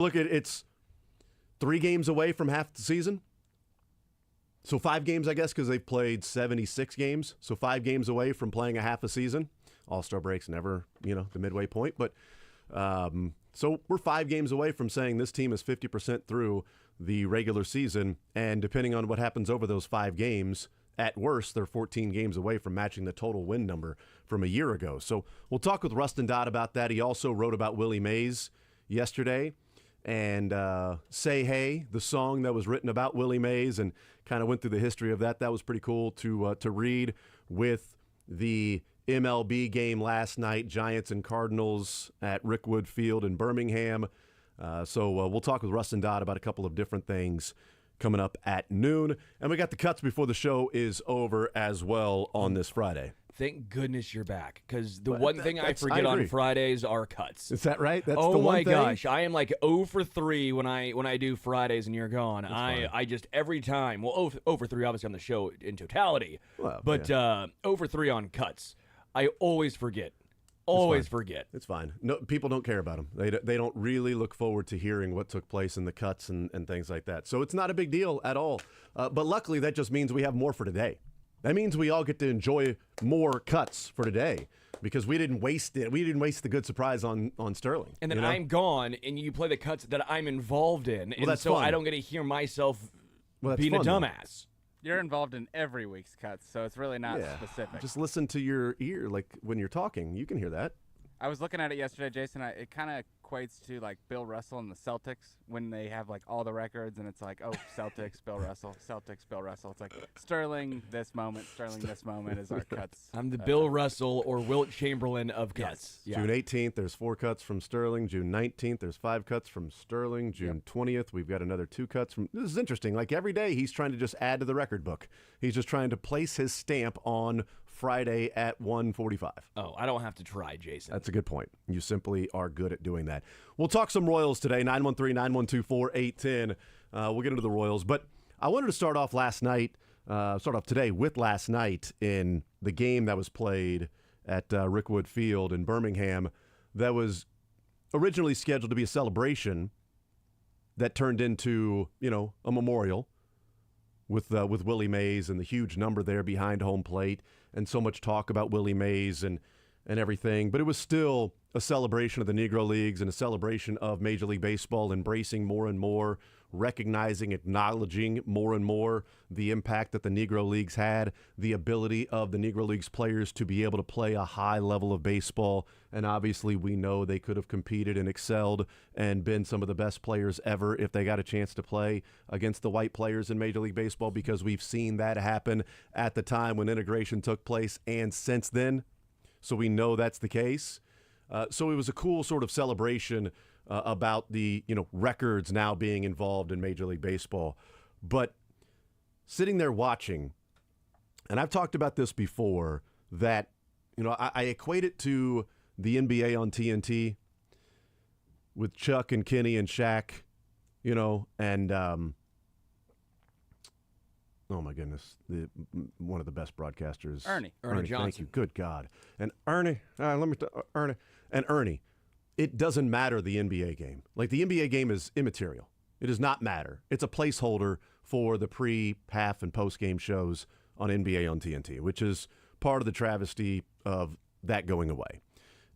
Look, it's 3 games away from half the season. So 5 games, I guess, because they've played 76 games. So 5 games away from playing a half a season. All-Star break's never, the midway point. But so we're 5 games away from saying this team is 50% through the regular season. And depending on what happens over those 5 games, at worst, they're 14 games away from matching the total win number from a year ago. So we'll talk with Rustin Dodd about that. He also wrote about Willie Mays yesterday. And Say Hey, the song that was written about Willie Mays, and kind of went through the history of that. That was pretty cool to read with the MLB game last night, Giants and Cardinals at Rickwood Field in Birmingham. So we'll talk with Rustin Dodd about a couple of different things coming up at noon. And we got the cuts before the show is over as well on this Friday. Thank goodness you're back, because the one thing I forget on Fridays are cuts. Is that right? That's oh the one my thing? Gosh, I am like 0 for 3 when I do Fridays and you're gone. I just every time. Well, 0 for 3 obviously on the show in totality, but 0 for 3 on cuts. I always forget. Always forget. It's fine. No, people don't care about them. They don't really look forward to hearing what took place in the cuts and things like that. So it's not a big deal at all. But luckily, that just means we have more for today. That means we all get to enjoy more cuts for today because we didn't waste it. We didn't waste the good surprise on Sterling. And then I'm gone, and you play the cuts that I'm involved in, and so fun. I don't get to hear myself being a dumbass. You're involved in every week's cuts, so it's really not specific. Just listen to your ear, like when you're talking. You can hear that. I was looking at it yesterday, Jason. It kind of equates to like Bill Russell and the Celtics when they have like all the records, and it's like, oh, Celtics, Bill Russell, Celtics, Bill Russell. It's like Sterling this moment is our cuts. I'm the Bill Russell or Wilt Chamberlain of cuts. Yes. Yeah. June 18th, there's 4 cuts from Sterling. June 19th, there's 5 cuts from Sterling. June 20th, we've got another 2 cuts from. This is interesting. Like every day, he's trying to just add to the record book. He's just trying to place his stamp on Friday at 1:45. Oh, I don't have to try, Jason. That's a good point. You simply are good at doing that. We'll talk some Royals today, 913-912-4810. We'll get into the Royals. But I wanted to start off today with last night in the game that was played at Rickwood Field in Birmingham that was originally scheduled to be a celebration that turned into, a memorial with Willie Mays and the huge number there behind home plate and so much talk about Willie Mays and everything. But it was still a celebration of the Negro Leagues and a celebration of Major League Baseball embracing more and more, recognizing, acknowledging more and more the impact that the Negro Leagues had, the ability of the Negro Leagues players to be able to play a high level of baseball. And obviously we know they could have competed and excelled and been some of the best players ever if they got a chance to play against the white players in Major League Baseball, because we've seen that happen at the time when integration took place and since then. So we know that's the case. So it was a cool sort of celebration about the records now being involved in Major League Baseball. But sitting there watching, and I've talked about this before, that I equate it to the NBA on TNT with Chuck and Kenny and Shaq, and oh my goodness, one of the best broadcasters, Ernie Johnson. Thank you, good God, and Ernie. Ernie. It doesn't matter the NBA game. Like the NBA game is immaterial. It does not matter. It's a placeholder for the pre, half, and post game shows on NBA on TNT, which is part of the travesty of that going away.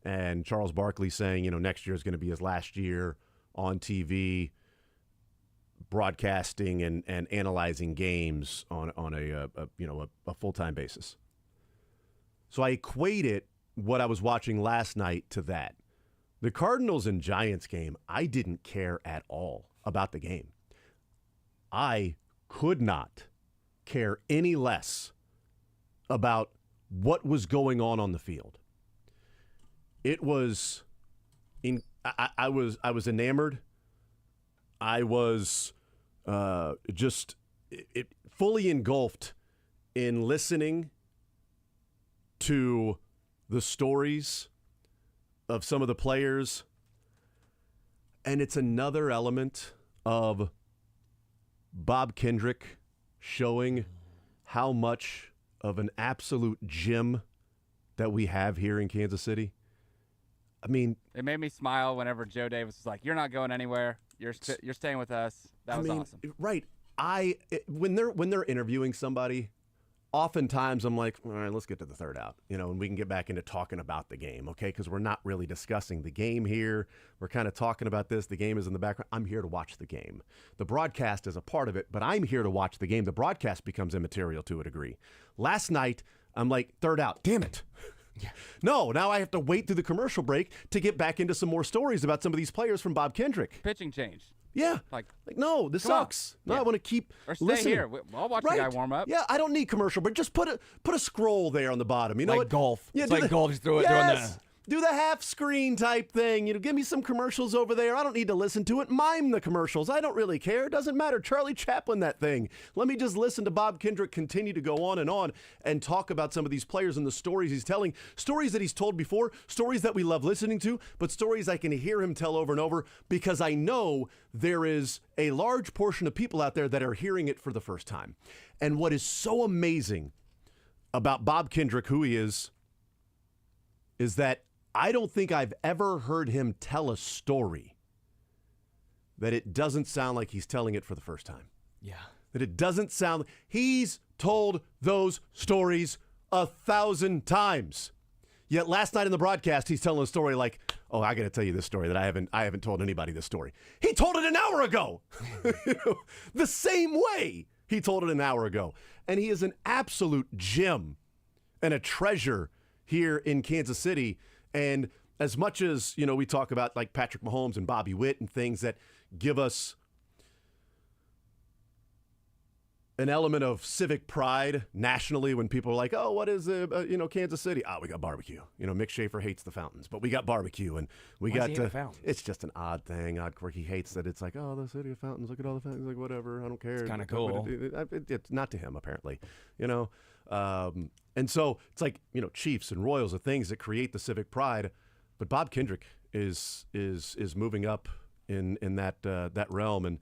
And Charles Barkley saying, next year is going to be his last year on TV, broadcasting and analyzing games on a full-time basis. So I equated what I was watching last night to that. The Cardinals and Giants game, I didn't care at all about the game. I could not care any less about what was going on the field. It was I was enamored. I was just fully engulfed in listening to the stories of some of the players. And it's another element of Bob Kendrick showing how much of an absolute gem that we have here in Kansas City. I mean, it made me smile whenever Joe Davis was like, "You're not going anywhere. You're staying with us. That was awesome. Right. When they're interviewing somebody, oftentimes I'm like, all right, let's get to the third out, and we can get back into talking about the game, okay? Because we're not really discussing the game here. We're kind of talking about this. The game is in the background. I'm here to watch the game. The broadcast is a part of it, but I'm here to watch the game. The broadcast becomes immaterial to a degree. Last night, I'm like, third out. Damn it. Yeah. No, now I have to wait through the commercial break to get back into some more stories about some of these players from Bob Kendrick. Pitching change. Yeah. Like no, this sucks. No, I want to keep listening. Here. I'll watch the guy warm up. Yeah, I don't need commercial, but just put a scroll there on the bottom. You know like what? Golf. Yeah, it's like golf. Just throw it. Yes. Do the half screen type thing. Give me some commercials over there. I don't need to listen to it. Mime the commercials. I don't really care. It doesn't matter. Charlie Chaplin that thing. Let me just listen to Bob Kendrick continue to go on and talk about some of these players and the stories he's telling. Stories that he's told before, stories that we love listening to, but stories I can hear him tell over and over because I know there is a large portion of people out there that are hearing it for the first time. And what is so amazing about Bob Kendrick, who he is that I don't think I've ever heard him tell a story that it doesn't sound like he's telling it for the first time. Yeah. That it doesn't sound... He's told those stories 1,000 times. Yet last night in the broadcast, he's telling a story like, oh, I got to tell you this story that I haven't told anybody this story. He told it an hour ago. The same way he told it an hour ago. And he is an absolute gem and a treasure here in Kansas City. And as much as, we talk about like Patrick Mahomes and Bobby Witt and things that give us an element of civic pride nationally when people are like, oh, what is, Kansas City? Oh, we got barbecue. Mick Schaefer hates the fountains, but we got barbecue. And we got it's just an odd thing, odd quirk. He hates that it's like, oh, the city of fountains, look at all the fountains, like whatever, I don't care. It's kind of cool. It's not to him, apparently, and so it's like, Chiefs and Royals are things that create the civic pride, but Bob Kendrick is moving up in that realm. And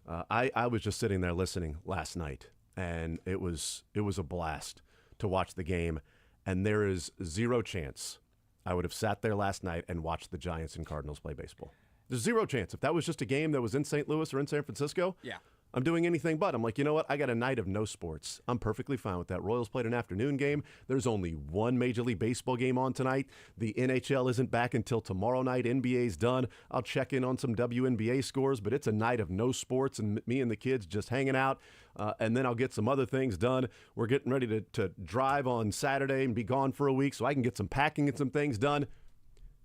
I was just sitting there listening last night, and it was a blast to watch the game. And there is zero chance I would have sat there last night and watched the Giants and Cardinals play baseball. There's zero chance. If that was just a game that was in St. Louis or in San Francisco, I'm doing anything but. I'm like, you know what? I got a night of no sports. I'm perfectly fine with that. Royals played an afternoon game. There's only one Major League Baseball game on tonight. The NHL isn't back until tomorrow night. NBA's done. I'll check in on some WNBA scores, but it's a night of no sports and me and the kids just hanging out. And then I'll get some other things done. We're getting ready to drive on Saturday and be gone for a week so I can get some packing and some things done.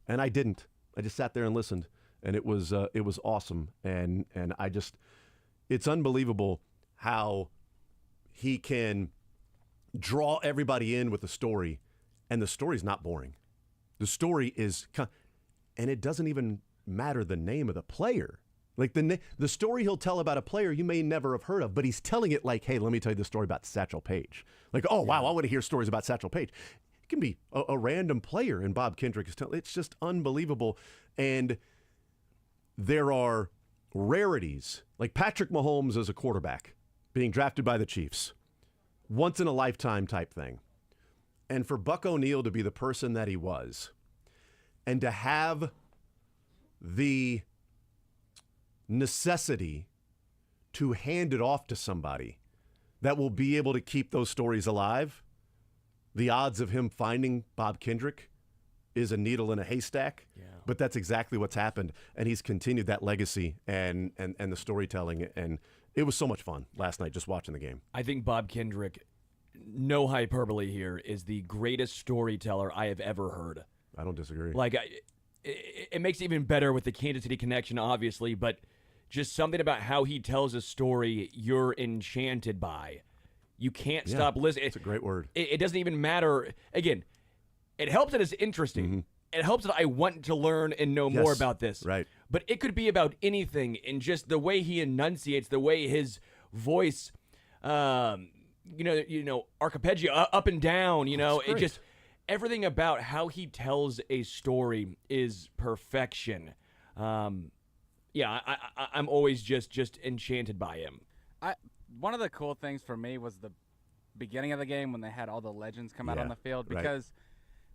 And I didn't. I just sat there and listened. And it was awesome. And I just... It's unbelievable how he can draw everybody in with a story, and the story's not boring. The story is, and it doesn't even matter the name of the player. Like the story he'll tell about a player you may never have heard of, but he's telling it like, hey, let me tell you the story about Satchel Paige. Like, oh, wow, I want to hear stories about Satchel Paige. It can be a random player, and Bob Kendrick is telling. It's just unbelievable. And there are rarities, like Patrick Mahomes as a quarterback being drafted by the Chiefs, once in a lifetime type thing. And for Buck O'Neil to be the person that he was, and to have the necessity to hand it off to somebody that will be able to keep those stories alive, the odds of him finding Bob Kendrick is a needle in a haystack. Yeah. But that's exactly what's happened, and he's continued that legacy and the storytelling, and it was so much fun last night just watching the game. I think Bob Kendrick, no hyperbole here, is the greatest storyteller I have ever heard. I don't disagree. Like, it makes it even better with the Kansas City connection, obviously, but just something about how he tells a story you're enchanted by. You can't stop listening. It's a great word. It doesn't even matter. Again, it helps that it's interesting. Mm-hmm. It helps that I want to learn and know more about this. Right. But it could be about anything, and just the way he enunciates, the way his voice, arpeggio up and down, it just, everything about how he tells a story is perfection. I'm always just enchanted by him. One of the cool things for me was the beginning of the game when they had all the legends come out on the field, because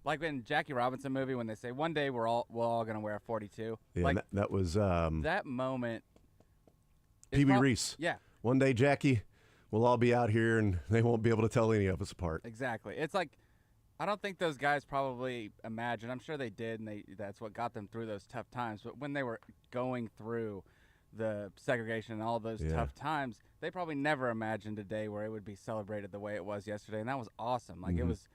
like in Jackie Robinson movie when they say one day we're all going to wear a 42. Yeah, like that was that moment Pee Wee Reese. Yeah. One day, Jackie, we'll all be out here, and they won't be able to tell any of us apart. Exactly. It's like, I don't think those guys probably imagined. I'm sure they did, and that's what got them through those tough times. But when they were going through the segregation and all those tough times, they probably never imagined a day where it would be celebrated the way it was yesterday, and that was awesome. Like, it was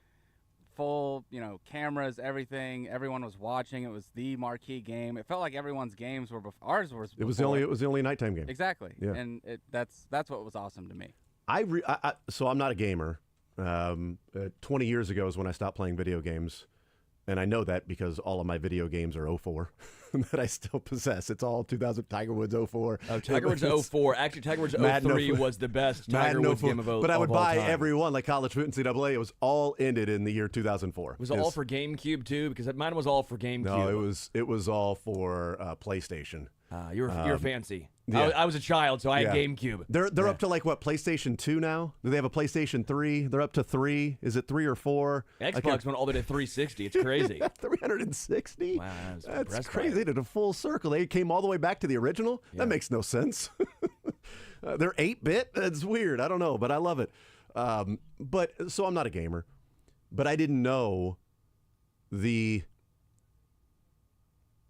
full, cameras, everything. Everyone was watching. It was the marquee game. It felt like everyone's games were before. Ours was before. It was the only nighttime game. Exactly. Yeah. And that's what was awesome to me. So I'm not a gamer. 20 years ago is when I stopped playing video games. And I know that because all of my video games are 04 that I still possess. It's all 2000 Tiger Woods 04. Oh, Tiger Woods 04. Actually, Tiger Woods 03 was the best Tiger Woods game of all time. But I would buy every one, like College Foot NCAA. It was all ended in the year 2004. Was it all for GameCube too? Because mine was all for GameCube. No, it was all for PlayStation. You're fancy. Yeah. I was a child, so I had GameCube. They're up to like what, PlayStation 2 now? Do they have a PlayStation 3? They're up to 3. Is it 3 or 4? Xbox went all the way to 360. It's crazy. 360? Wow, that's crazy. They did a full circle. They came all the way back to the original? Yeah. That makes no sense. They're 8-bit? That's weird. I don't know, but I love it. So I'm not a gamer. But I didn't know the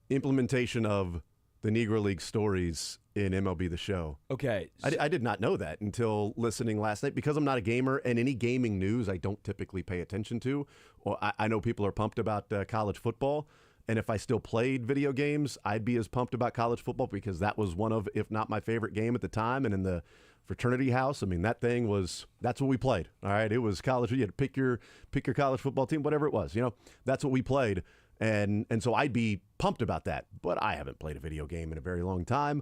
implementation of the Negro League stories in MLB The Show. Okay. I did not know that until listening last night. Because I'm not a gamer, and any gaming news I don't typically pay attention to. Or I know people are pumped about college football, and if I still played video games, I'd be as pumped about college football because that was one of, if not my favorite game at the time. And in the fraternity house, I mean, that's what we played. All right, it was college. You had to pick your college football team, whatever it was. That's what we played. And so I'd be pumped about that, but I haven't played a video game in a very long time.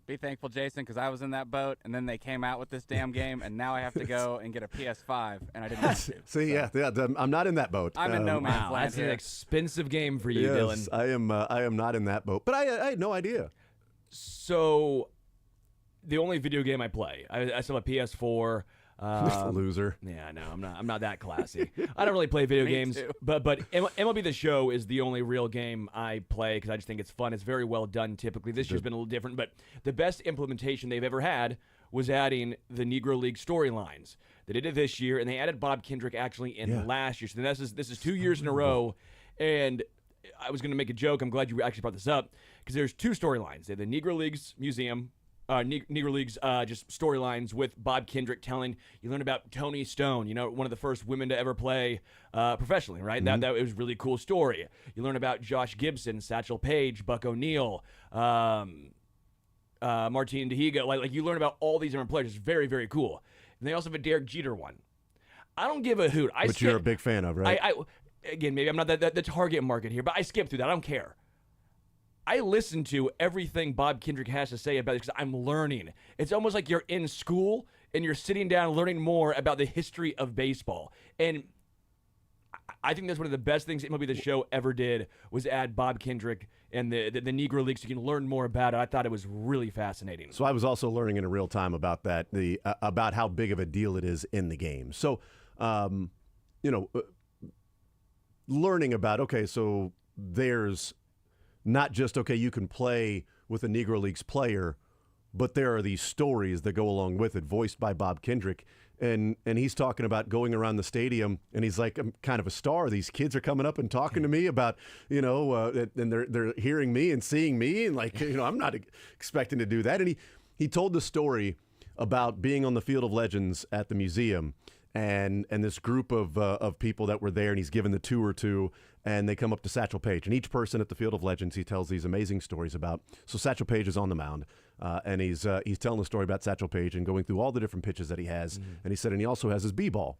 Be thankful, Jason, because I was in that boat, and then they came out with this damn game, and now I have to go and get a PS5, and I didn't have to. See, yeah, I'm not in that boat. I'm in no man's land That's here. an expensive game for you, yes, Dylan. I am not in that boat, but I had no idea. So, the only video game I play, I still have a PS4. Just a loser. Yeah, no, I'm not that classy. I don't really play video games, too. but MLB The Show is the only real game I play because I just think it's fun. It's very well done. Typically, this year's been a little different, but the best implementation they've ever had was adding the Negro League storylines. They did it this year, and they added Bob Kendrick actually in last year. So this is 2 years in a row, and I was going to make a joke. I'm glad you actually brought this up because there's two storylines. They have the Negro Leagues Museum. Negro League's just storylines with Bob Kendrick telling. You learn about Toni Stone, one of the first women to ever play professionally, right? Mm-hmm. That was a really cool story. You learn about Josh Gibson, Satchel Paige, Buck O'Neil, Martin Dahiga. Like you learn about all these different players. It's very, very cool. And they also have a Derek Jeter one. I don't give a hoot. Which you're a big fan of, right? Again, maybe I'm not the target market here, but I skip through that. I don't care. I listen to everything Bob Kendrick has to say about it because I'm learning. It's almost like you're in school and you're sitting down learning more about the history of baseball. And I think that's one of the best things MLB The Show ever did was add Bob Kendrick and the Negro League so you can learn more about it. I thought it was really fascinating. So I was also learning in real time about that, about how big of a deal it is in the game. So, learning about, okay, so there's not just, okay, you can play with a Negro Leagues player, but there are these stories that go along with it, voiced by Bob Kendrick. And he's talking about going around the stadium, and he's like, I'm kind of a star. These kids are coming up and talking to me about, and they're hearing me and seeing me, and like, I'm not expecting to do that. And he told the story about being on the Field of Legends at the museum, and this group of people that were there, and he's given the tour to, and they come up to Satchel Paige, and each person at the Field of Legends he tells these amazing stories about. So Satchel Paige is on the mound, and he's telling a story about Satchel Paige and going through all the different pitches that he has, and he said, and he also has his B-ball,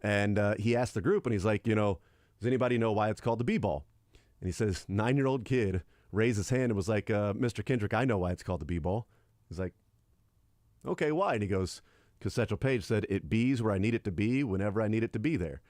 and he asked the group, and he's like, does anybody know why it's called the B-ball? And he says, 9-year-old kid raised his hand and was like, Mr. Kendrick, I know why it's called the B-ball. He's like, okay, why? And he goes, because Satchel Paige said, it bees where I need it to be whenever I need it to be there.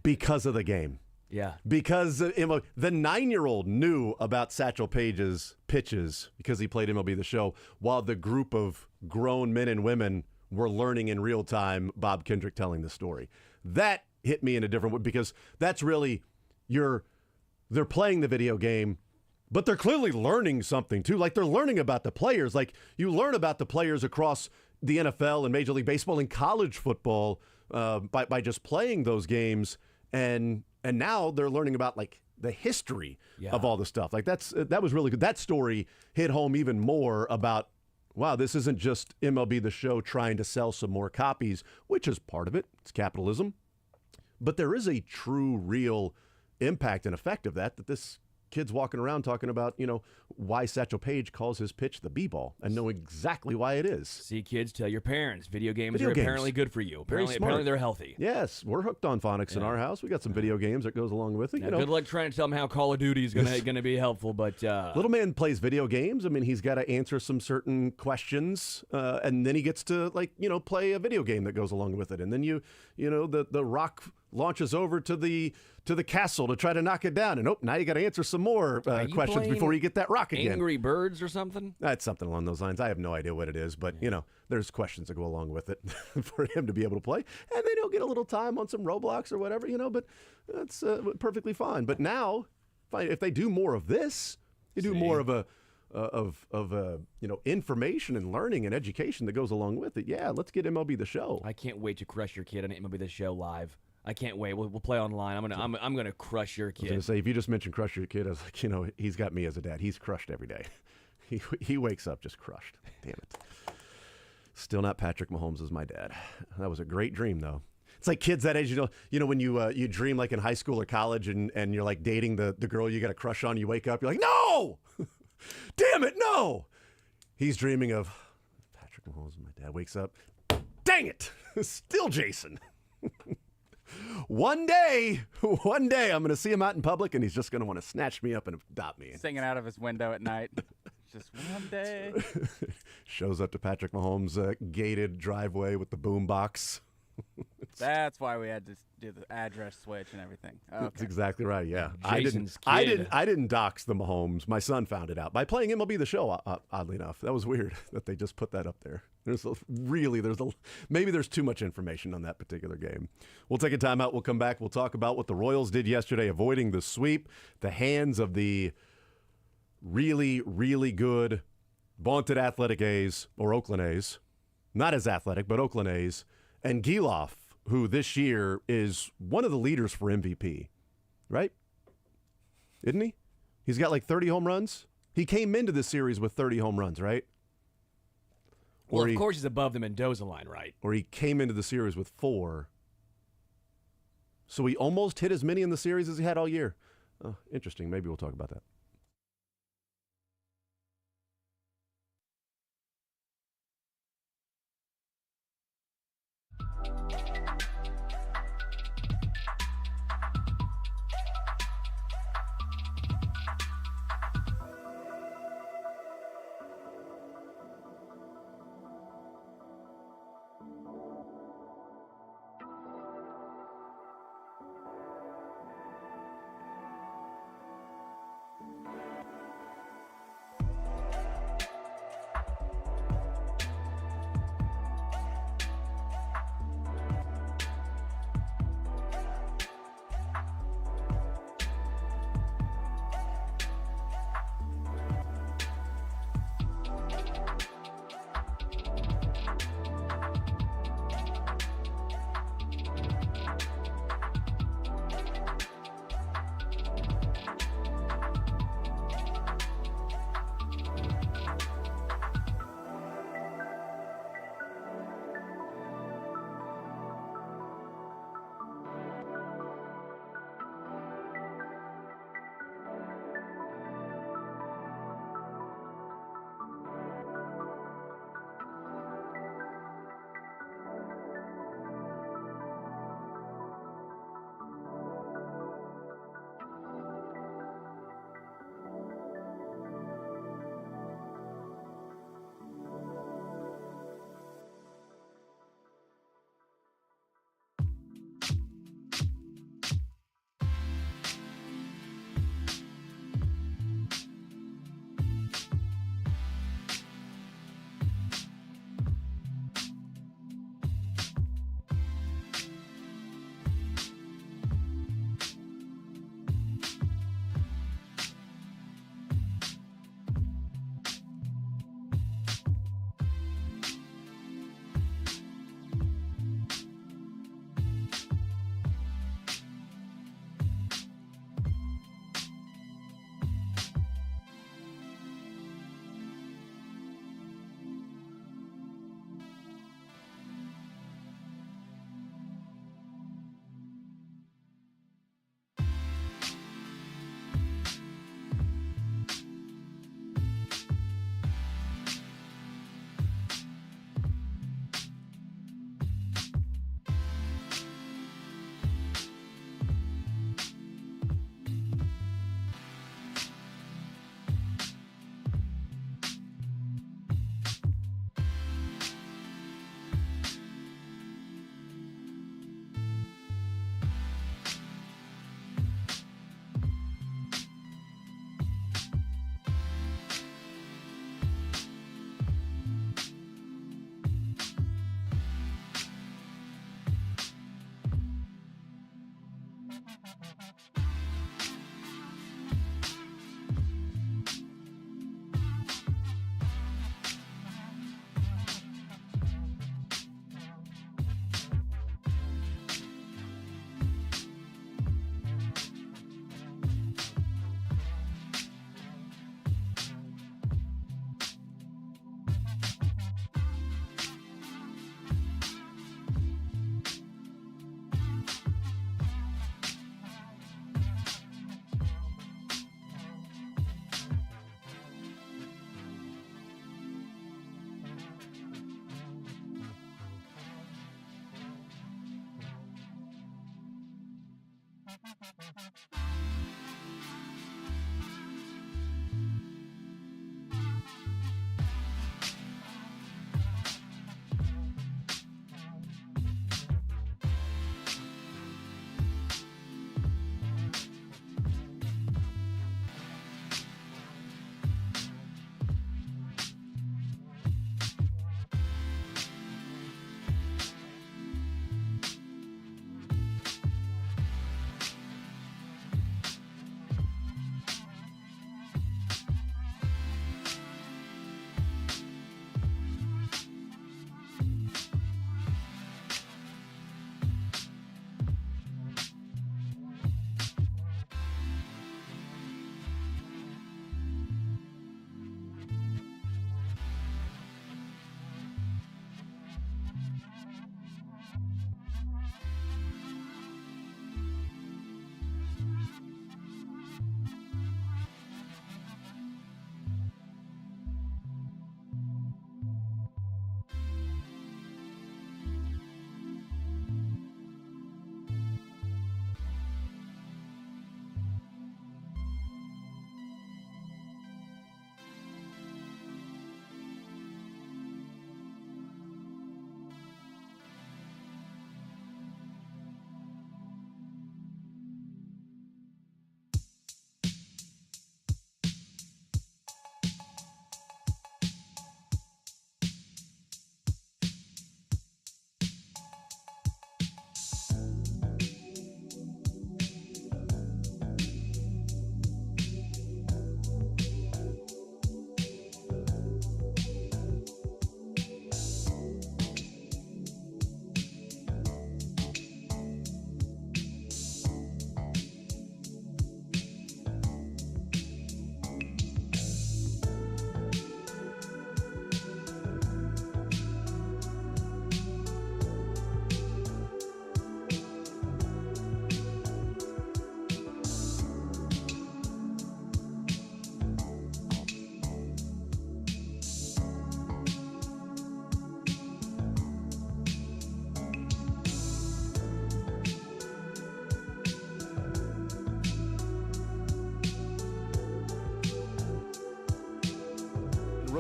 Because of the game. Yeah. Because the 9-year-old knew about Satchel Paige's pitches because he played MLB The Show, while the group of grown men and women were learning in real time Bob Kendrick telling the story. That hit me in a different way because that's really they're playing the video game, But they're clearly learning something too. Like they're learning about the players. Like you learn about the players across the NFL and Major League Baseball and college football by just playing those games. And now they're learning about like the history of all the stuff. Like that was really good. That story hit home even more about, wow, this isn't just MLB The Show trying to sell some more copies, which is part of it. It's capitalism. But there is a true, real impact and effect of that this kid's walking around talking about, why Satchel Paige calls his pitch the B-ball and know exactly why it is. See, kids, tell your parents. Video games are apparently good for you. Apparently they're healthy. Yes, we're hooked on phonics in our house. We got some video games that goes along with it. Good luck trying to tell them how Call of Duty is gonna be helpful, but little man plays video games. I mean, he's got to answer some certain questions, and then he gets to play a video game that goes along with it. And then the rock launches over to the castle to try to knock it down, and now you got to answer some more questions before you get that rock again. Angry Birds or something? That's something along those lines. I have no idea what it is, but there's questions that go along with it for him to be able to play, and then he'll get a little time on some Roblox or whatever, but that's perfectly fine. But now, if they do more of this, they do more of information and learning and education that goes along with it. Yeah, let's get MLB The Show. I can't wait to crush your kid on MLB The Show live. I can't wait. We'll play online. I'm gonna crush your kid. I was gonna say, if you just mentioned crush your kid, I was like, he's got me as a dad. He's crushed every day. He wakes up just crushed. Damn it. Still not Patrick Mahomes as my dad. That was a great dream though. It's like kids that age, when you dream like in high school or college and you're like dating the girl you got a crush on. You wake up, you're like, no, damn it, no. He's dreaming of Patrick Mahomes and my dad wakes up. Dang it, still Jason. One day, I'm going to see him out in public, and he's just going to want to snatch me up and adopt me. Singing out of his window at night. Just one day. Shows up to Patrick Mahomes' gated driveway with the boom box. That's why we had to do the address switch and everything. Okay. That's exactly right. Yeah, Jason's I kid. didn't dox the Mahomes. My son found it out by playing MLB The Show. Oddly enough, that was weird that they just put that up there. Maybe there's too much information on that particular game. We'll take a timeout. We'll come back. We'll talk about what the Royals did yesterday, avoiding the sweep, the hands of the really, really good, vaunted Athletic A's or Oakland A's, not as athletic, but Oakland A's. And Geloff, who this year is one of the leaders for MVP, right? Isn't he? He's got like 30 home runs. He came into this series with 30 home runs, right? Well, of course he's above the Mendoza line, right? Or he came into the series with 4. So he almost hit as many in the series as he had all year. Oh, interesting. Maybe we'll talk about that.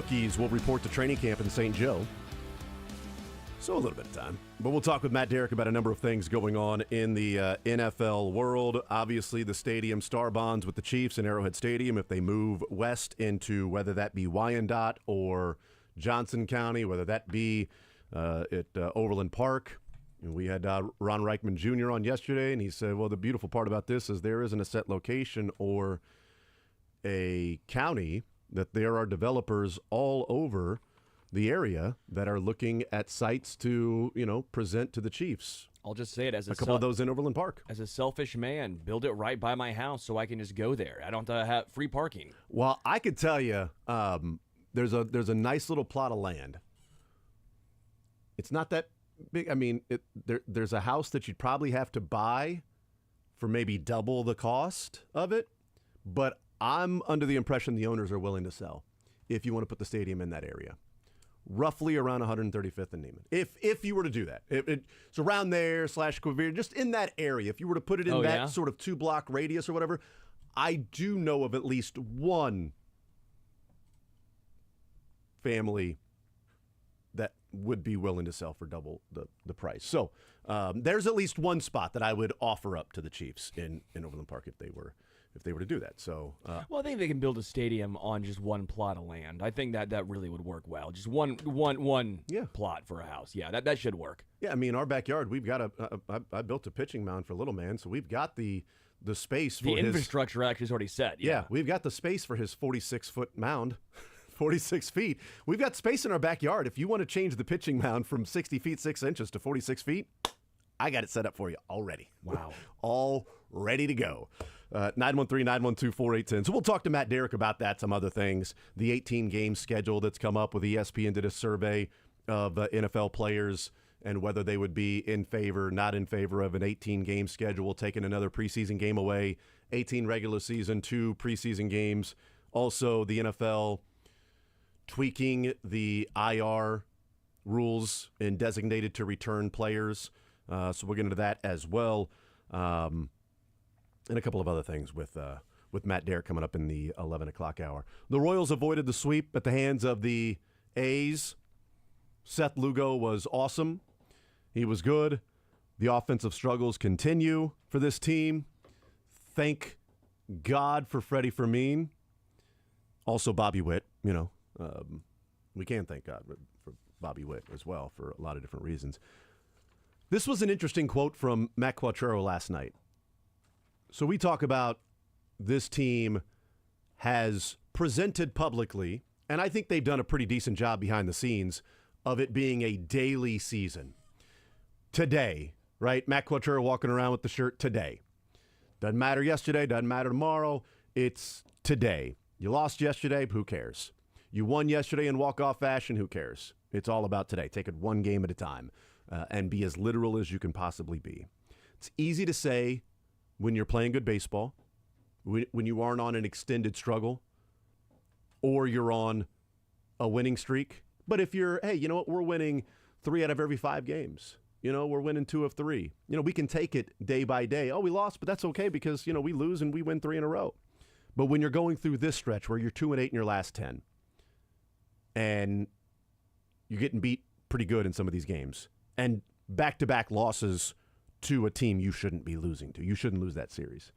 rookies will report to training camp in St. Joe. So a little bit of time. But we'll talk with Matt Derrick about a number of things going on in the NFL world. Obviously, the stadium star bonds with the Chiefs in Arrowhead Stadium. If they move west into whether that be Wyandotte or Johnson County, whether that be at Overland Park. And we had Ron Reichman Jr. on yesterday, and he said, well, the beautiful part about this is there isn't a set location or a county, that there are developers all over the area that are looking at sites to, present to the Chiefs. I'll just say it as a couple of those in Overland Park. As a selfish man, build it right by my house so I can just go there. I don't have free parking. Well, I could tell you, there's a nice little plot of land. It's not that big. I mean, there's a house that you'd probably have to buy for maybe double the cost of it, but I'm under the impression the owners are willing to sell if you want to put the stadium in that area. Roughly around 135th and Neiman. If you were to do that. It's around there / Quivir, just in that area. If you were to put it in that sort of 2-block radius or whatever, I do know of at least one family that would be willing to sell for double the price. So there's at least one spot that I would offer up to the Chiefs in Overland Park if they were to do that. So, well, I think they can build a stadium on just one plot of land. I think that really would work well. Just one plot for a house. Yeah, that should work. Yeah, I mean, our backyard, we've got I built a pitching mound for Little Man, so we've got the space for the infrastructure actually is already set. Yeah, we've got the space for his 46-foot mound. 46 feet. We've got space in our backyard. If you want to change the pitching mound from 60 feet 6 inches to 46 feet, I got it set up for you already. Wow. All ready to go. 913-912-4810. So we'll talk to Matt Derrick about that, some other things. The 18-game schedule that's come up with ESPN did a survey of NFL players and whether they would be in favor, not in favor of an 18-game schedule, taking another preseason game away, 18 regular season, 2 preseason games. Also, the NFL tweaking the IR rules and designated to return players. So we'll get into that as well. And a couple of other things with Matt Derrick coming up in the 11 o'clock hour. The Royals avoided the sweep at the hands of the A's. Seth Lugo was awesome. He was good. The offensive struggles continue for this team. Thank God for Freddie Fermin. Also Bobby Witt, we can thank God for Bobby Witt as well for a lot of different reasons. This was an interesting quote from Matt Quattrero last night. So we talk about this team has presented publicly, and I think they've done a pretty decent job behind the scenes of it being a daily season. Today, right? Matt Quattrero walking around with the shirt today. Doesn't matter yesterday, doesn't matter tomorrow. It's today. You lost yesterday, who cares? You won yesterday in walk-off fashion, who cares? It's all about today. Take it one game at a time and be as literal as you can possibly be. It's easy to say when you're playing good baseball, when you aren't on an extended struggle, or you're on a winning streak. But if you're, hey, you know what, we're winning 3 out of every 5 games. We're winning 2 of 3. We can take it day by day. Oh, we lost, but that's okay because, we lose and we win 3 in a row. But when you're going through this stretch where you're 2-8 in your last 10, and you're getting beat pretty good in some of these games, and back-to-back losses to a team you shouldn't be losing to. You shouldn't lose that series.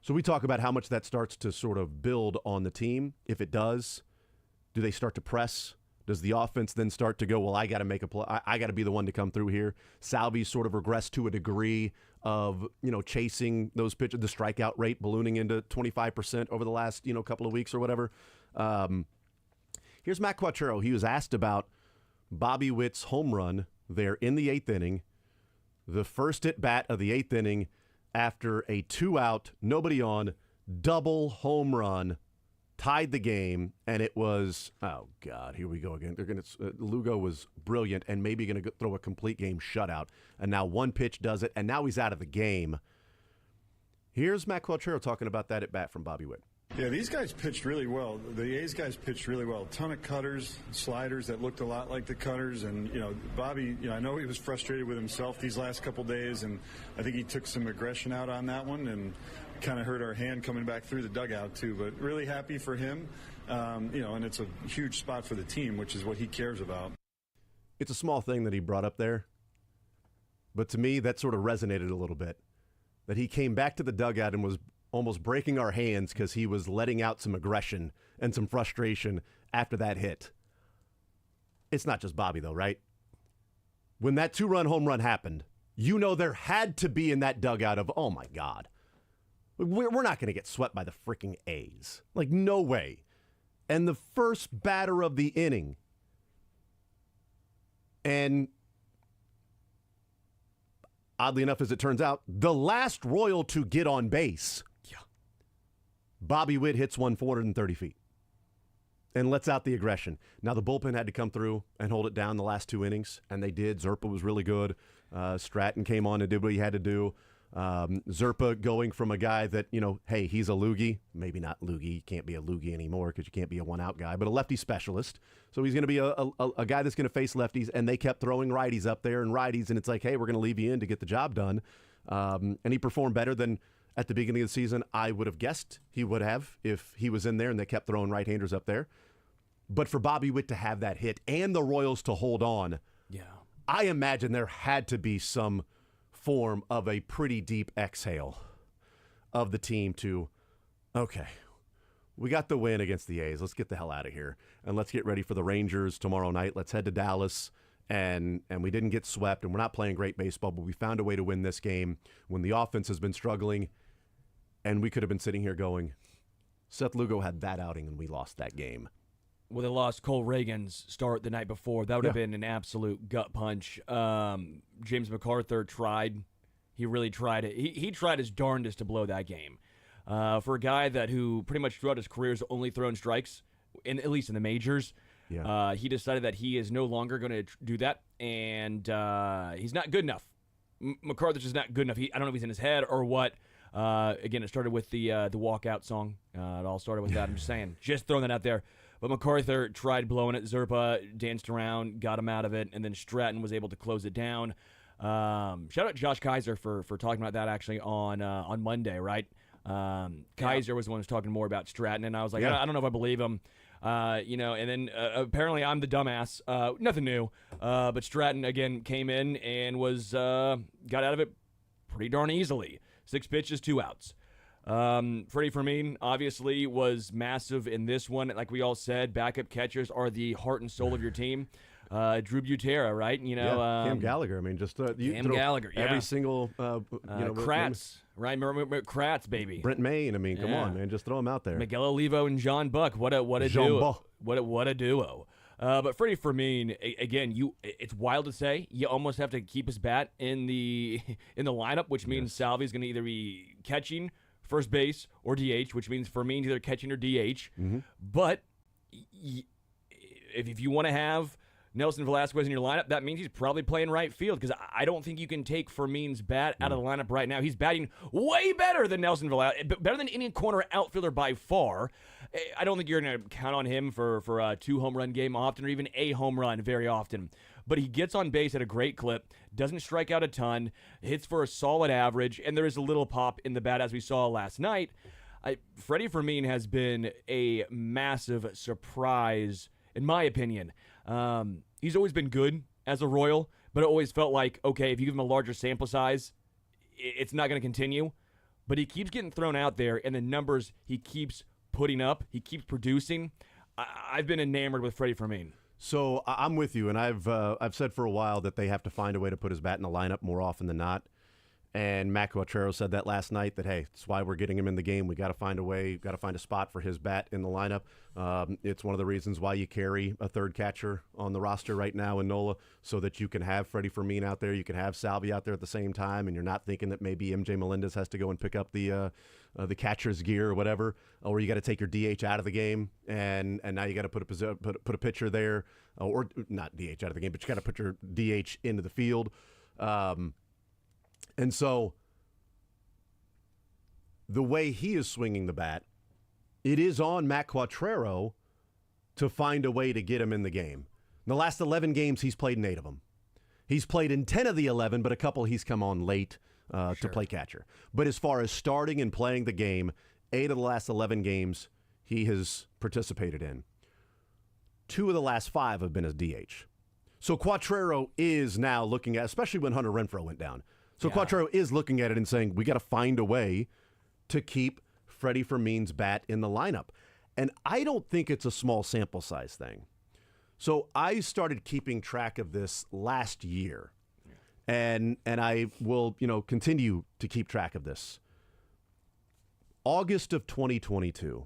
So we talk about how much that starts to sort of build on the team. If it does, do they start to press? Does the offense then start to go, well, I got to make a play. I got to be the one to come through here. Salvi sort of regressed to a degree of, chasing those pitches, the strikeout rate ballooning into 25% over the last, couple of weeks or whatever. Here's Matt Quattrero. He was asked about Bobby Witt's home run there in the 8th inning. The first at bat of the 8th inning after a 2-out, nobody on, double home run, tied the game, and it was, oh God, here we go again. Lugo was brilliant and maybe going to throw a complete game shutout, and now one pitch does it, and now he's out of the game. Here's Matt Quattrero talking about that at bat from Bobby Witt. Yeah, these guys pitched really well. The A's guys pitched really well. A ton of cutters, sliders that looked a lot like the cutters. And, Bobby, I know he was frustrated with himself these last couple days, and I think he took some aggression out on that one and kind of hurt our hand coming back through the dugout, too. But really happy for him. and it's a huge spot for the team, which is what he cares about. It's a small thing that he brought up there, but to me, that sort of resonated a little bit. That he came back to the dugout and was almost breaking our hands because he was letting out some aggression and some frustration after that hit. It's not just Bobby, though, right? When that 2-run home run happened, there had to be in that dugout of, oh, my God. We're not going to get swept by the freaking A's. Like, no way. And the first batter of the inning, and oddly enough, as it turns out, the last Royal to get on base. Yeah. Bobby Witt hits one 430 feet and lets out the aggression. Now, the bullpen had to come through and hold it down the last 2 innings, and they did. Zerpa was really good. Stratton came on and did what he had to do. Zerpa going from a guy that, hey, he's a loogie. Maybe not loogie. You can't be a loogie anymore because you can't be a one-out guy, but a lefty specialist. So he's going to be a guy that's going to face lefties, and they kept throwing righties up there and righties, and it's like, hey, we're going to leave you in to get the job done. And he performed better than at the beginning of the season I would have guessed he would have if he was in there and they kept throwing right-handers up there. But for Bobby Witt to have that hit and the Royals to hold on, I imagine there had to be some form of a pretty deep exhale of the team to, okay, we got the win against the A's. Let's get the hell out of here. And let's get ready for the Rangers tomorrow night. Let's head to Dallas. And we didn't get swept, and we're not playing great baseball, but we found a way to win this game when the offense has been struggling. And we could have been sitting here going, Seth Lugo had that outing, and we lost that game. Well, they lost Cole Reagan's start the night before. That would have been an absolute gut punch. James MacArthur tried. He really tried it. He tried his darndest to blow that game. For a guy who pretty much throughout his career has only thrown strikes, at least in the majors, he decided that he is no longer going to do that, and he's not good enough. MacArthur's just not good enough. I don't know if he's in his head or what. Again, it started with the walkout song. It all started with that. I'm just saying. Just throwing that out there. But MacArthur tried blowing it. Zerpa danced around, got him out of it, and then Stratton was able to close it down. Shout out Josh Kaiser for talking about that actually on Monday, right? Kaiser was the one who was talking more about Stratton, and I was like, I don't know if I believe him. And then apparently I'm the dumbass. Nothing new. But Stratton, again, came in and got out of it pretty darn easily. 6 pitches, 2 outs. Freddie Fermin obviously was massive in this one. Like we all said, backup catchers are the heart and soul of your team. Drew Butera, right? Cam Gallagher. I mean, just Cam Gallagher. Every single Kratz, right? Remember Kratz, baby. Brent Maine. I mean, come on, man, just throw him out there. Miguel Olivo and John Buck. What a duo. What a duo. But Freddie Fermin, again, it's wild to say. You almost have to keep his bat in the lineup, which means Salvi's going to either be catching first base or DH, which means Fermin's either catching or DH. Mm-hmm. But if you want to have Nelson Velasquez in your lineup, that means he's probably playing right field, because I don't think you can take Fermin's bat out of the lineup right now. He's batting way better than Nelson Velasquez, better than any corner outfielder by far. I don't think you're going to count on him for a 2 home run game often, or even a home run very often. But he gets on base at a great clip, doesn't strike out a ton, hits for a solid average, and there is a little pop in the bat as we saw last night. Freddie Fermin has been a massive surprise, in my opinion. He's always been good as a Royal, but it always felt like, okay, if you give him a larger sample size, it's not going to continue. But he keeps getting thrown out there, and the numbers he keeps putting up, he keeps producing. I've been enamored with Freddie Fermin. So I'm with you, and I've said for a while that they have to find a way to put his bat in the lineup more often than not. And Matt Quattrero said that last night, that, hey, that's why we're getting him in the game. We got to find a way, got to find a spot for his bat in the lineup. It's one of the reasons why you carry a third catcher on the roster right now in Nola, so that you can have Freddie Fermin out there, you can have Salvi out there at the same time, and you're not thinking that maybe MJ Melendez has to go and pick up the catcher's gear or whatever, or you got to take your DH out of the game, and now you got to put a pitcher there, or not DH out of the game, but you got to put your DH into the field. And so the way he is swinging the bat, it is on Matt Quattrero to find a way to get him in the game. In the last 11 games, he's played in 8 of them. He's played in 10 of the 11, but a couple he's come on late to play catcher. But as far as starting and playing the game, 8 of the last 11 games, he has participated in, 2 of the last 5 have been as DH. So Quattrero is now looking at, especially when Hunter Renfroe went down. So Quattrero is looking at it and saying, we got to find a way to keep Freddie Fermin's bat in the lineup. And I don't think it's a small sample size thing. So I started keeping track of this last year. And I will, continue to keep track of this. August of 2022.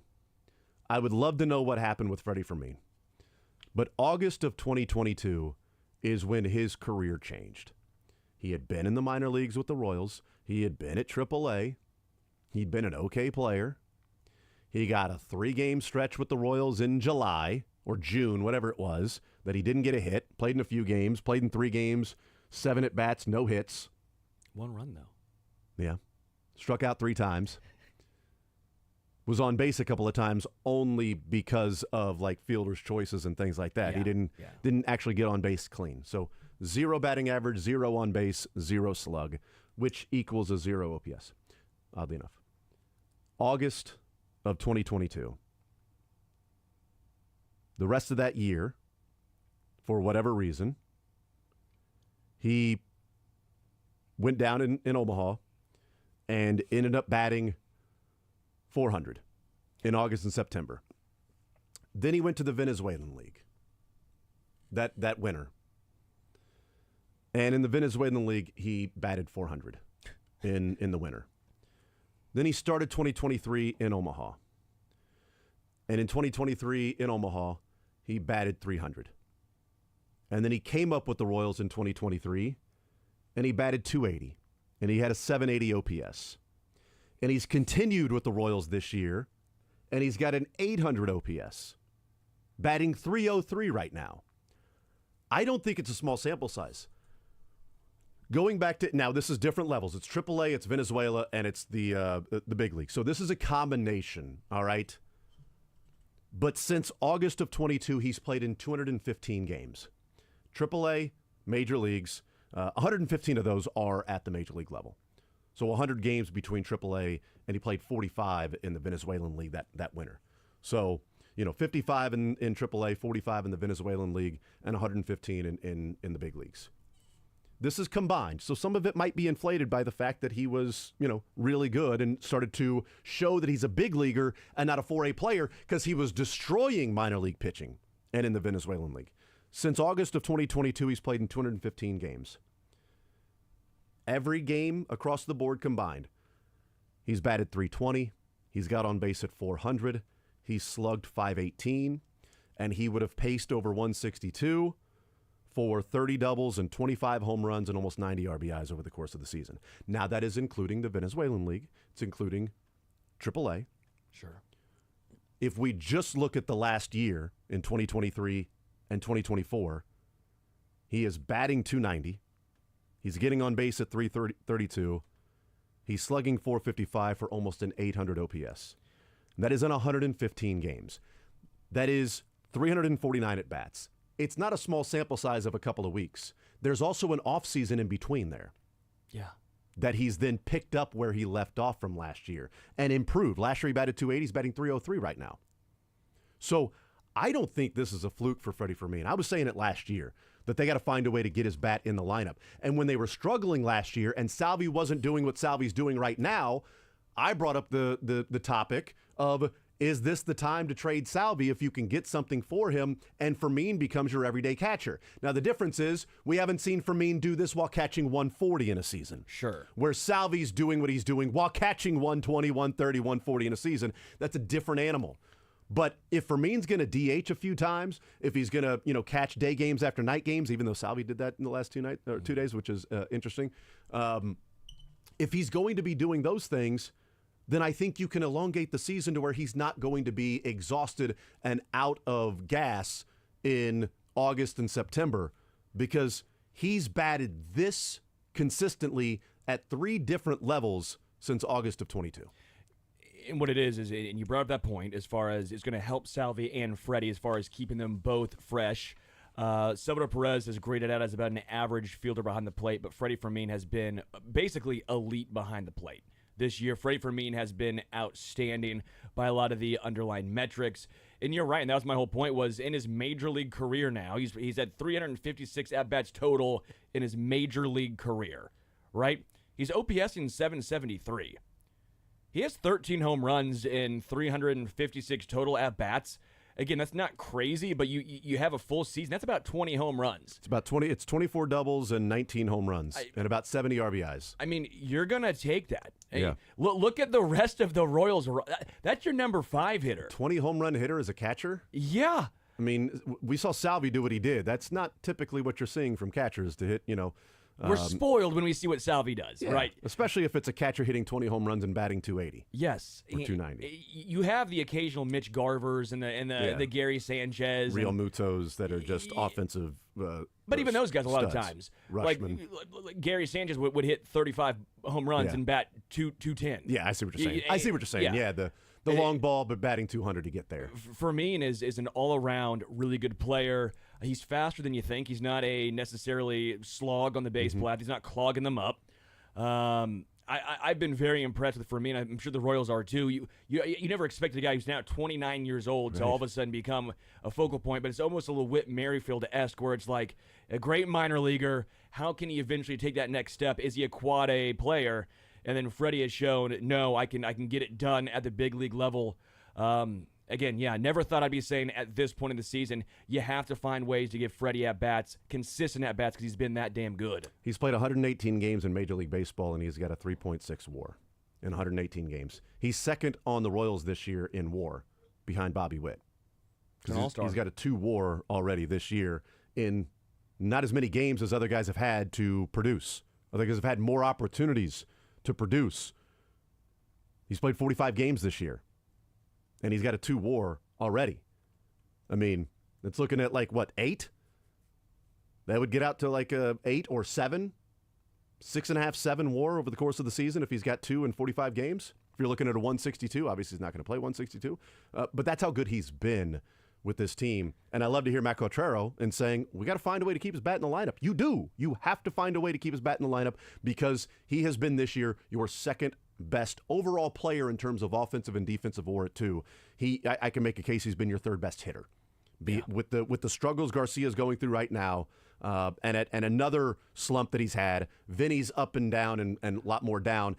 I would love to know what happened with Freddie Fermin. But August of 2022 is when his career changed. He had been in the minor leagues with the Royals. He had been at AAA. He'd been an okay player. He got a 3-game stretch with the Royals in July or June, whatever it was, that he didn't get a hit. Played in a few games, played in 3 games, 7 at-bats, no hits. 1 run, though. Yeah. Struck out 3 times. Was on base a couple of times only because of fielders' choices and things like that. Yeah, He didn't actually get on base clean. So 0 batting average, 0 on base, 0 slug, which equals a 0 OPS, oddly enough. August of 2022. The rest of that year, for whatever reason, he went down in Omaha and ended up batting 400 in August and September. Then he went to the Venezuelan League that winter. And in the Venezuelan League, he batted 400 in the winter. Then he started 2023 in Omaha. And in 2023 in Omaha, he batted 300. And then he came up with the Royals in 2023, and he batted 280. And he had a 780 OPS. And he's continued with the Royals this year, and he's got an 800 OPS, batting 303 right now. I don't think it's a small sample size. Going back to, now this is different levels. It's AAA, it's Venezuela, and it's the big league. So this is a combination, all right? But since August of 22, he's played in 215 games. AAA, major leagues, 115 of those are at the major league level. So 100 games between AAA, and he played 45 in the Venezuelan League that winter. So, 55 in AAA, 45 in the Venezuelan League, and 115 in the big leagues. This is combined. So some of it might be inflated by the fact that he was, really good and started to show that he's a big leaguer and not a 4A player because he was destroying minor league pitching and in the Venezuelan League. Since August of 2022, he's played in 215 games. Every game across the board combined, he's batted 320. He's got on base at 400. He's slugged 518. And he would have paced over 162 for 30 doubles and 25 home runs and almost 90 RBIs over the course of the season. Now, that is including the Venezuelan League. It's including AAA. Sure. If we just look at the last year in 2023 and 2024, he is batting 290. He's getting on base at 332. He's slugging 455 for almost an 800 OPS. That is in 115 games. That is 349 at-bats. It's not a small sample size of a couple of weeks. There's also an offseason in between there. Yeah. That he's then picked up where he left off from last year and improved. Last year he batted 280. He's batting 303 right now. So I don't think this is a fluke for Freddie Fermin. I was saying it last year, that they got to find a way to get his bat in the lineup. And when they were struggling last year and Salvi wasn't doing what Salvi's doing right now, I brought up the topic of, is this the time to trade Salvi if you can get something for him and Fermin becomes your everyday catcher? Now, the difference is we haven't seen Fermin do this while catching 140 in a season. Sure. Where Salvi's doing what he's doing while catching 120, 130, 140 in a season. That's a different animal. But if Fermin's going to DH a few times, if he's going to, catch day games after night games, even though Salvi did that in the last 2 days, which is interesting. If he's going to be doing those things, then I think you can elongate the season to where he's not going to be exhausted and out of gas in August and September, because he's batted this consistently at 3 different levels since August of 22. And what it is, and you brought up that point, as far as it's going to help Salvi and Freddie as far as keeping them both fresh. Salvador Perez is graded out as about an average fielder behind the plate, but Freddie Fermin has been basically elite behind the plate. this year. Freddie Fermin has been outstanding by a lot of the underlying metrics. And you're right, and that was my whole point, was in his major league career now, he's at 356 at-bats total in his major league career, right? He's OPSing 773. He has 13 home runs in 356 total at-bats. Again, that's not crazy, but you have a full season. That's about 20 home runs. It's about 20. It's 24 doubles and 19 home runs and about 70 RBIs. I mean, you're going to take that. Yeah. Look at the rest of the Royals. That's your number 5 hitter. 20 home run hitter as a catcher? Yeah. I mean, we saw Salvi do what he did. That's not typically what you're seeing from catchers to hit, We're spoiled when we see what Salvi does, yeah, right? Especially if it's a catcher hitting 20 home runs and batting 280. Yes. Or 290. You have the occasional Mitch Garvers and the Gary Sanchez. Real Mutos that are just offensive. But even those guys, a lot of studs. times. Rushman. Like Gary Sanchez would hit 35 home runs and bat 210. Yeah, I see what you're saying. I see what you're saying. Yeah, the long ball, but batting 200 to get there. Fermin is an all-around really good player. He's faster than you think. He's not a necessarily slog on the base path. He's not clogging them up. I've been very impressed with Fermin. I'm sure the Royals are too. You never expect a guy who's now 29 years old to all of a sudden become a focal point, but it's almost a little Whit Merrifield-esque where it's like a great minor leaguer. How can he eventually take that next step? Is he a quad A player? And then Freddie has shown, no, I can get it done at the big league level. Again, never thought I'd be saying at this point in the season, you have to find ways to give Freddie at-bats, consistent at-bats, because he's been that damn good. He's played 118 games in Major League Baseball, and he's got a 3.6 WAR in 118 games. He's second on the Royals this year in WAR, behind Bobby Witt. An all-star. He's got a 2 WAR already this year in not as many games as other guys have had to produce. Other guys have had more opportunities to produce. He's played 45 games this year, and he's got a 2 WAR already. I mean, it's looking at 8? That would get out to a 8 or 7, 6.5, 7 WAR over the course of the season if he's got 2 in 45 games. If you're looking at a 162, obviously he's not going to play 162, but that's how good he's been with this team. And I love to hear Matt Quatraro and saying, we got to find a way to keep his bat in the lineup. You do. You have to find a way to keep his bat in the lineup because he has been this year your second best overall player in terms of offensive and defensive WAR at 2. I can make a case he's been your third best hitter. With the struggles Garcia's going through right now, and another slump that he's had, Vinny's up and down and a lot more down.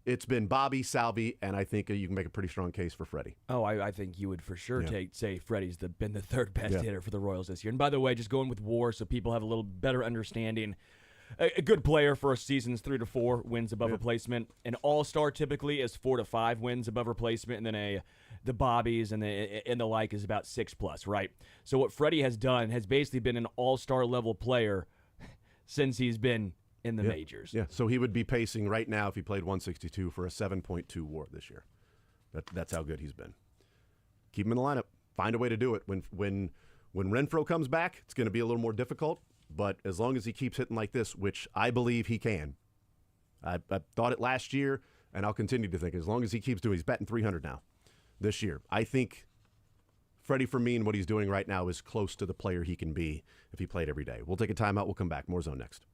It's been Bobby, Salvi, and I think you can make a pretty strong case for Freddie. Oh, I think you would for sure say Freddie's been the third best hitter for the Royals this year. And by the way, just going with WAR so people have a little better understanding. A good player for a season's 3 to 4 wins above replacement. An all-star typically is 4 to 5 wins above replacement, and then the Bobbies and the like is about 6+, right? So what Freddie has done has basically been an all-star level player since he's been in the majors. Yeah, so he would be pacing right now if he played 162 for a 7.2 WAR this year. That's how good he's been. Keep him in the lineup. Find a way to do it. When Renfroe comes back, it's going to be a little more difficult. But as long as he keeps hitting like this, which I believe he can, I thought it last year, and I'll continue to think as long as he keeps doing, he's batting 300 now this year. I think Freddie Fermin, what he's doing right now, is close to the player he can be if he played every day. We'll take a timeout. We'll come back. More Zone next.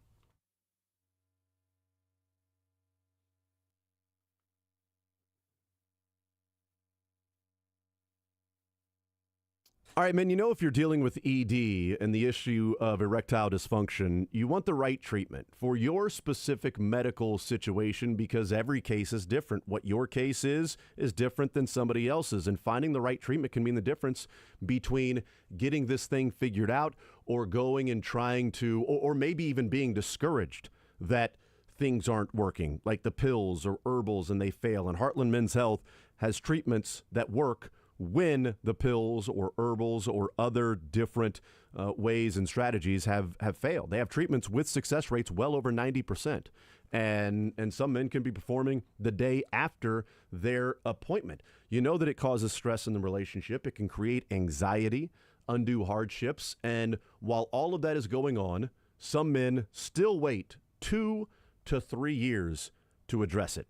All right, man, if you're dealing with ED and the issue of erectile dysfunction, you want the right treatment for your specific medical situation because every case is different. What your case is different than somebody else's, and finding the right treatment can mean the difference between getting this thing figured out or going and trying to, or maybe even being discouraged that things aren't working, like the pills or herbals and they fail. And Heartland Men's Health has treatments that work when the pills or herbals or other different ways and strategies have failed. They have treatments with success rates well over 90%. And some men can be performing the day after their appointment. You know that it causes stress in the relationship. It can create anxiety, undue hardships. And while all of that is going on, some men still wait 2 to 3 years to address it.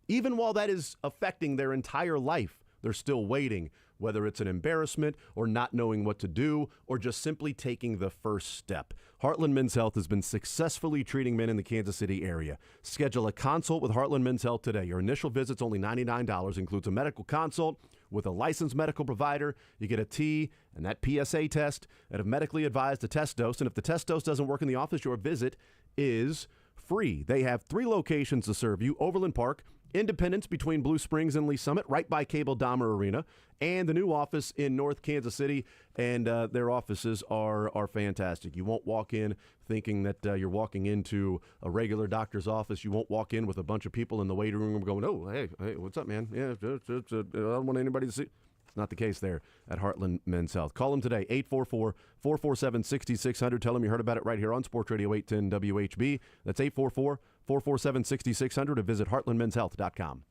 Even while that is affecting their entire life, they're still waiting. whether it's an embarrassment or not knowing what to do or just simply taking the first step. Heartland Men's Health has been successfully treating men in the Kansas City area. Schedule a consult with Heartland Men's Health today. Your initial visit's only $99, includes a medical consult with a licensed medical provider. You get a T and that PSA test and a medically advised test dose. And if the test dose doesn't work in the office, your visit is free. They have 3 locations to serve you: Overland Park, Independence between Blue Springs and Lee Summit, right by Cable Dahmer Arena, and the new office in North Kansas City. And their offices are fantastic. You won't walk in thinking that you're walking into a regular doctor's office. You won't walk in with a bunch of people in the waiting room going, "Oh, hey, what's up, man? Yeah, I don't want anybody to see." It's not the case there at Heartland Men's Health. Call them today, 844-447-6600. Tell them you heard about it right here on Sports Radio 810 WHB. That's 844-447-6600, or visit heartlandmenshealth.com.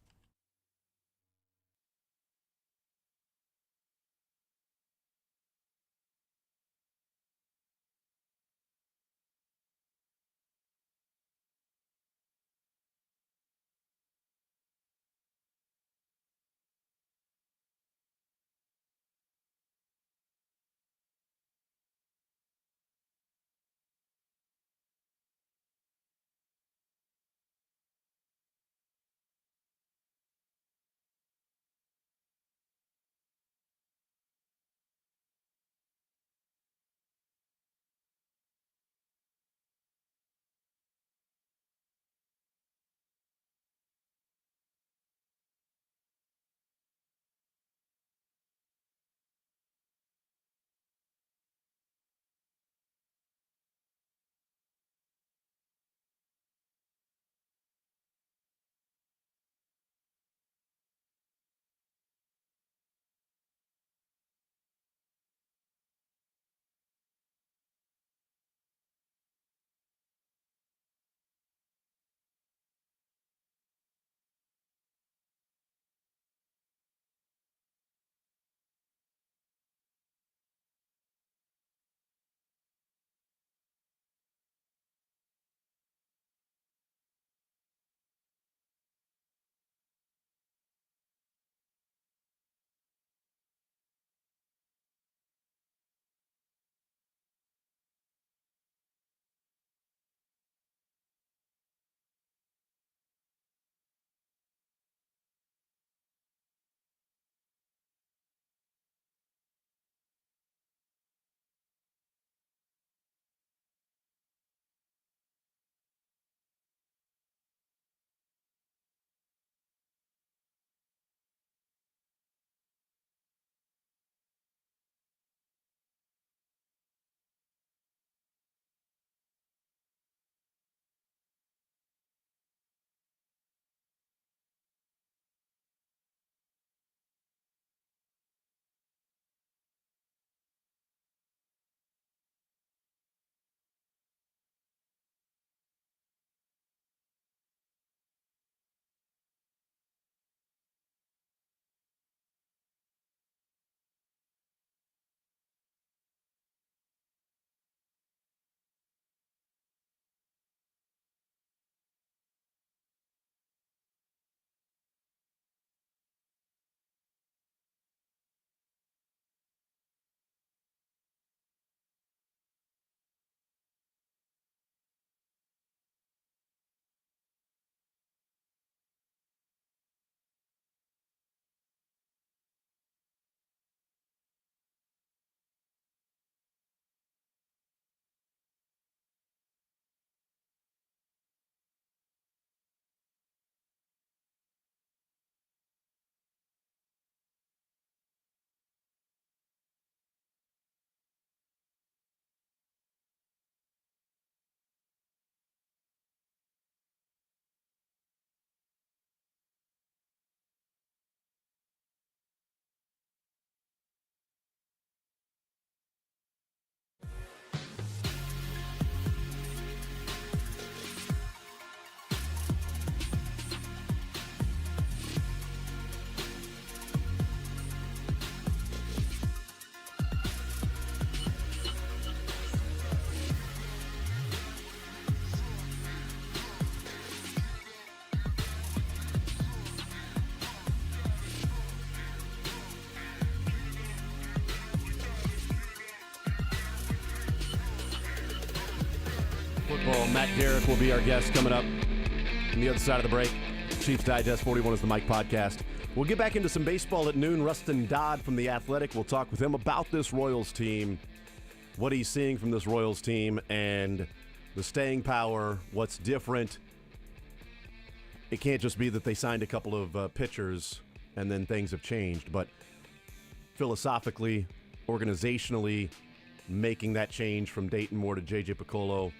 Football. Matt Derrick will be our guest coming up on the other side of the break. Chiefs Digest 41 is the Mike podcast. We'll get back into some baseball at noon. Rustin Dodd from The Athletic. We'll talk with him about this Royals team, what he's seeing from this Royals team, and the staying power, what's different. It can't just be that they signed a couple of pitchers and then things have changed, but philosophically, organizationally, making that change from Dayton Moore to J.J. Piccolo,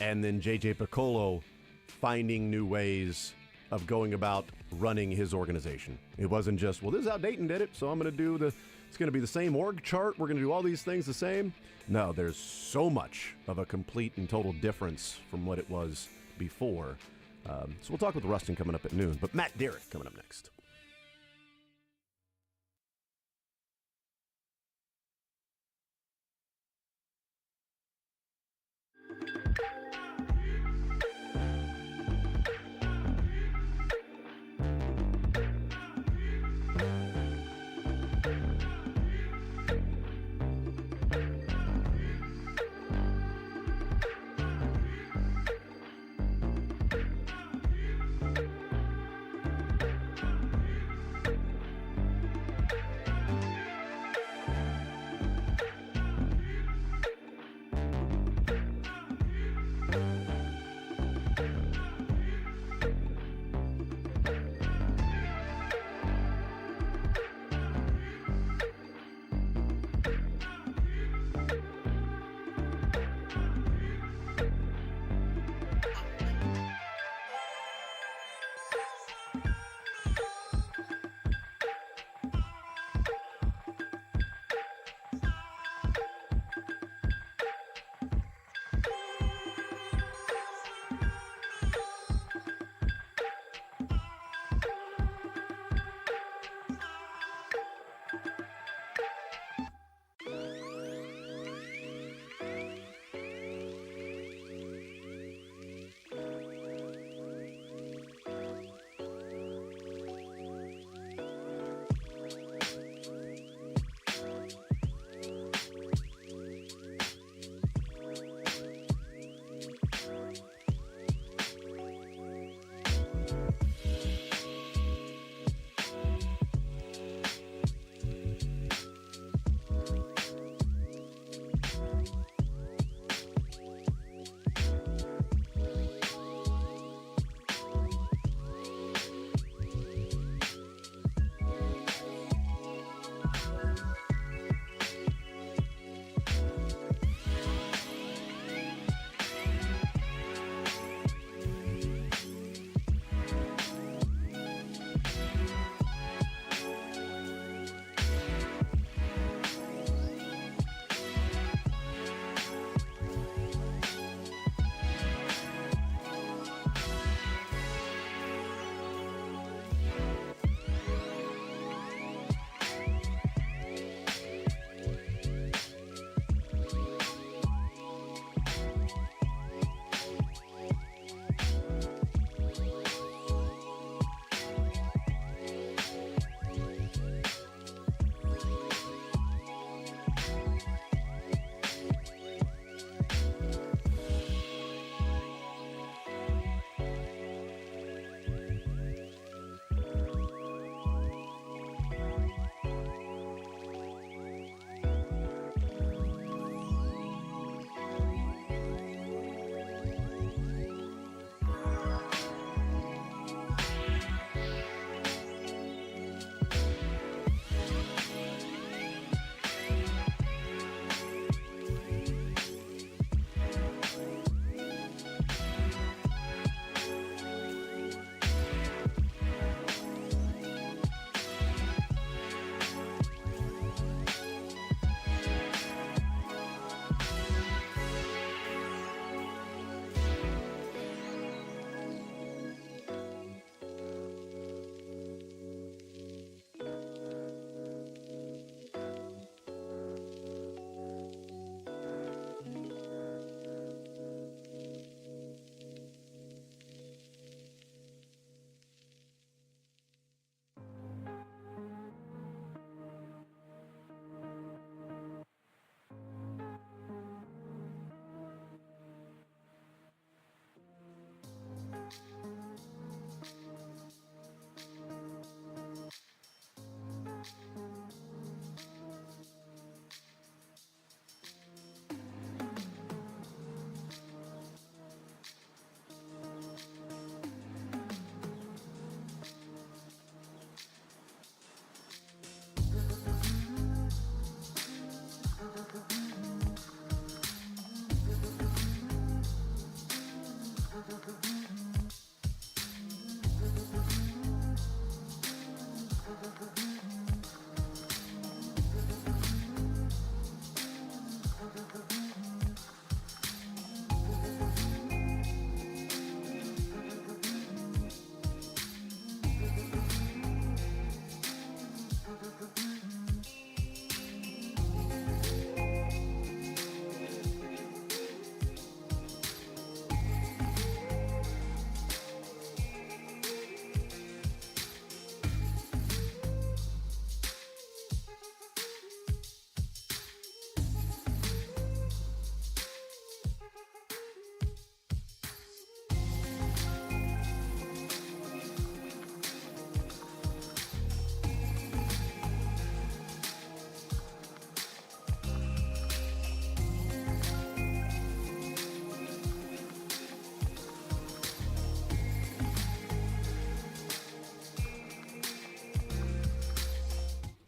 and then J.J. Piccolo finding new ways of going about running his organization. It wasn't just, well, this is how Dayton did it, so I'm going to do it's going to be the same org chart. We're going to do all these things the same. No, there's so much of a complete and total difference from what it was before. So we'll talk with Rustin coming up at noon, but Matt Derrick coming up next.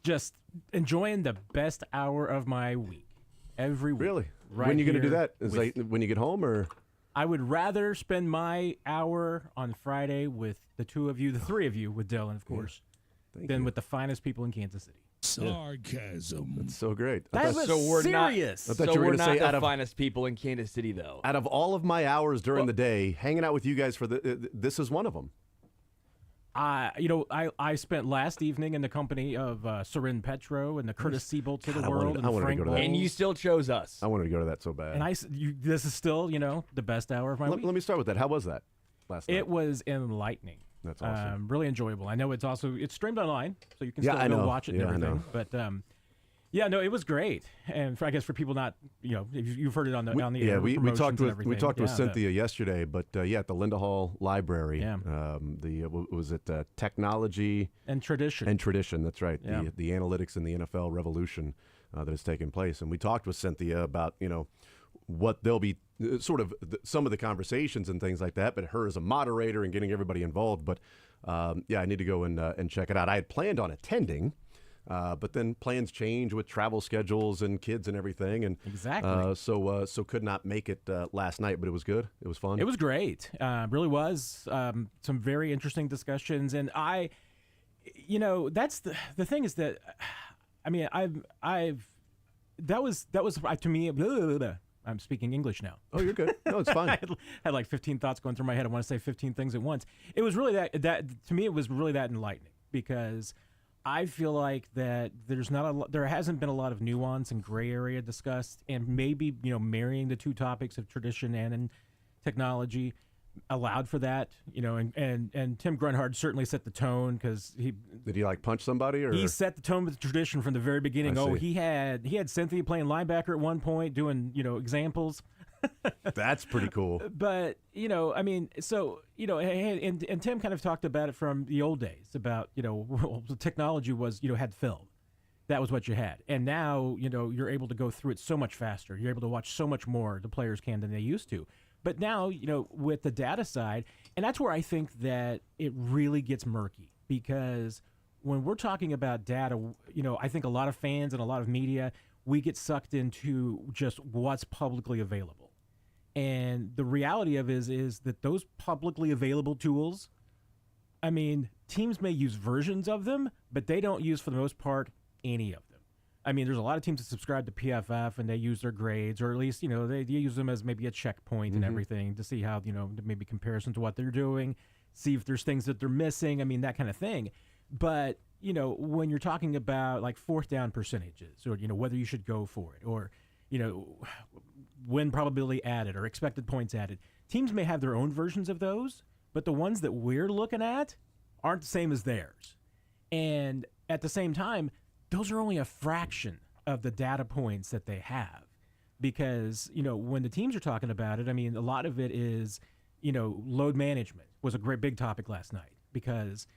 just enjoying the best hour of my week every week. Really? Right when are you going to do here that? Is with- like when you get home, or? I would rather spend my hour on Friday with the two of you, the three of you, with Dylan, of course, Thank than you. with the finest people in Kansas City. Sarcasm. That's so great. That was So we're not- serious. I thought So you were we're gonna not say the out of- finest people in Kansas City, though. Out of all of my hours during the day, hanging out with you guys for this is one of them. I spent last evening in the company of Sorin Petro and the Curtis Siebelts of the God, I wanted- world I and wanted to Frank go to that. And you Bowles. still chose us. I wanted to go to that so bad. And this is still, the best hour of my week. Let me start with that. How was that last night? It was enlightening. That's awesome. Really enjoyable. I know it's streamed online, so you can Yeah, still I go know. watch it Yeah, I and everything. know. But it was great. And I guess for people not, if you've heard it on the air. Yeah, we talked promotions and with everything. Cynthia but- yesterday, but at the Linda Hall Library, Yeah. was it technology and tradition. and tradition? That's right. Yeah. The analytics and the NFL revolution that has taken place, and we talked with Cynthia about what they'll be some of the conversations and things like that. But her as a moderator and getting everybody involved. But I need to go and check it out. I had planned on attending. But then plans change with travel schedules and kids and everything, and Exactly. so could not make it last night. But it was good. It was fun. It was great. Really was. Some very interesting discussions, and that's the thing is that, I mean, that was to me. Blah, blah, blah. I'm speaking English now. Oh, you're good. No, it's fine. I had like 15 thoughts going through my head. I want to say 15 things at once. It was really that to me, it was really that enlightening because I feel like that there hasn't been a lot of nuance and gray area discussed, and maybe marrying the two topics of tradition and technology allowed for that. And Tim Grunhard certainly set the tone because Did he like punch somebody or? he set the tone with tradition from the very beginning. I see. He had Cynthia playing linebacker at one point, doing examples. That's pretty cool. But and Tim kind of talked about it from the old days about the technology was had film, that was what you had, and now you're able to go through it so much faster. You're able to watch so much more the players can than they used to. But now with the data side, and that's where I think that it really gets murky because when we're talking about data, I think a lot of fans and a lot of media we get sucked into just what's publicly available. And the reality of it is that those publicly available tools, I mean, teams may use versions of them, but they don't use, for the most part, any of them. I mean, there's a lot of teams that subscribe to PFF and they use their grades, or at least, they use them as maybe a checkpoint and everything to see how, maybe comparison to what they're doing, see if there's things that they're missing. I mean, that kind of thing. But, when you're talking about like fourth down percentages or, whether you should go for it or, win probability added or expected points added, teams may have their own versions of those, but the ones that we're looking at aren't the same as theirs. And at the same time, those are only a fraction of the data points that they have. Because, when the teams are talking about it, I mean, a lot of it is, load management was a great big topic last night because,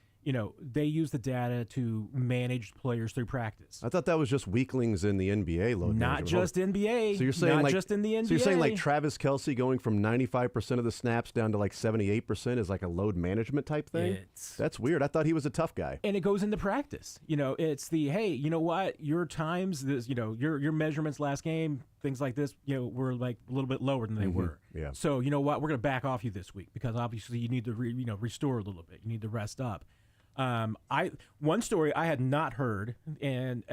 they use the data to manage players through practice. I thought that was just weaklings in the NBA load Not management. just NBA. So you're saying not just in the NBA. So you're saying like Travis Kelce going from 95% of the snaps down to like 78% is like a load management type thing? That's weird. I thought he was a tough guy. And it goes into practice. It's the, hey, you know what? Your times, this, your measurements last game, things like this, were like a little bit lower than they were. Yeah. So you know what? We're going to back off you this week because obviously you need to restore a little bit. You need to rest up. One story I had not heard, and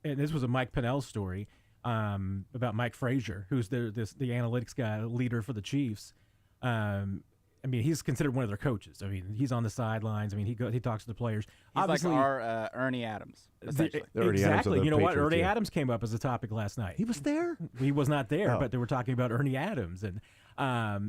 this was a Mike Pennell story about Mike Frazier, who's the analytics guy, leader for the Chiefs. I mean, he's considered one of their coaches. I mean, he's on the sidelines. I mean, he talks to the players. He's Obviously, like our Ernie Adams, essentially. Exactly. You know what? Patriots, Ernie yeah. Adams came up as a topic last night. He was there? He was not there, Oh. but they were talking about Ernie Adams and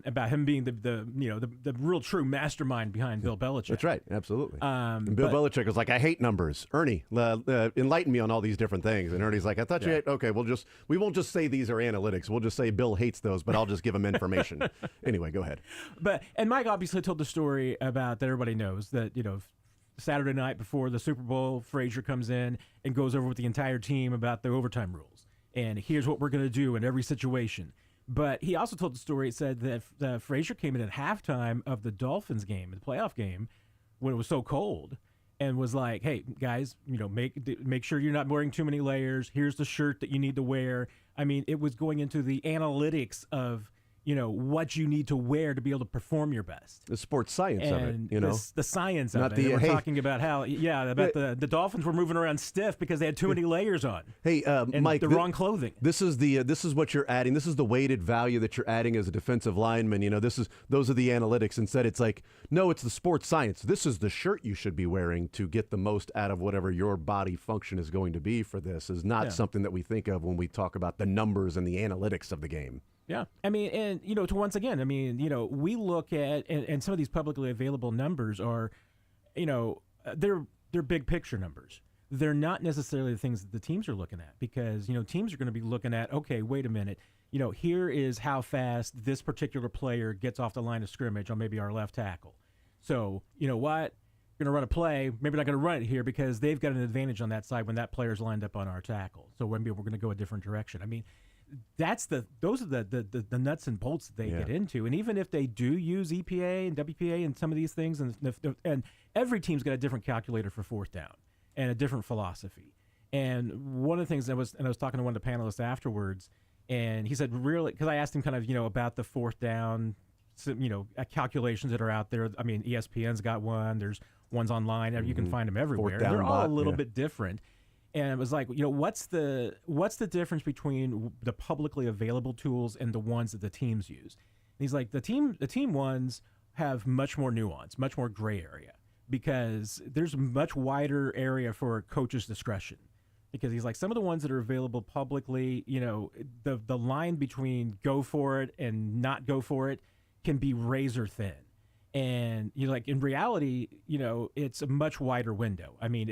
about him being the real true mastermind behind Bill Belichick. That's right. Absolutely. And Bill but- Belichick was like, I hate numbers. Ernie, enlighten me on all these different things. And Ernie's like, I thought you had, okay, we won't just say these are analytics. We'll just say Bill hates those, but I'll just give him information. Anyway, go ahead. And Mike obviously told the story about that everybody knows that, Saturday night before the Super Bowl, Frazier comes in and goes over with the entire team about the overtime rules. And here's what we're going to do in every situation. But he also told the story. It said that Frazier came in at halftime of the Dolphins game, the playoff game, when it was so cold. and was like, hey, guys, make sure you're not wearing too many layers. Here's the shirt that you need to wear. I mean, it was going into the analytics of, what you need to wear to be able to perform your best. The sports science and of it, the science of Not it. the, And we're hey, talking about how, the Dolphins were moving around stiff because they had too many layers on. Hey, and Mike, the wrong clothing. This is what you're adding. This is the weighted value that you're adding as a defensive lineman. Those are the analytics. Instead, it's like, no, it's the sports science. This is the shirt you should be wearing to get the most out of whatever your body function is going to be for this. Is not something that we think of when we talk about the numbers and the analytics of the game. Yeah. I mean, and, once again, we look at, and some of these publicly available numbers are, they're big picture numbers. They're not necessarily the things that the teams are looking at because, teams are going to be looking at, okay, wait a minute, here is how fast this particular player gets off the line of scrimmage on maybe our left tackle. So, you know what? We're going to run a play. Maybe not going to run it here because they've got an advantage on that side when that player's lined up on our tackle. So maybe we're going to go a different direction. I mean, those are the nuts and bolts that they get into. And even if they do use EPA and WPA and some of these things, and every team's got a different calculator for fourth down and a different philosophy. And one of the things I was talking to one of the panelists afterwards, and he said, really, because I asked him kind of, about the fourth down, calculations that are out there. I mean, ESPN's got one. There's ones online. You can find them everywhere. They're all a little bit different. And it was like, what's the difference between the publicly available tools and the ones that the teams use? And he's like, the team ones have much more nuance, much more gray area, because there's a much wider area for coach's discretion. Because he's like, some of the ones that are available publicly, the line between go for it and not go for it can be razor thin. And in reality, it's a much wider window. I mean,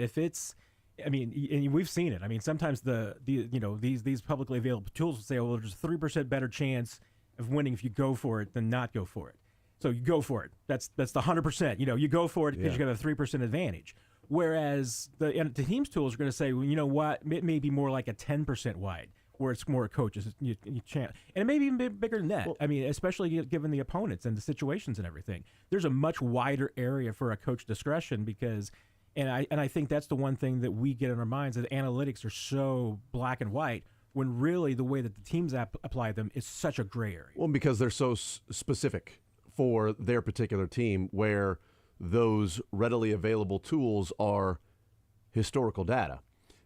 and we've seen it. I mean, sometimes these publicly available tools will say, well, there's a 3% better chance of winning if you go for it than not go for it. So you go for it. That's the 100%. You go for it because you have a 3% advantage. Whereas the teams tools are going to say, well, you know what, it may be more like a 10% wide, where it's more coaches. You chance, and it may be even bigger than that. Well, I mean, especially given the opponents and the situations and everything. There's a much wider area for a coach discretion because. And I think that's the one thing that we get in our minds, that analytics are so black and white when really the way that the teams apply them is such a gray area. Well, because they're so specific for their particular team, where those readily available tools are historical data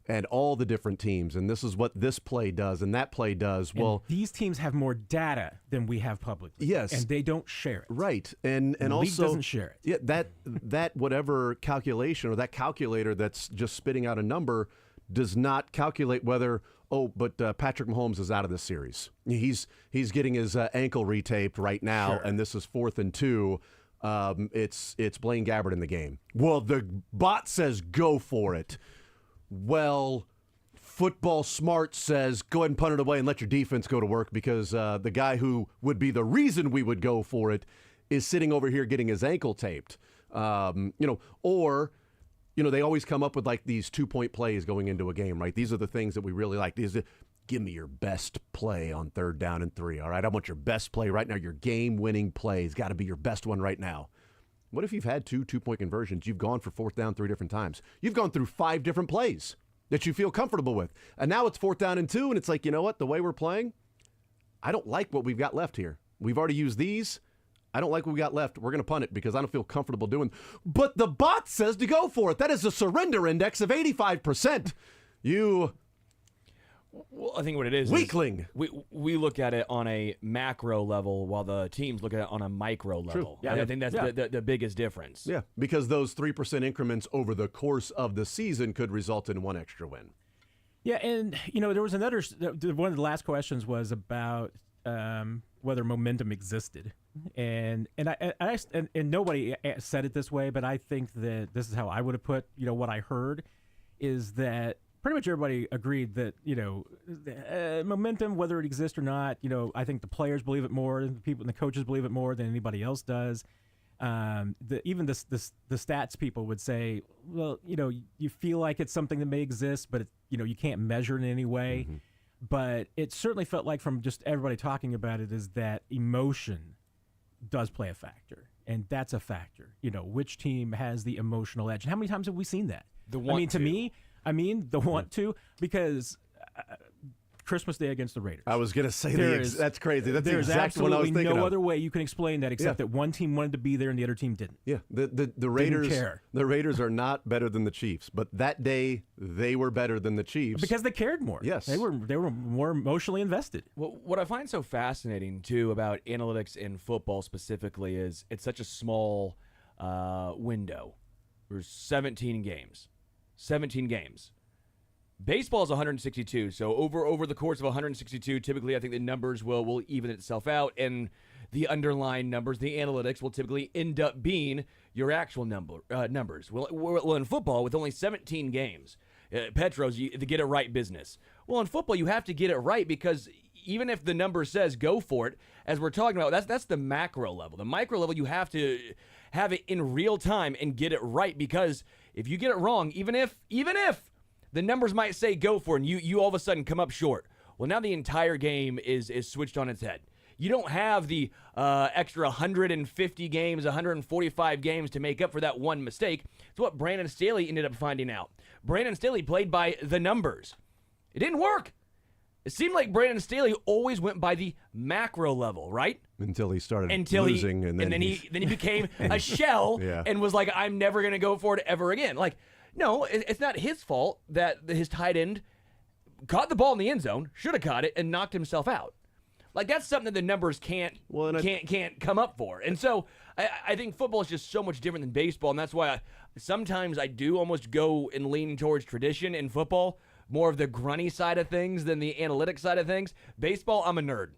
and all the different teams. And this is what this play does and that play does. And these teams have more data than we have publicly. Yes. And they don't share it. Right. And the also league doesn't share it. Yeah, that whatever calculation or that calculator that's just spitting out a number does not calculate whether, Patrick Mahomes is out of this series. He's getting his ankle retaped right now, and this is 4th and 2. It's Blaine Gabbert in the game. Well, the bot says go for it. Well, Football Smart says go ahead and punt it away and let your defense go to work because the guy who would be the reason we would go for it is sitting over here getting his ankle taped. They always come up with like these 2-point plays going into a game, right? These are the things that we really like. Give me your best play on 3rd down and 3, all right? I want your best play right now. Your game-winning play has got to be your best one right now. What if you've had 2-point conversions? You've gone for 4th down 3 different times. You've gone through 5 different plays that you feel comfortable with. And now it's 4th down and 2, and it's like, you know what? The way we're playing, I don't like what we've got left here. We've already used these. I don't like what we got left. We're going to punt it because I don't feel comfortable doing. But the bot says to go for it. That is a surrender index of 85%. Well, I think what it is weakling. We look at it on a macro level while the teams look at it on a micro level. Yeah. I think that's the biggest difference. Yeah, because those 3% increments over the course of the season could result in 1 extra win. Yeah, and there was another one of the last questions was about whether momentum existed, and nobody said it this way, but I think that this is how I would have put what I heard is that pretty much everybody agreed that momentum, whether it exists or not, I think the players believe it more, the people and the coaches believe it more than anybody else does. Even the stats people would say, well, you feel like it's something that may exist, but you can't measure it in any way. Mm-hmm. But it certainly felt like from just everybody talking about it is that emotion does play a factor. And that's a factor. Which team has the emotional edge? And how many times have we seen that? The want to me, the want to, because Christmas Day against the Raiders. I was going to say that's crazy. That's there's exactly what I was absolutely thinking no of. other way you can explain that except that one team wanted to be there and the other team didn't. Yeah, the Raiders. care. The Raiders are not better than the Chiefs, but that day they were better than the Chiefs because they cared more. Yes, they were more emotionally invested. Well, what I find so fascinating too about analytics in football specifically is it's such a small window. There's 17 games. 17 games. Baseball is 162, so over the course of 162, typically I think the numbers will even itself out, and the underlying numbers, the analytics, will typically end up being your actual numbers. Well, in football, with only 17 games, Petros, you get it right business. Well, in football, you have to get it right because even if the number says go for it, as we're talking about, that's the macro level. The micro level, you have to have it in real time and get it right, because if you get it wrong, even if the numbers might say go for it, and you all of a sudden come up short, well, now the entire game is switched on its head. You don't have the extra 150 games, 145 games to make up for that one mistake. It's what Brandon Staley ended up finding out. Brandon Staley played by the numbers. It didn't work. It seemed like Brandon Staley always went by the macro level, right? Until he started losing, and then he became a shell and was like, I'm never going to go for it ever again. Like, no, it's not his fault that his tight end caught the ball in the end zone, should have caught it, and knocked himself out. Like, that's something that the numbers can't come up for. And so I think football is just so much different than baseball, and that's why sometimes I do almost go and lean towards tradition in football, more of the grunny side of things than the analytic side of things. Baseball, I'm a nerd.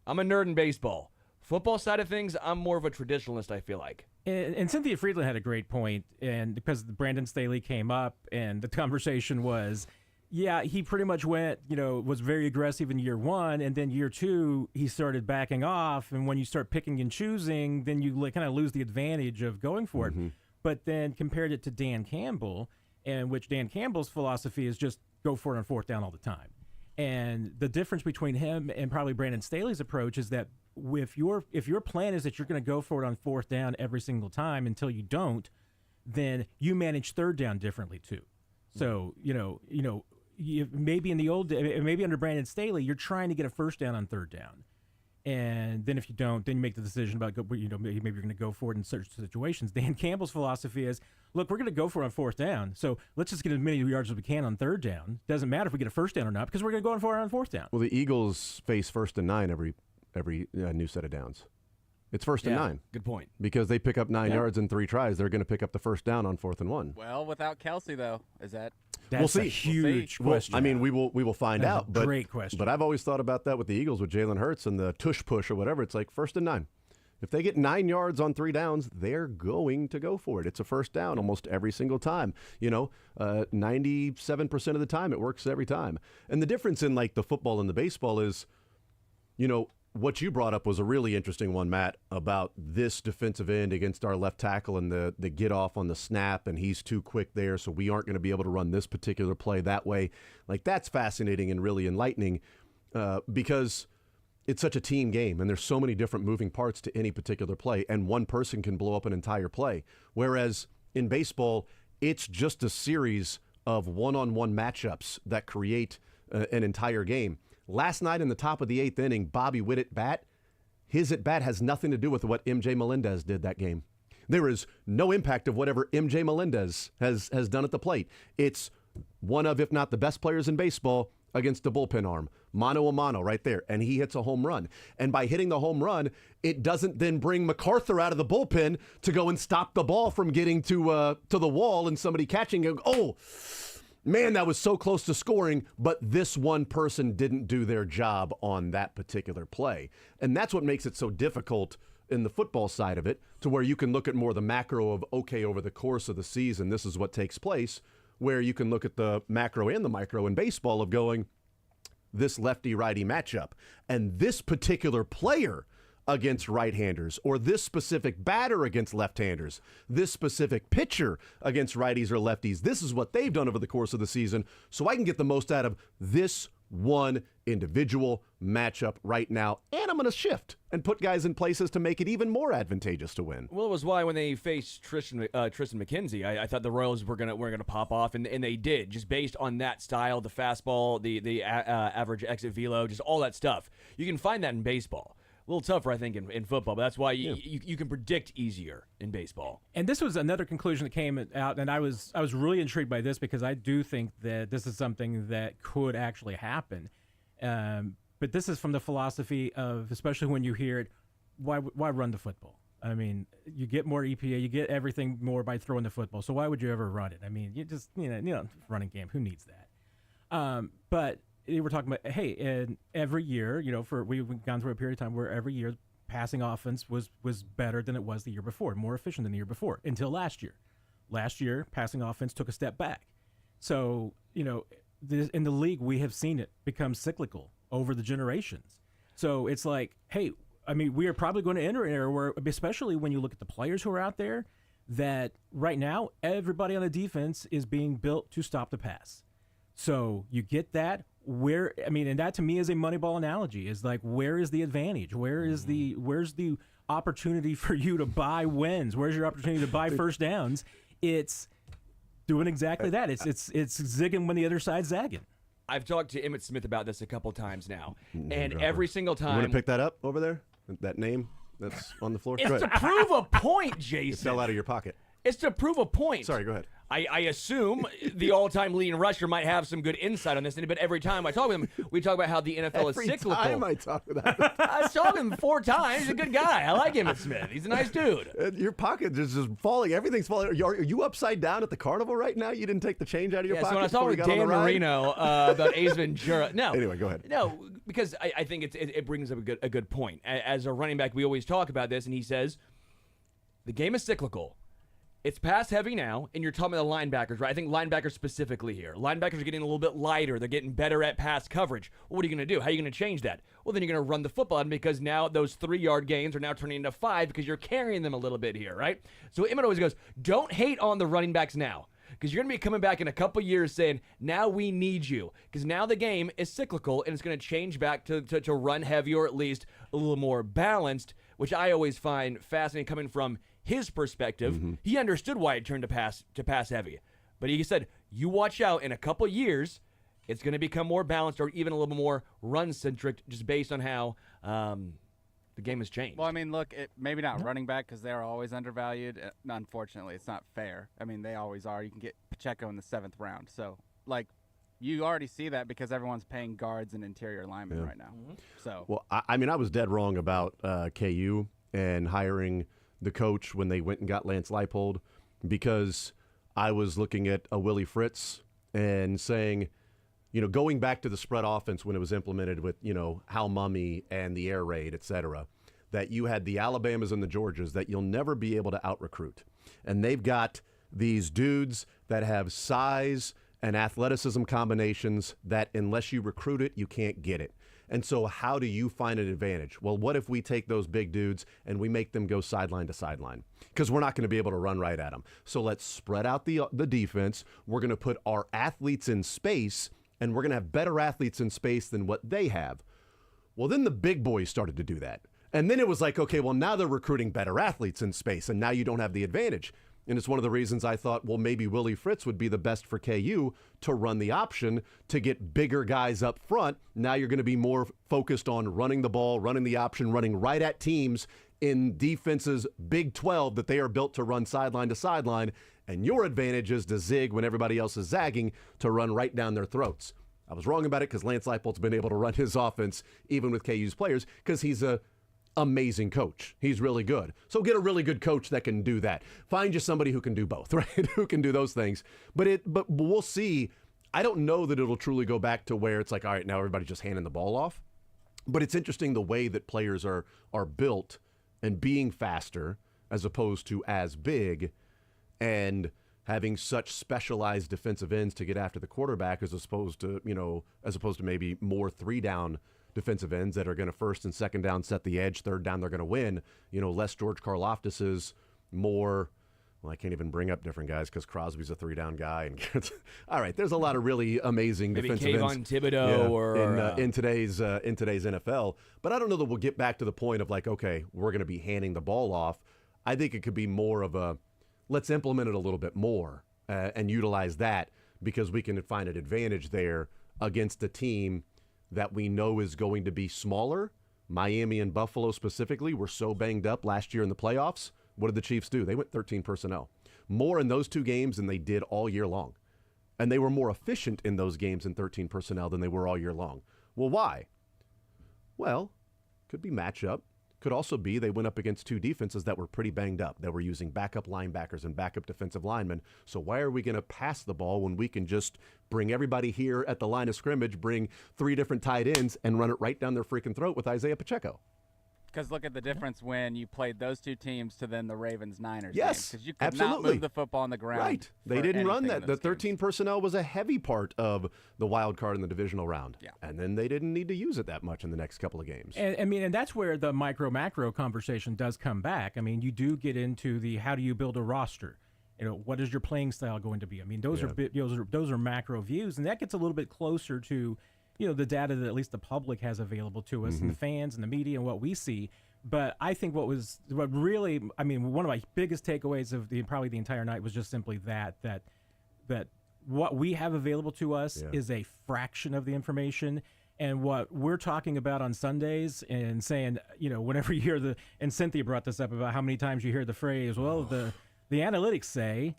I'm a nerd in baseball. Football side of things, I'm more of a traditionalist, I feel like. And Cynthia Friedland had a great point, and because Brandon Staley came up, and the conversation was, yeah, he pretty much went, was very aggressive in year one, and then year two, he started backing off, and when you start picking and choosing, then you kind of lose the advantage of going for it. But then compared it to Dan Campbell, and which Dan Campbell's philosophy is just go for it on fourth down all the time. And the difference between him and probably Brandon Staley's approach is that if your plan is that you're going to go for it on fourth down every single time until you don't, then you manage third down differently too. So maybe maybe under Brandon Staley, you're trying to get a first down on third down, and then if you don't, then you make the decision about maybe you're going to go for it in certain situations. Dan Campbell's philosophy is, look, we're going to go for it on fourth down, so let's just get as many yards as we can on third down. Doesn't matter if we get a first down or not, because we're going to go for it on fourth down. Well, the Eagles face 1st and 9 every new set of downs. It's 1st and 9. Good point. Because they pick up 9 yards in 3 tries, they're going to pick up the first down on 4th and 1. Well, without Kelsey, though, That's we'll see. a huge question. I mean, we will find out. But, great question. But I've always thought about that with the Eagles, with Jalen Hurts and the tush push or whatever. It's like 1st and 9. If they get 9 yards on 3 downs, they're going to go for it. It's a first down almost every single time. 97% of the time it works every time. And the difference in like the football and the baseball is, what you brought up was a really interesting one, Matt, about this defensive end against our left tackle and the get off on the snap, and he's too quick there, so we aren't going to be able to run this particular play that way. Like, that's fascinating and really enlightening because it's such a team game, and there's so many different moving parts to any particular play, and one person can blow up an entire play. Whereas in baseball, it's just a series of one-on-one matchups that create an entire game. Last night in the top of the 8th inning, Bobby Witt his at-bat has nothing to do with what MJ Melendez did that game. There is no impact of whatever MJ Melendez has done at the plate. It's one of, if not the best players in baseball, against a bullpen arm. Mano a mano right there, and he hits a home run. And by hitting the home run, it doesn't then bring MacArthur out of the bullpen to go and stop the ball from getting to the wall and somebody catching it. Oh, man, that was so close to scoring, but this one person didn't do their job on that particular play. And that's what makes it so difficult in the football side of it, to where you can look at more the macro of, okay, over the course of the season, this is what takes place, where you can look at the macro and the micro in baseball of going, this lefty-righty matchup, and this particular player against right-handers, or this specific batter against left-handers, this specific pitcher against righties or lefties. This is what they've done over the course of the season, so I can get the most out of this one individual matchup right now, and I'm going to shift and put guys in places to make it even more advantageous to win. Well, it was why when they faced Tristan McKenzie, I thought the Royals were gonna pop off, and they did, just based on that style, the fastball, the average exit velo, just all that stuff. You can find that in baseball. A little tougher, I think, in football, but that's why you can predict easier in baseball. And this was another conclusion that came out, and I was really intrigued by this because I do think that this is something that could actually happen. But this is from the philosophy of, especially when you hear it, why run the football? I mean, you get more EPA, you get everything more by throwing the football. So why would you ever run it? I mean, you just running game. Who needs that? But we're talking about, hey, and every year, we've gone through a period of time where every year passing offense was better than it was the year before, more efficient than the year before, until last year. Last year, passing offense took a step back. So, in the league, we have seen it become cyclical over the generations. So it's like, hey, I mean, we are probably going to enter an era where, especially when you look at the players who are out there, that right now everybody on the defense is being built to stop the pass. So you get that. And that to me is a Moneyball analogy, is like, where is the advantage? Where's the opportunity for you to buy wins? Where's your opportunity to buy first downs? It's doing exactly that. It's zigging when the other side's zagging. I've talked to Emmitt Smith about this a couple times now, and every single time. You want to pick that up over there? That name that's on the floor? It's to prove a point, Jason. It fell out of your pocket. It's to prove a point. Sorry, go ahead. I assume the all-time leading rusher might have some good insight on this, but every time I talk with him, we talk about how the NFL is cyclical. Every time I talk about it. I saw him 4 times. He's a good guy. I like Emmitt Smith. He's a nice dude. Your pocket is just falling. Everything's falling. Are you upside down at the carnival right now? You didn't take the change out of your pocket? So when I was talking with Dan Marino about Ace Ventura. No. Anyway, go ahead. No, because I think it brings up a good point. As a running back, we always talk about this, and he says, the game is cyclical. It's pass heavy now, and you're talking about the linebackers, right? I think linebackers specifically here. Linebackers are getting a little bit lighter. They're getting better at pass coverage. Well, what are you going to do? How are you going to change that? Well, then you're going to run the football, because now those 3-yard gains are now turning into 5 because you're carrying them a little bit here, right? So Emmett always goes, don't hate on the running backs now, because you're going to be coming back in a couple years saying, now we need you, because now the game is cyclical, and it's going to change back to run heavy, or at least a little more balanced, which I always find fascinating coming from his perspective. Mm-hmm. He understood why it turned to pass heavy. But he said, you watch out, in a couple years, it's going to become more balanced, or even a little more run-centric, just based on how the game has changed. Well, I mean, look, maybe not running back, because they're always undervalued. Unfortunately, it's not fair. I mean, they always are. You can get Pacheco in the 7th round. So, you already see that because everyone's paying guards and interior linemen right now. Mm-hmm. So, well, I was dead wrong about KU and hiring the coach when they went and got Lance Leipold, because I was looking at a Willie Fritz and saying, going back to the spread offense when it was implemented with, Hal Mummy and the air raid, et cetera, that you had the Alabamas and the Georgias that you'll never be able to out-recruit. And they've got these dudes that have size and athleticism combinations that unless you recruit it, you can't get it. And so how do you find an advantage? Well, what if we take those big dudes and we make them go sideline to sideline? Because we're not going to be able to run right at them. So let's spread out the defense. We're going to put our athletes in space, and we're going to have better athletes in space than what they have. Well, then the big boys started to do that. And then it was like, okay, well, now they're recruiting better athletes in space, and now you don't have the advantage. And it's one of the reasons I thought, well, maybe Willie Fritz would be the best for KU to run the option to get bigger guys up front. Now you're going to be more focused on running the ball, running the option, running right at teams in defenses Big 12 that they are built to run sideline to sideline. And your advantage is to zig when everybody else is zagging, to run right down their throats. I was wrong about it, because Lance Leipold's been able to run his offense even with KU's players, because he's a amazing coach. He's really good. So get a really good coach that can do that. Find you somebody who can do both, right? Who can do those things. But we'll see. I don't know that it'll truly go back to where it's like, all right, now everybody's just handing the ball off. But it's interesting the way that players are built and being faster as opposed to as big, and having such specialized defensive ends to get after the quarterback as opposed to maybe more 3-down defensive ends that are going to first and second down set the edge, third down they're going to win. Less George Karlaftis's, more, Well, I can't even bring up different guys because Crosby's a 3-down guy. And all right, there's a lot of really amazing Maybe defensive ends. Kayvon Thibodeau or in today's NFL. But I don't know that we'll get back to the point of like, okay, we're going to be handing the ball off. I think it could be more of a let's implement it a little bit more and utilize that because we can find an advantage there against a team that we know is going to be smaller. Miami and Buffalo specifically were so banged up last year in the playoffs. What did the Chiefs do? They went 13 personnel. More in those two games than they did all year long. And they were more efficient in those games in 13 personnel than they were all year long. Well, why? Well, could be matchup. Could also be they went up against two defenses that were pretty banged up, that were using backup linebackers and backup defensive linemen. So why are we going to pass the ball when we can just bring everybody here at the line of scrimmage, bring 3 different tight ends, and run it right down their freaking throat with Isaiah Pacheco? Because look at the difference when you played those two teams to then the Ravens-Niners Yes, because you could absolutely. not move the football on the ground. Right. They for didn't run anything that. in The those 13 games. personnel was a heavy part of the wild card in the divisional round. Yeah. And then they didn't need to use it that much in the next couple of games. And I mean, and that's where the micro-macro conversation does come back. I mean, you do get into the how do you build a roster? You know, what is your playing style going to be? I mean, those are macro views, and that gets a little bit closer to, you know, the data that at least the public has available to us, and the fans and the media and what we see. But I think what really, I mean, one of my biggest takeaways of probably the entire night was just simply that what we have available to us is a fraction of the information. And what we're talking about on Sundays and saying, you know, whenever you hear and Cynthia brought this up about how many times you hear the phrase, well, the analytics say,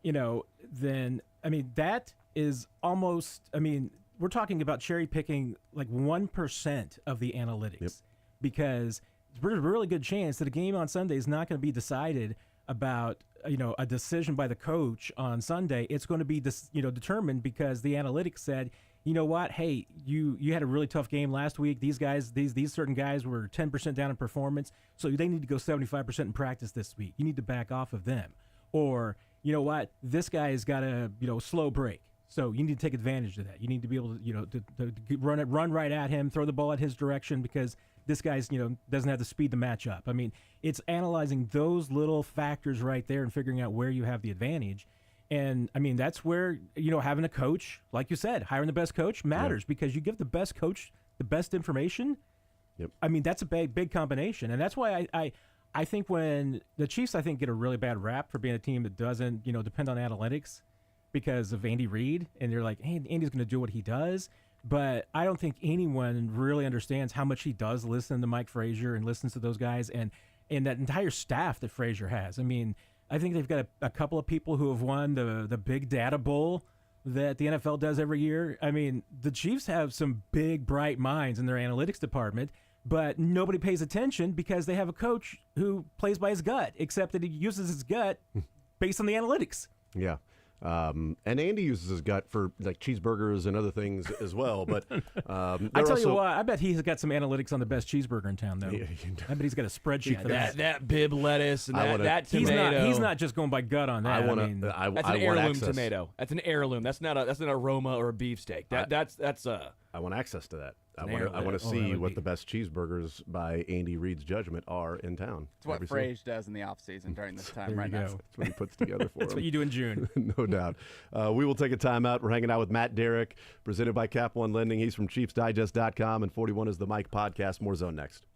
you know, then, I mean, that is almost, I mean, we're talking about cherry picking like 1% of the analytics because there's a really good chance that a game on Sunday is not going to be decided about, you know, a decision by the coach on Sunday. It's going to be determined because the analytics said, you know what, hey, you had a really tough game last week. These guys, these certain guys were 10% down in performance, so they need to go 75% in practice this week. You need to back off of them. Or, you know what, this guy's got a, you know, slow break. So you need to take advantage of that. You need to be able to, you know, to run right at him, throw the ball at his direction because this guy's, you know, doesn't have the speed to match up. I mean, it's analyzing those little factors right there and figuring out where you have the advantage. And, I mean, that's where, you know, having a coach, like you said, hiring the best coach matters because you give the best coach the best information. Yep. I mean, that's a big combination. And that's why I think when the Chiefs, I think, get a really bad rap for being a team that doesn't, you know, depend on analytics because of Andy Reid. And they're like, hey, Andy's going to do what he does. But I don't think anyone really understands how much he does listen to Mike Frazier and listens to those guys and that entire staff that Frazier has. I mean, I think they've got a couple of people who have won the big data bowl that the NFL does every year. I mean, the Chiefs have some big, bright minds in their analytics department, but nobody pays attention because they have a coach who plays by his gut, except that he uses his gut based on the analytics. Yeah. And Andy uses his gut for like cheeseburgers and other things as well. But I tell you what, I bet he's got some analytics on the best cheeseburger in town, though. I bet he's got a spreadsheet for that. That bib lettuce and that He's tomato. he's not just going by gut on that. That's an heirloom tomato. That's an heirloom. That's not a Roma or a beefsteak. I want access to that. I heirloom. want to see what the best cheeseburgers by Andy Reid's judgment are in town. It's what Frage does in the offseason during this time right now. That's what he puts together for That's him. what you do in June. No doubt. We will take a timeout. We're hanging out with Matt Derrick, presented by Cap One Lending. He's from ChiefsDigest.com, and 41 is the Mike podcast. More Zone next.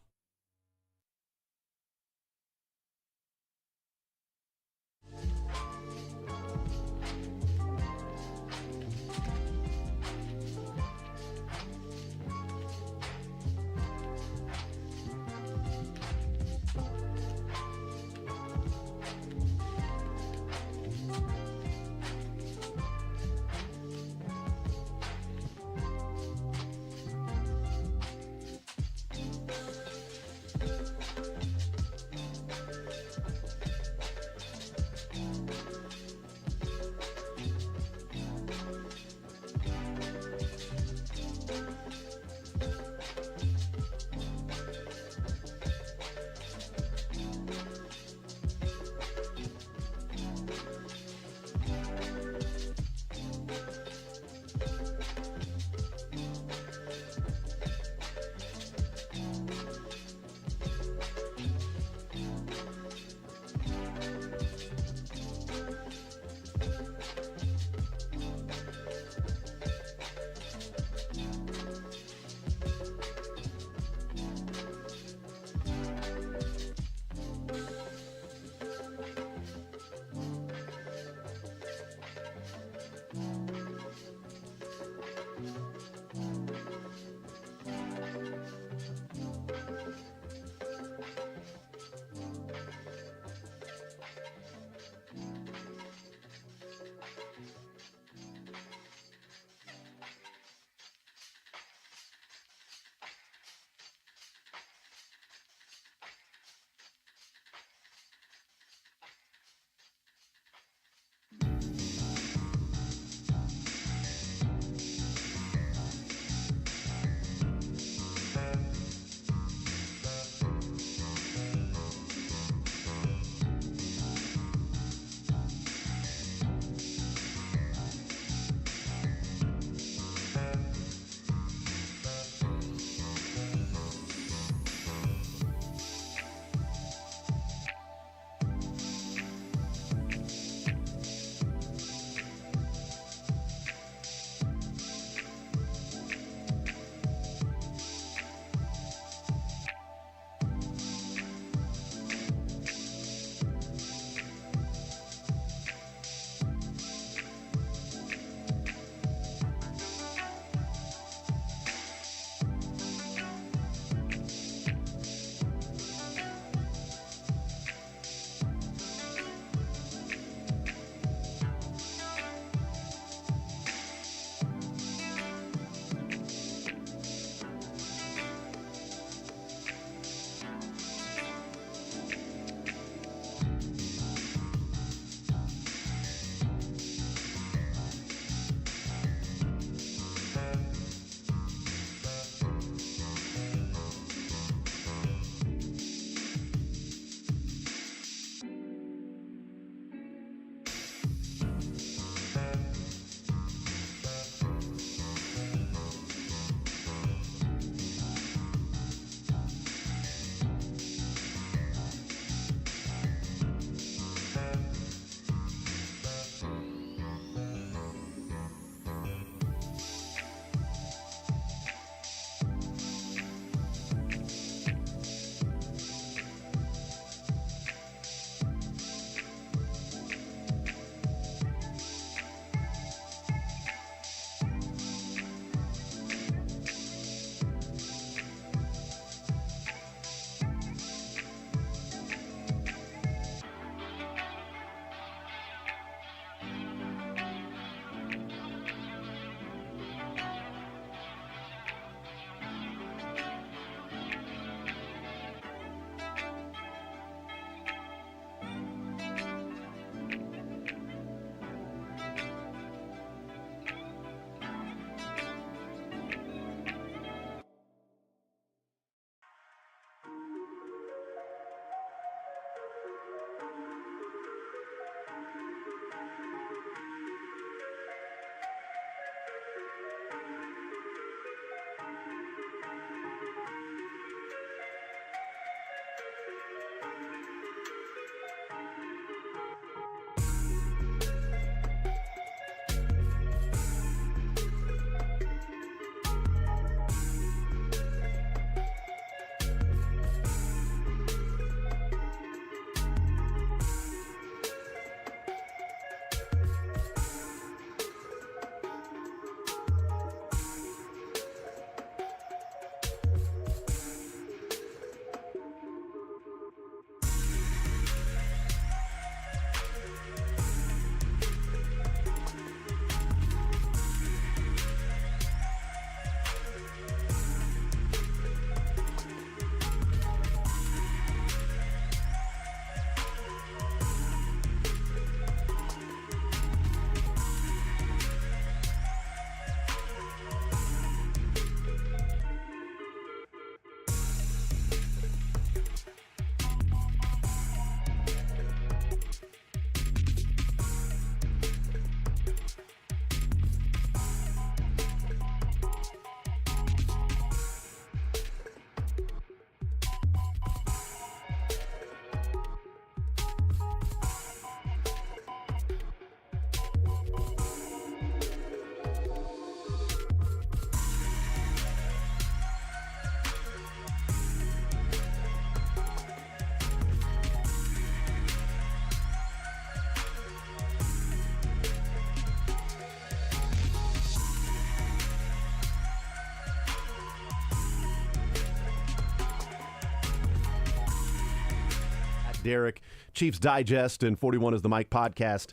Derek, Chiefs Digest, and 41 is the Mike podcast.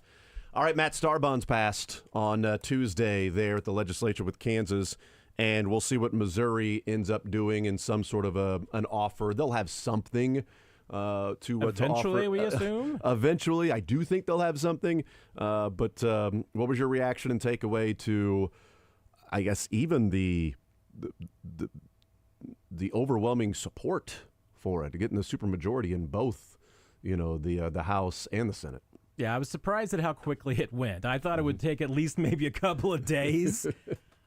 All right, Matt Starbon's passed on Tuesday there at the legislature with Kansas, and we'll see what Missouri ends up doing in some sort of an offer. They'll have something to eventually, offer. we assume? Eventually, I do think they'll have something. But what was your reaction and takeaway to, I guess, even the overwhelming support for it, getting the supermajority in both, the House and the Senate? Yeah, I was surprised at how quickly it went. I thought it would take at least maybe a couple of days.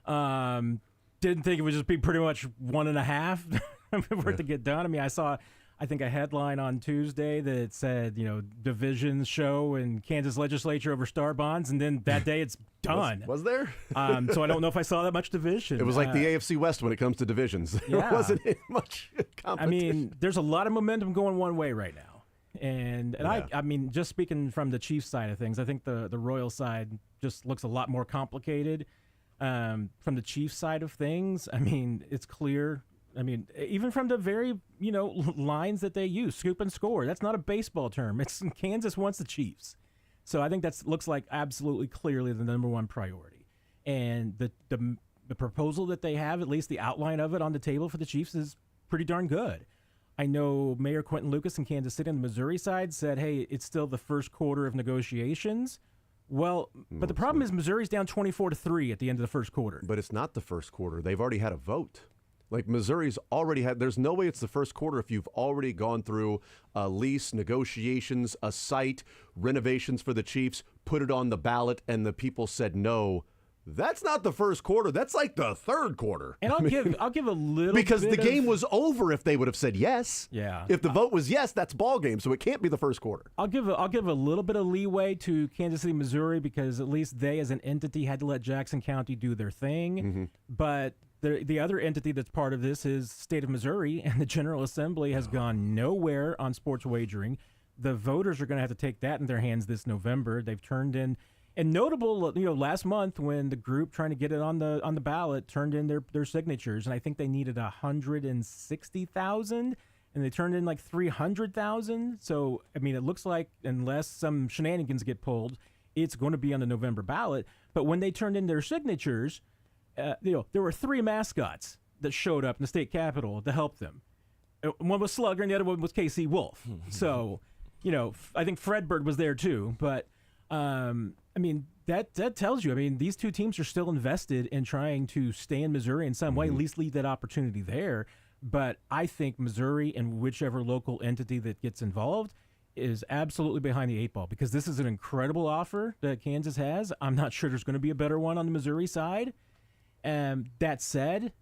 Didn't think it would just be pretty much 1.5 for it to get done. I mean, I saw, I think, a headline on Tuesday that said, divisions show in Kansas legislature over star bonds, and then that day it's done. Was there? So I don't know if I saw that much division. It was like the AFC West when it comes to divisions. Yeah. There wasn't much competition. I mean, there's a lot of momentum going one way right now. And Yeah. I mean, just speaking from the Chiefs side of things, I think the Royal side just looks a lot more complicated. From the Chiefs side of things, I mean, it's clear. I mean, even from the very, lines that they use, scoop and score. That's not a baseball term. It's Kansas wants the Chiefs. So I think that looks like absolutely clearly the number one priority. And the proposal that they have, at least the outline of it on the table for the Chiefs, is pretty darn good. I know Mayor Quentin Lucas in Kansas City on the Missouri side said, hey, it's still the first quarter of negotiations. Well, but the problem is Missouri's down 24-3 at the end of the first quarter. But it's not the first quarter. They've already had a vote. Like, Missouri's already had, there's no way it's the first quarter if you've already gone through a lease, negotiations, a site, renovations for the Chiefs, put it on the ballot, and the people said no. That's not the first quarter. That's like the third quarter. And I'll give a little because bit the game of, was over if they would have said yes. Yeah. If the vote was yes, that's ball game. So it can't be the first quarter. I'll give a little bit of leeway to Kansas City, Missouri, because at least they, as an entity, had to let Jackson County do their thing. Mm-hmm. But the other entity that's part of this is state of Missouri, and the General Assembly has gone nowhere on sports wagering. The voters are going to have to take that in their hands this November. They've turned in. And notable, last month when the group trying to get it on the ballot turned in their signatures, and I think they needed 160,000, and they turned in like 300,000. So I mean, it looks like unless some shenanigans get pulled, it's going to be on the November ballot. But when they turned in their signatures, there were 3 mascots that showed up in the state capitol to help them. One was Slugger, and the other one was KC Wolf. So, I think Fredbird was there too, but. I mean, that tells you, these two teams are still invested in trying to stay in Missouri in some way, at least leave that opportunity there. But I think Missouri and whichever local entity that gets involved is absolutely behind the 8 ball because this is an incredible offer that Kansas has. I'm not sure there's going to be a better one on the Missouri side. That said,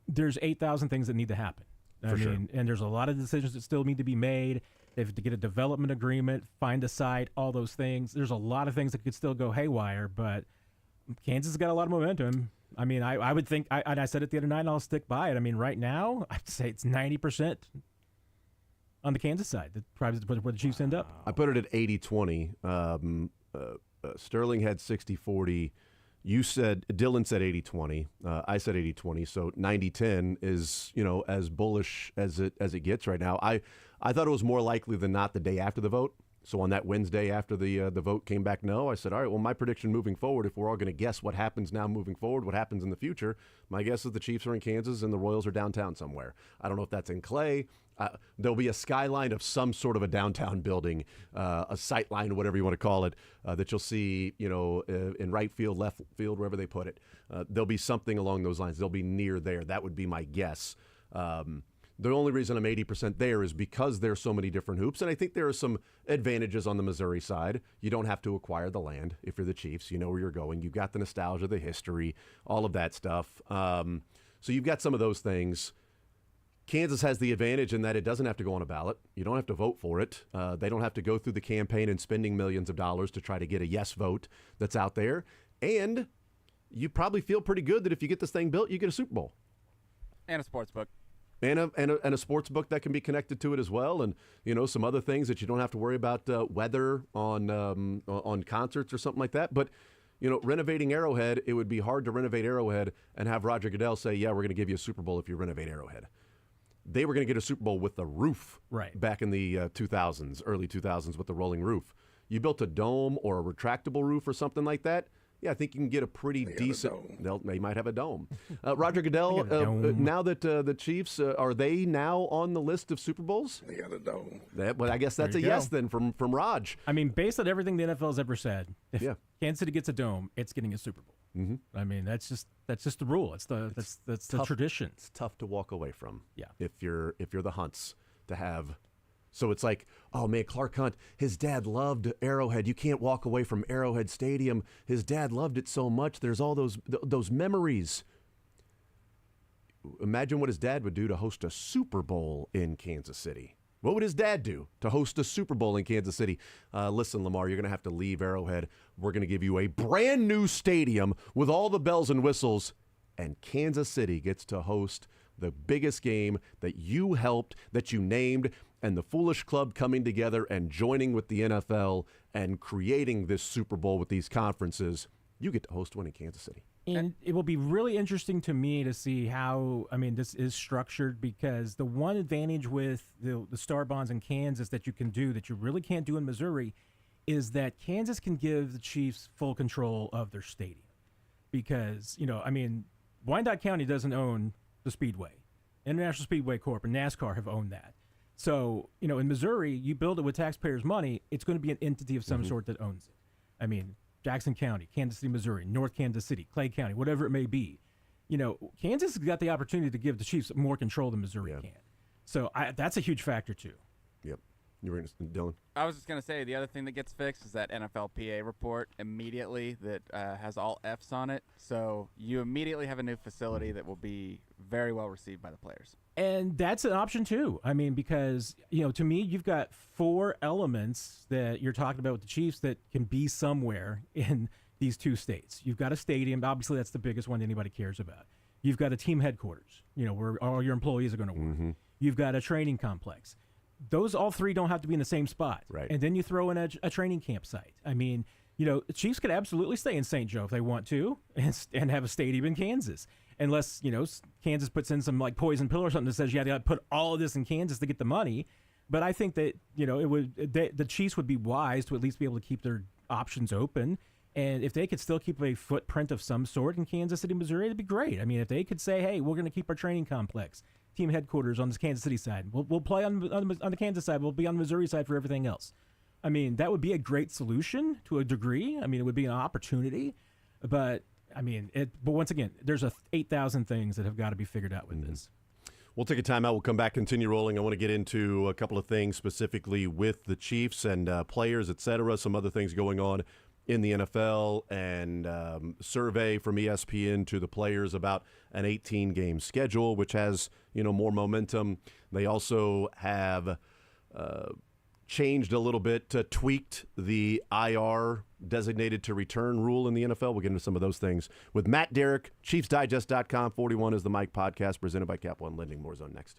there's 8,000 things that need to happen. I mean, and there's a lot of decisions that still need to be made. They have to get a development agreement, find a site, all those things. There's a lot of things that could still go haywire, but Kansas has got a lot of momentum. I mean, I would think, and I said it the other night, and I'll stick by it. I mean, right now, I'd say it's 90% on the Kansas side. That's probably where the Chiefs end up. I put it at 80-20. Sterling had 60-40. Dylan said 80-20. I said 80-20. So 90-10 is, as bullish as it gets right now. I thought it was more likely than not the day after the vote. So on that Wednesday after the vote came back no, I said, all right, well, my prediction moving forward, if we're all going to guess what happens now moving forward, what happens in the future, my guess is the Chiefs are in Kansas and the Royals are downtown somewhere. I don't know if that's in Clay. There'll be a skyline of some sort of a downtown building, a sight line, whatever you want to call it, that you'll see, in right field, left field, wherever they put it. There'll be something along those lines. They'll be near there. That would be my guess. The only reason I'm 80% there is because there's so many different hoops, and I think there are some advantages on the Missouri side. You don't have to acquire the land if you're the Chiefs. You know where you're going. You've got the nostalgia, the history, all of that stuff. So you've got some of those things. Kansas has the advantage in that it doesn't have to go on a ballot. You don't have to vote for it. They don't have to go through the campaign and spending millions of dollars to try to get a yes vote that's out there. And you probably feel pretty good that if you get this thing built, you get a Super Bowl. And a sports book. And a sports book that can be connected to it as well. And, some other things that you don't have to worry about weather on concerts or something like that. But, renovating Arrowhead, it would be hard to renovate Arrowhead and have Roger Goodell say, yeah, we're going to give you a Super Bowl if you renovate Arrowhead. They were going to get a Super Bowl with the roof back in the 2000s, early 2000s with the rolling roof. You built a dome or a retractable roof or something like that, yeah, I think you can get a pretty decent. They might have a dome. Roger Goodell, now that the Chiefs, are they now on the list of Super Bowls? They got a dome. Well, I guess that's a yes then from Raj. I mean, based on everything the NFL has ever said, if Kansas City gets a dome, it's getting a Super Bowl. Mm-hmm. I mean, that's just the rule. That's the tradition. It's tough to walk away from. Yeah. If you're the Hunts to have. So it's like, oh man, Clark Hunt, his dad loved Arrowhead. You can't walk away from Arrowhead Stadium. His dad loved it so much. There's all those memories. Imagine what his dad would do to host a Super Bowl in Kansas City. What would his dad do to host a Super Bowl in Kansas City? Listen, Lamar, you're going to have to leave Arrowhead. We're going to give you a brand new stadium with all the bells and whistles, and Kansas City gets to host the biggest game that you helped, that you named, and the Foolish Club coming together and joining with the NFL and creating this Super Bowl with these conferences. You get to host one in Kansas City. And it will be really interesting to me to see how, this is structured, because the one advantage with the Star Bonds in Kansas that you can do that you really can't do in Missouri is that Kansas can give the Chiefs full control of their stadium. Because, Wyandotte County doesn't own the Speedway. International Speedway Corp. and NASCAR have owned that. So, in Missouri, you build it with taxpayers' money, it's going to be an entity of some sort that owns it. Jackson County, Kansas City, Missouri, North Kansas City, Clay County, whatever it may be. Kansas has got the opportunity to give the Chiefs more control than Missouri can. So that's a huge factor, too. Yep. You were interested, Dylan? I was just going to say, the other thing that gets fixed is that NFLPA report immediately that has all Fs on it. So you immediately have a new facility that will be very well received by the players. And that's an option, too. Because, to me, you've got 4 elements that you're talking about with the Chiefs that can be somewhere in these 2 states. You've got a stadium. Obviously, that's the biggest one anybody cares about. You've got a team headquarters, where all your employees are going to work. Mm-hmm. You've got a training complex. Those all 3 don't have to be in the same spot. Right. And then you throw in a training campsite. The Chiefs could absolutely stay in St. Joe if they want to and have a stadium in Kansas. Unless, Kansas puts in some poison pill or something that says you have to put all of this in Kansas to get the money. But I think that, the Chiefs would be wise to at least be able to keep their options open. And if they could still keep a footprint of some sort in Kansas City, Missouri, it'd be great. If they could say, hey, we're going to keep our training complex, team headquarters on the Kansas City side. We'll play on the Kansas side. We'll be on the Missouri side for everything else. That would be a great solution to a degree. It would be an opportunity. But, but once again, there's 8,000 things that have got to be figured out with this. We'll take a timeout. We'll come back, continue rolling. I want to get into a couple of things specifically with the Chiefs and players, et cetera, some other things going on in the NFL, and survey from ESPN to the players about an 18-game schedule, which has, more momentum. They also have changed a little bit, tweaked the IR, designated to return rule in the NFL. We'll get into some of those things with Matt Derrick, ChiefsDigest.com. 41 is the Mike podcast presented by Cap One Lending. More Zone next.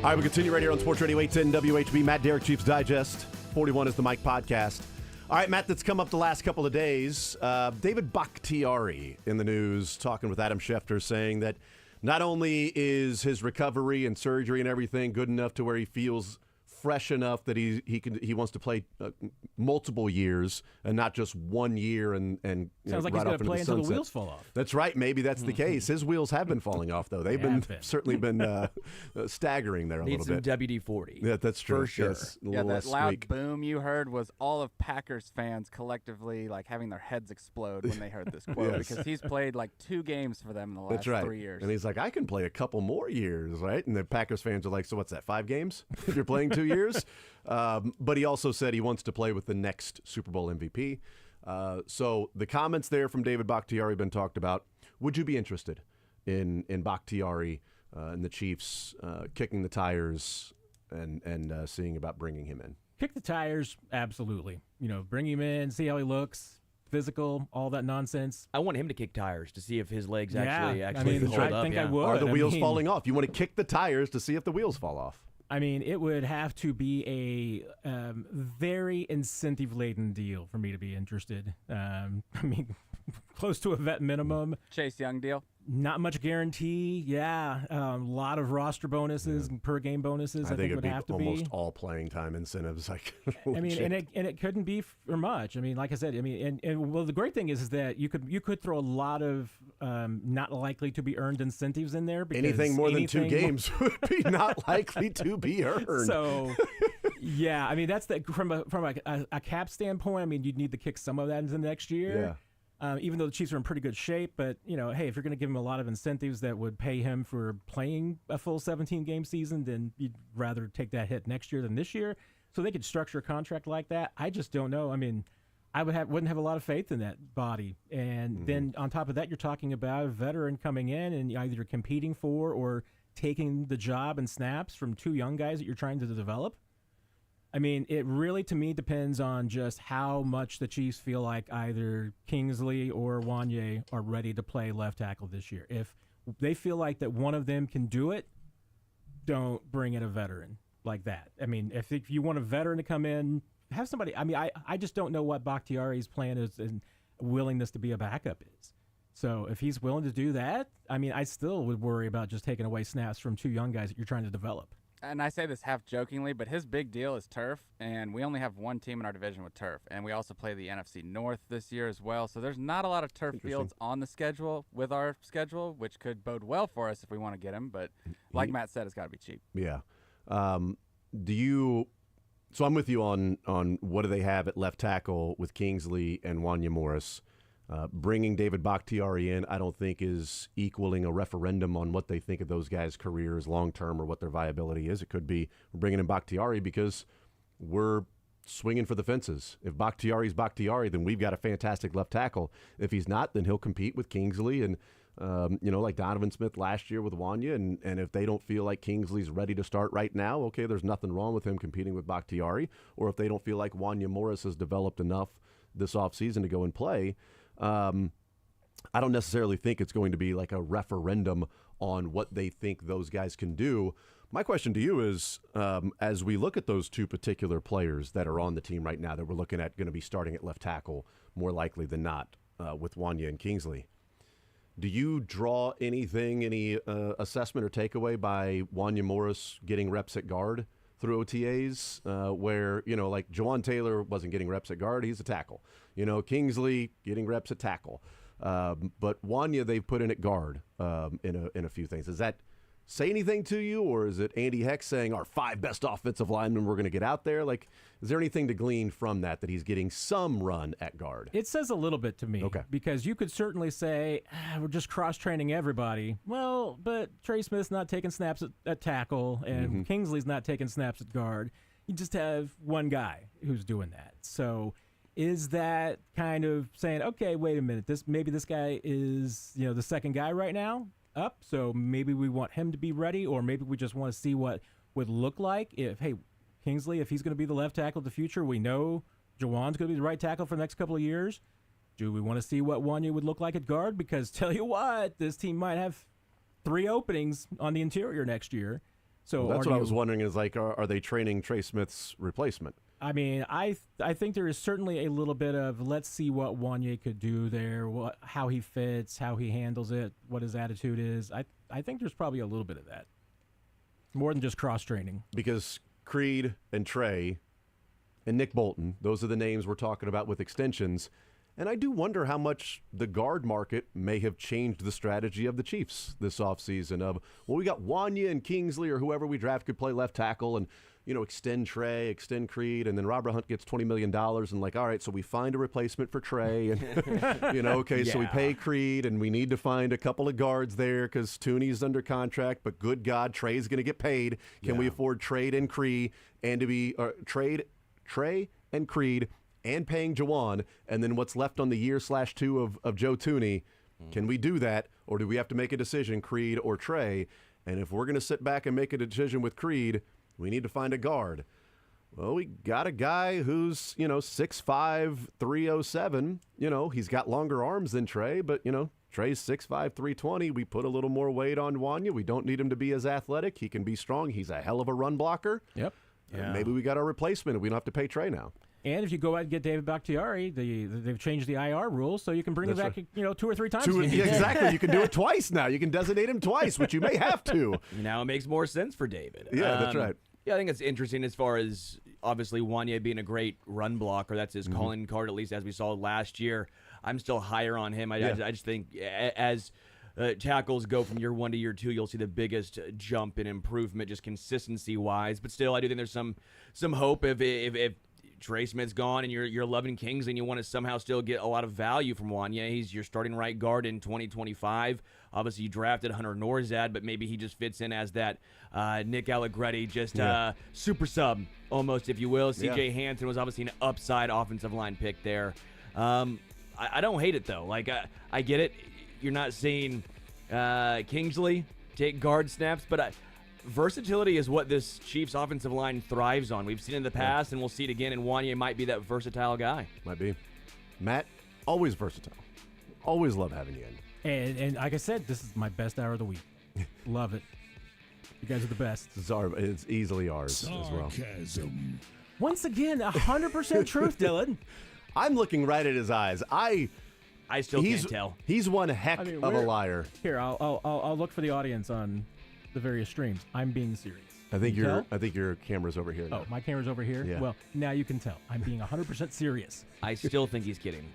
All right, we continue right here on Sports Radio 810 WHB. Matt Derrick, Chiefs Digest. 41 is the Mike podcast. All right, Matt, that's come up the last couple of days. David Bakhtiari in the news talking with Adam Schefter saying that not only is his recovery and surgery and everything good enough to where he feels fresh enough that he wants to play multiple years and not just 1 year and sounds like right he's going off to play into until the the wheels fall off. That's right. Maybe that's the case. His wheels have been falling off though. They've been certainly been staggering there a Needs little bit. WD-40. Yeah, that's true. For sure. Yes, a Yeah, little that less loud squeak. boom you heard was all of Packers fans collectively like having their heads explode when they heard this quote Yes. because he's played like 2 games for them in the last That's right. 3 years. And he's like, I can play a couple more years, right? And the Packers fans are like, so what's that, 5 games if you're playing 2 years? But he also said he wants to play with the next Super Bowl MVP. So the comments there from David Bakhtiari been talked about. Would you be interested in Bakhtiari and the Chiefs kicking the tires and seeing about bringing him in? Kick the tires, absolutely. Bring him in, see how he looks, physical, all that nonsense. I want him to kick tires to see if his legs I actually mean, hold I up. think yeah. I would. Are the wheels mean, falling off? You want to kick the tires to see if the wheels fall off. I mean, it would have to be a very incentive-laden deal for me to be interested. I mean, close to a vet minimum. Chase Young deal. Not much guarantee. Yeah, a lot of roster bonuses and per game bonuses. I think it'd would be have to almost be. all playing time incentives. Like, I mean, and it couldn't be for much. I mean, like I said, I mean, and well, the great thing is that you could throw a lot of not likely to be earned incentives in there. Because anything more than 2 games would be not likely to be earned. So, yeah, I mean, that's from a cap standpoint. I mean, you'd need to kick some of that into next year. Yeah. Even though the Chiefs are in pretty good shape, but hey, if you're going to give him a lot of incentives that would pay him for playing a full 17-game season, then you'd rather take that hit next year than this year. So they could structure a contract like that. I just don't know. I mean, I wouldn't have a lot of faith in that body. And then on top of that, you're talking about a veteran coming in and either competing for or taking the job and snaps from 2 young guys that you're trying to develop. I mean, it really, to me, depends on just how much the Chiefs feel like either Kingsley or Wanye are ready to play left tackle this year. If they feel like that one of them can do it, don't bring in a veteran like that. I mean, if you want a veteran to come in, have somebody. I mean, I just don't know what Bakhtiari's plan is and willingness to be a backup is. So if he's willing to do that, I mean, I still would worry about just taking away snaps from 2 young guys that you're trying to develop. And I say this half jokingly, but his big deal is turf, and we only have 1 team in our division with turf, and we also play the NFC North this year as well. So there's not a lot of turf fields on the schedule with our schedule, which could bode well for us if we want to get him. But like Matt said, it's got to be cheap. Yeah. So I'm with you on what do they have at left tackle with Kingsley and Wanya Morris. Bringing David Bakhtiari in, I don't think is equaling a referendum on what they think of those guys' careers long-term or what their viability is. It could be we're bringing in Bakhtiari because we're swinging for the fences. If Bakhtiari's Bakhtiari, then we've got a fantastic left tackle. If he's not, then he'll compete with Kingsley and, like Donovan Smith last year with Wanya. And if they don't feel like Kingsley's ready to start right now, okay, there's nothing wrong with him competing with Bakhtiari. Or if they don't feel like Wanya Morris has developed enough this offseason to go and play, I don't necessarily think it's going to be like a referendum on what they think those guys can do. My question to you is, as we look at those 2 particular players that are on the team right now that we're looking at going to be starting at left tackle more likely than not with Wanya and Kingsley, do you draw any assessment or takeaway by Wanya Morris getting reps at guard through OTAs where, like Jawan Taylor wasn't getting reps at guard, he's a tackle. Kingsley getting reps at tackle. But Wanya they've put in at guard in a few things. Does that say anything to you, or is it Andy Heck saying our 5 best offensive linemen we're going to get out there? Like, is there anything to glean from that he's getting some run at guard? It says a little bit to me. Okay. Because you could certainly say, we're just cross-training everybody. Well, but Trey Smith's not taking snaps at tackle, and Kingsley's not taking snaps at guard. You just have one guy who's doing that. So is that kind of saying, okay, wait a minute, maybe this guy is the second guy right now up, so maybe we want him to be ready, or maybe we just want to see what would look like if, hey, Kingsley, if he's going to be the left tackle of the future, we know Jawan's going to be the right tackle for the next couple of years. Do we want to see what Wanya would look like at guard? Because tell you what, this team might have 3 openings on the interior next year. So That's what I was wondering is like, are they training Trey Smith's replacement? I mean, I think there is certainly a little bit of let's see what Wanye could do there, how he fits, how he handles it, what his attitude is. I think there's probably a little bit of that, more than just cross training. Because Creed and Trey and Nick Bolton, those are the names we're talking about with extensions. And I do wonder how much the guard market may have changed the strategy of the Chiefs this offseason of, well, we got Wanya and Kingsley or whoever we draft could play left tackle and, extend Trey, extend Creed, and then Robert Hunt gets $20 million and like, all right, so we find a replacement for Trey and, so we pay Creed and we need to find a couple of guards there because Tooney's under contract, but good God, Trey's going to get paid. Can we afford trade and Creed and to be trade Trey and Creed and paying Jawan, and then what's left on the year/2 of Joe Tooney, can we do that, or do we have to make a decision, Creed or Trey? And if we're going to sit back and make a decision with Creed, we need to find a guard. Well, we got a guy who's, 6'5", 307. He's got longer arms than Trey, but, Trey's 6'5", 320. We put a little more weight on Wanya. We don't need him to be as athletic. He can be strong. He's a hell of a run blocker. Yep. Yeah. Maybe we got our replacement and we don't have to pay Trey now. And if you go out and get David Bakhtiari, they've changed the IR rules, so you can bring him back, 2 or 3 times. Exactly. You can do it twice now. You can designate him twice, which you may have to. Now it makes more sense for David. Yeah, that's right. Yeah, I think it's interesting as far as obviously Wanye being a great run blocker. That's his calling card, at least as we saw last year. I'm still higher on him. I just think as tackles go from year 1 to year 2, you'll see the biggest jump in improvement, just consistency-wise. But still, I do think there's some hope if Trey Smith's gone and you're loving Kingsley and you want to somehow still get a lot of value from Wanya. He's your starting right guard in 2025. Obviously, you drafted Hunter Norzad, but maybe he just fits in as that Nick Allegretti, just super sub almost, if you will. C.J. Hansen was obviously an upside offensive line pick there. I don't hate it, though. Like, I get it. You're not seeing Kingsley take guard snaps, but versatility is what this Chiefs offensive line thrives on. We've seen it in the past, and we'll see it again, and Wanye might be that versatile guy. Might be. Matt, always versatile. Always love having you in. And like I said, this is my best hour of the week. Love it. You guys are the best. It's easily ours as well. Sarcasm. Once again, 100% truth, Dylan. I'm looking right at his eyes. I still can't tell. He's one heck of a liar. Here, I'll look for the audience on the various streams. I'm being serious. I think your camera's over here now. Oh, my camera's over here? Yeah. Well, now you can tell. I'm being 100% serious. I still think he's kidding.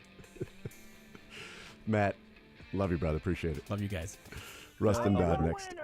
Matt, love you, brother. Appreciate it. Love you guys. Rustin Dodd next.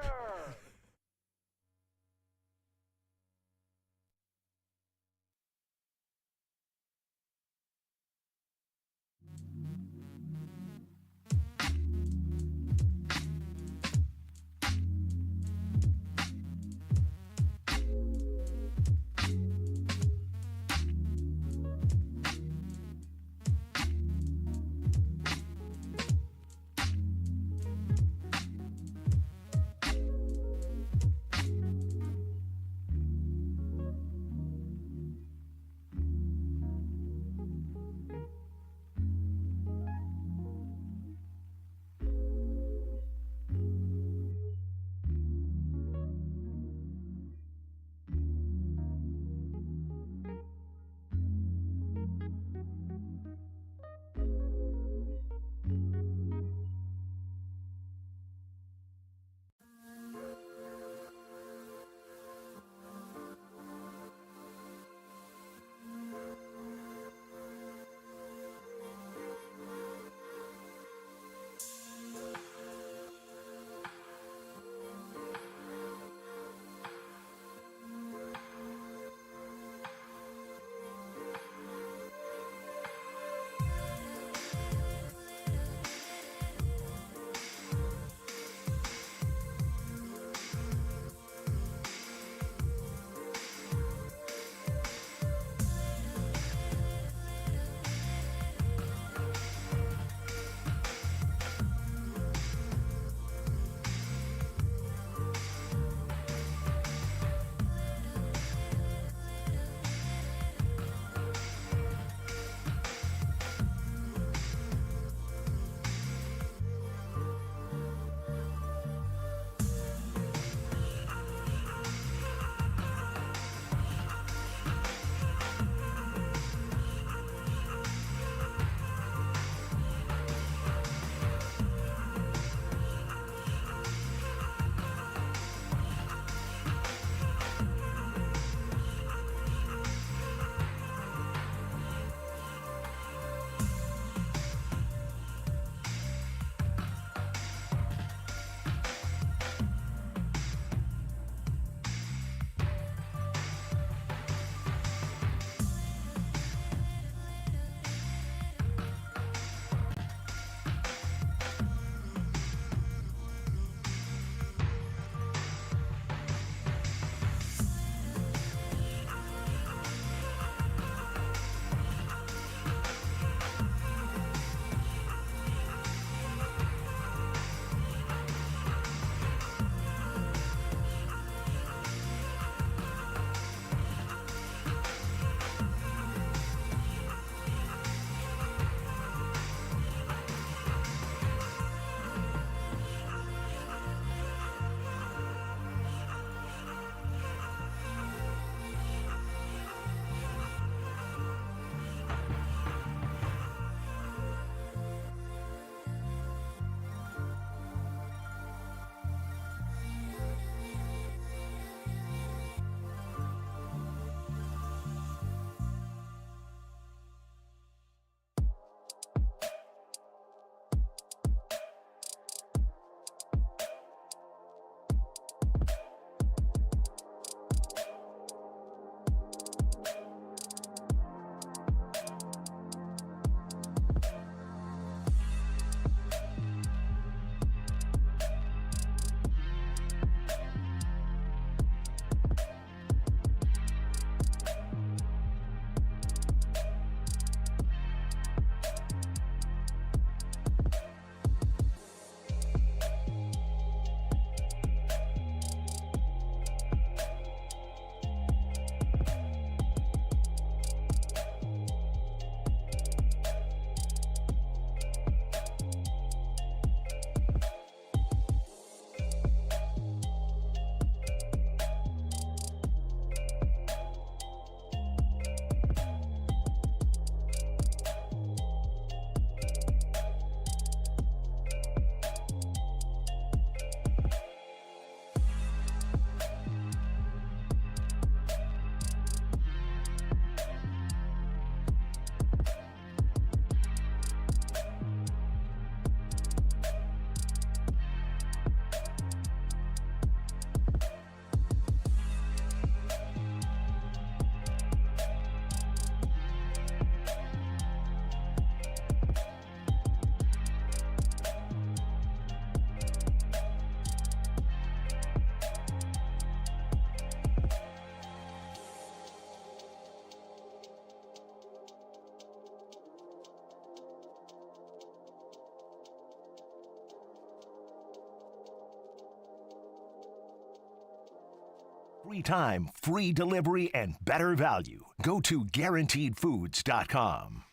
Free time, free delivery, and better value. Go to GuaranteedFoods.com.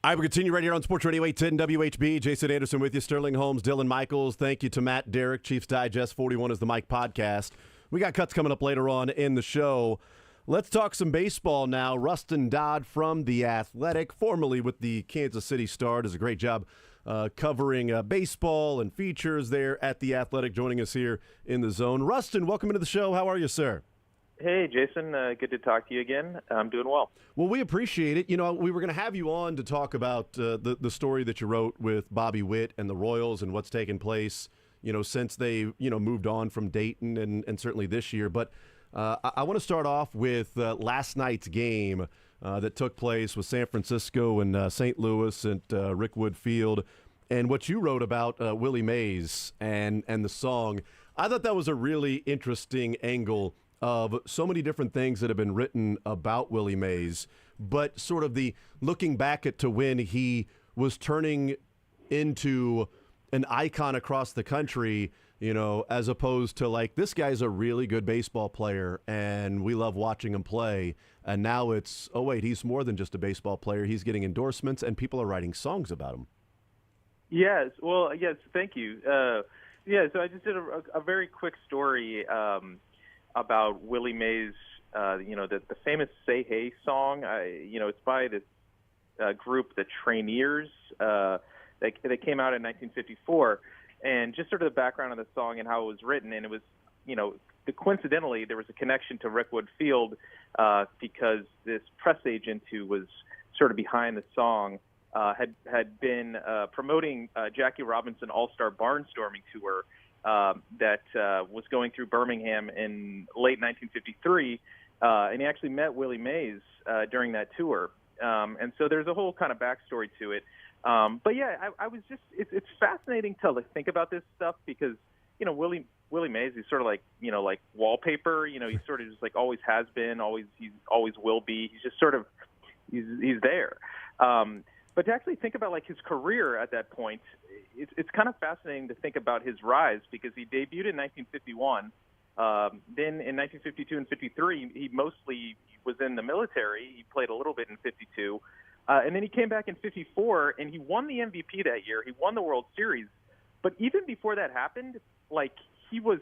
I will continue right here on Sports Radio 810 WHB. Jason Anderson with you, Sterling Holmes, Dylan Michaels. Thank you to Matt Derrick. Chiefs Digest 41 is the Mike podcast. We got cuts coming up later on in the show. Let's talk some baseball now. Rustin Dodd from The Athletic, formerly with the Kansas City Star, does a great job covering baseball and features there at The Athletic, joining us here in the zone. Rustin, welcome into the show. How are you, sir? Hey, Jason. Good to talk to you again. I'm doing well. Well, we appreciate it. You know, we were going to have you on to talk about the story that you wrote with Bobby Witt and the Royals and what's taken place, you know, since they, moved on from Dayton and certainly this year. But I want to start off with last night's game that took place with San Francisco and St. Louis at Rickwood Field, and what you wrote about Willie Mays and the song. I thought that was a really interesting angle of so many different things that have been written about Willie Mays, but sort of the looking back at to when he was turning into an icon across the country, as opposed to like, this guy's a really good baseball player and we love watching him play. And now it's, oh wait, he's more than just a baseball player. He's getting endorsements and people are writing songs about him. Yes. Well, yes. Thank you. So I just did a very quick story about Willie Mays, the famous Say Hey song. It's by this group, the Traineers. They came out in 1954. And just sort of the background of the song and how it was written. And it was, coincidentally, there was a connection to Rickwood Field because this press agent who was sort of behind the song had been promoting Jackie Robinson All-Star Barnstorming Tour that was going through Birmingham in late 1953, and he actually met Willie Mays during that tour. And so there's a whole kind of backstory to it. But yeah, I was just, it's fascinating to think about this stuff because, Willie Mays, he's sort of like, like wallpaper, he sort of just like always has been, he always will be. He's just sort of, he's there. But to actually think about like his career at that point, it's kind of fascinating to think about his rise because he debuted in 1951. Then in 1952 and 53, he mostly was in the military. He played a little bit in 52. And then he came back in 54 and he won the MVP that year. He won the World Series. But even before that happened, like he was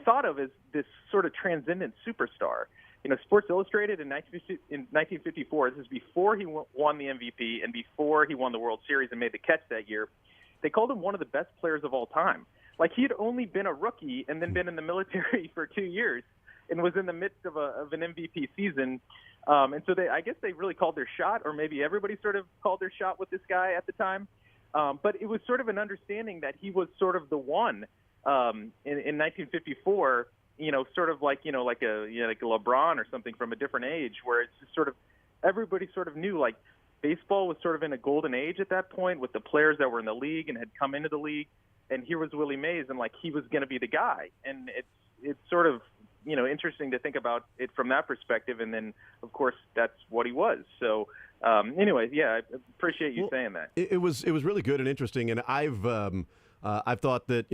thought of as this sort of transcendent superstar. Sports Illustrated in 1954, this is before he won the MVP and before he won the World Series and made the catch that year, they called him one of the best players of all time. Like he had only been a rookie and then been in the military for 2 years and was in the midst of an MVP season. And so I guess they really called their shot, or maybe everybody sort of called their shot with this guy at the time. But it was sort of an understanding that he was sort of the one in 1954, sort of like, like a LeBron or something from a different age, where it's just sort of everybody sort of knew like baseball was sort of in a golden age at that point with the players that were in the league and had come into the league. And here was Willie Mays, and like he was going to be the guy. And it's sort of, interesting to think about it from that perspective. And then, of course, that's what he was. So, anyway, yeah, I appreciate you saying that. It was really good and interesting. And I've thought that,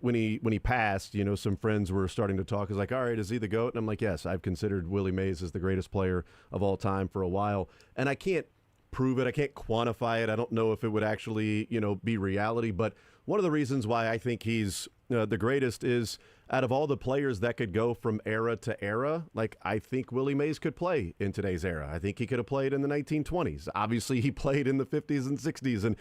when he passed, some friends were starting to talk. It's like, all right, is he the GOAT? And I'm like, yes, I've considered Willie Mays as the greatest player of all time for a while. And I can't prove it. I can't quantify it. I don't know if it would actually, be reality. But one of the reasons why I think he's the greatest is out of all the players that could go from era to era, like I think Willie Mays could play in today's era. I think he could have played in the 1920s. Obviously, he played in the 50s and 60s, and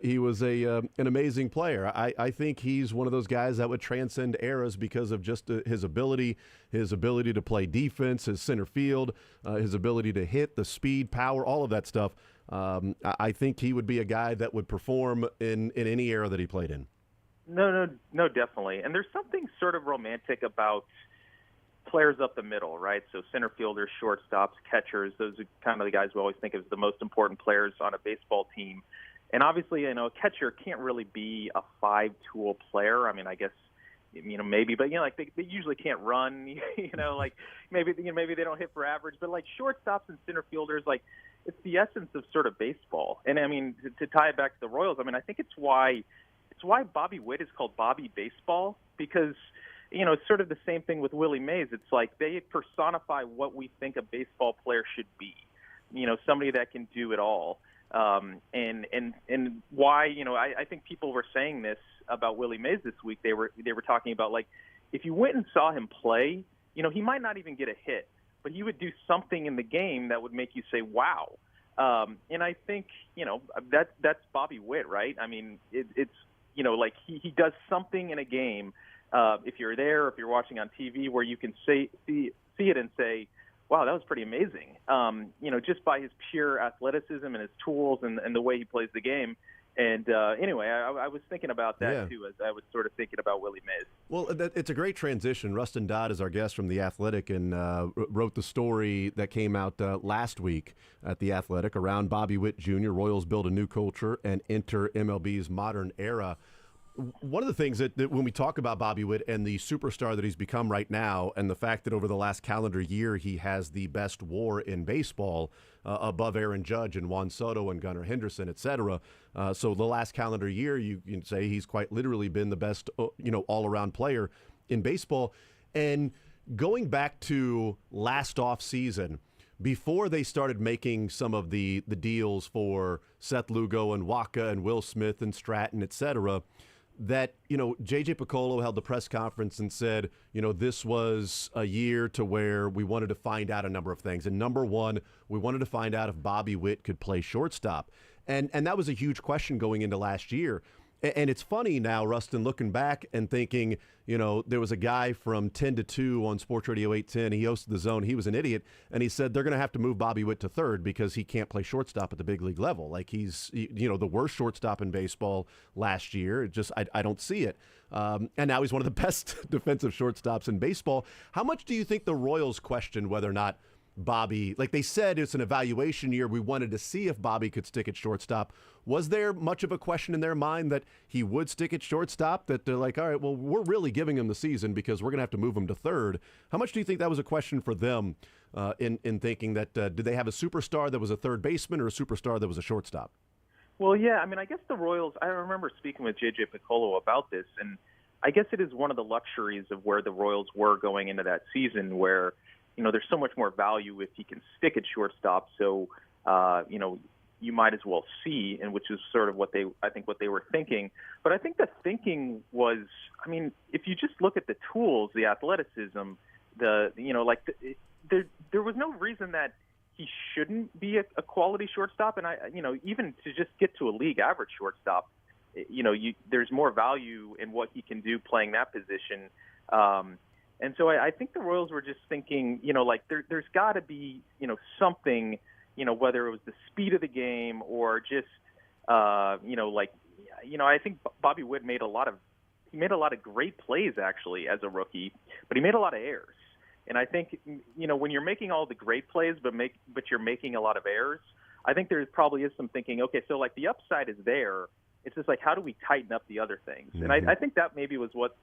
he was an amazing player. I think he's one of those guys that would transcend eras because of just his ability to play defense, his center field, his ability to hit, the speed, power, all of that stuff. I think he would be a guy that would perform in any era that he played in. No, definitely. And there's something sort of romantic about players up the middle, right? So center fielders, shortstops, catchers, those are kind of the guys we always think of as the most important players on a baseball team. And obviously, a catcher can't really be a five-tool player. I mean, I guess, maybe, but, like they usually can't run, like maybe they don't hit for average, but like shortstops and center fielders, like it's the essence of sort of baseball. And I mean, to tie it back to the Royals, I mean, I think it's why it's why Bobby Witt is called Bobby Baseball, because it's sort of the same thing with Willie Mays. It's like they personify what we think a baseball player should be. Somebody that can do it all. And why, I think people were saying this about Willie Mays this week. They were talking about, like, if you went and saw him play, he might not even get a hit, but he would do something in the game that would make you say, wow. And I think, that's Bobby Witt, right? I mean, it's like he does something in a game. If you're there, if you're watching on TV, where you can see it and say, wow, that was pretty amazing. Just by his pure athleticism and his tools and the way he plays the game. And anyway, I was thinking about that too, as I was sort of thinking about Willie Mays. Well, it's a great transition. Rustin Dodd is our guest from The Athletic, and wrote the story that came out last week at The Athletic around Bobby Witt Jr., Royals build a new culture and enter MLB's modern era. One of the things that when we talk about Bobby Witt and the superstar that he's become right now, and the fact that over the last calendar year he has the best WAR in baseball, above Aaron Judge and Juan Soto and Gunnar Henderson, et cetera. So the last calendar year, you can say he's quite literally been the best, all-around player in baseball. And going back to last offseason, before they started making some of the deals for Seth Lugo and Waka and Will Smith and Stratton, et cetera, that, J.J. Piccolo held the press conference and said, this was a year to where we wanted to find out a number of things. And number one, we wanted to find out if Bobby Witt could play shortstop. And that was a huge question going into last year. And it's funny now, Rustin, looking back and thinking, there was a guy from 10 to 2 on Sports Radio 810. He hosted The Zone. He was an idiot. And he said they're going to have to move Bobby Witt to third because he can't play shortstop at the big league level. Like, he's, the worst shortstop in baseball last year. I don't see it. And now he's one of the best defensive shortstops in baseball. How much do you think the Royals questioned whether or not Bobby, like they said, it's an evaluation year. We wanted to see if Bobby could stick at shortstop. Was there much of a question in their mind that he would stick at shortstop, that they're like, all right, well, we're really giving him the season because we're going to have to move him to third? How much do you think that was a question for them in thinking that, did they have a superstar that was a third baseman or a superstar that was a shortstop? Well, yeah, I mean, I guess the Royals, I remember speaking with J.J. Piccolo about this, and I guess it is one of the luxuries of where the Royals were going into that season, where there's so much more value if he can stick at shortstop. So, you might as well see, and which is sort of what they were thinking. But I think the thinking was, I mean, if you just look at the tools, the athleticism, there was no reason that he shouldn't be a quality shortstop. And even to just get to a league average shortstop, there's more value in what he can do playing that position. And so I think the Royals were just thinking, there's got to be, something, whether it was the speed of the game or just, I think Bobby Witt made a lot of great plays actually as a rookie, but he made a lot of errors. And I think, when you're making all the great plays, but you're making a lot of errors, I think there probably is some thinking, okay, so like the upside is there. It's just like, how do we tighten up the other things? Mm-hmm. And I think that maybe was what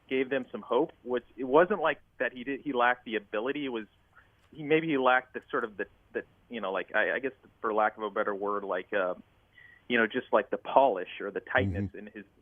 gave them some hope. It wasn't like that he lacked the ability. It was he lacked the sort of the I guess for lack of a better word, just like the polish or the tightness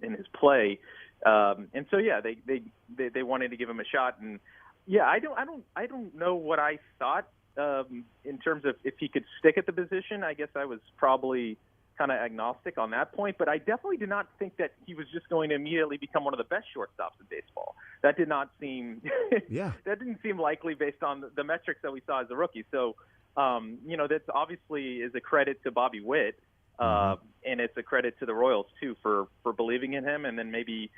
in his play. And so yeah, they wanted to give him a shot. And yeah, I don't know what I thought in terms of if he could stick at the position. I guess I was probably kind of agnostic on that point, but I definitely did not think that he was just going to immediately become one of the best shortstops in baseball. That did not seem that didn't seem likely based on the metrics that we saw as a rookie. So that's obviously is a credit to Bobby Witt, and it's a credit to the Royals too for believing in him, and then maybe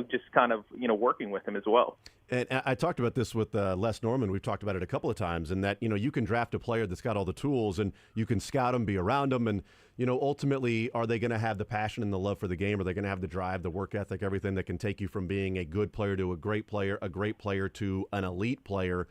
just kind of working with him as well. And I talked about this with Les Norman. We've talked about it a couple of times, and that you can draft a player that's got all the tools, and you can scout him, be around him, and ultimately, are they going to have the passion and the love for the game? Are they going to have the drive, the work ethic, everything that can take you from being a good player to a great player to an elite player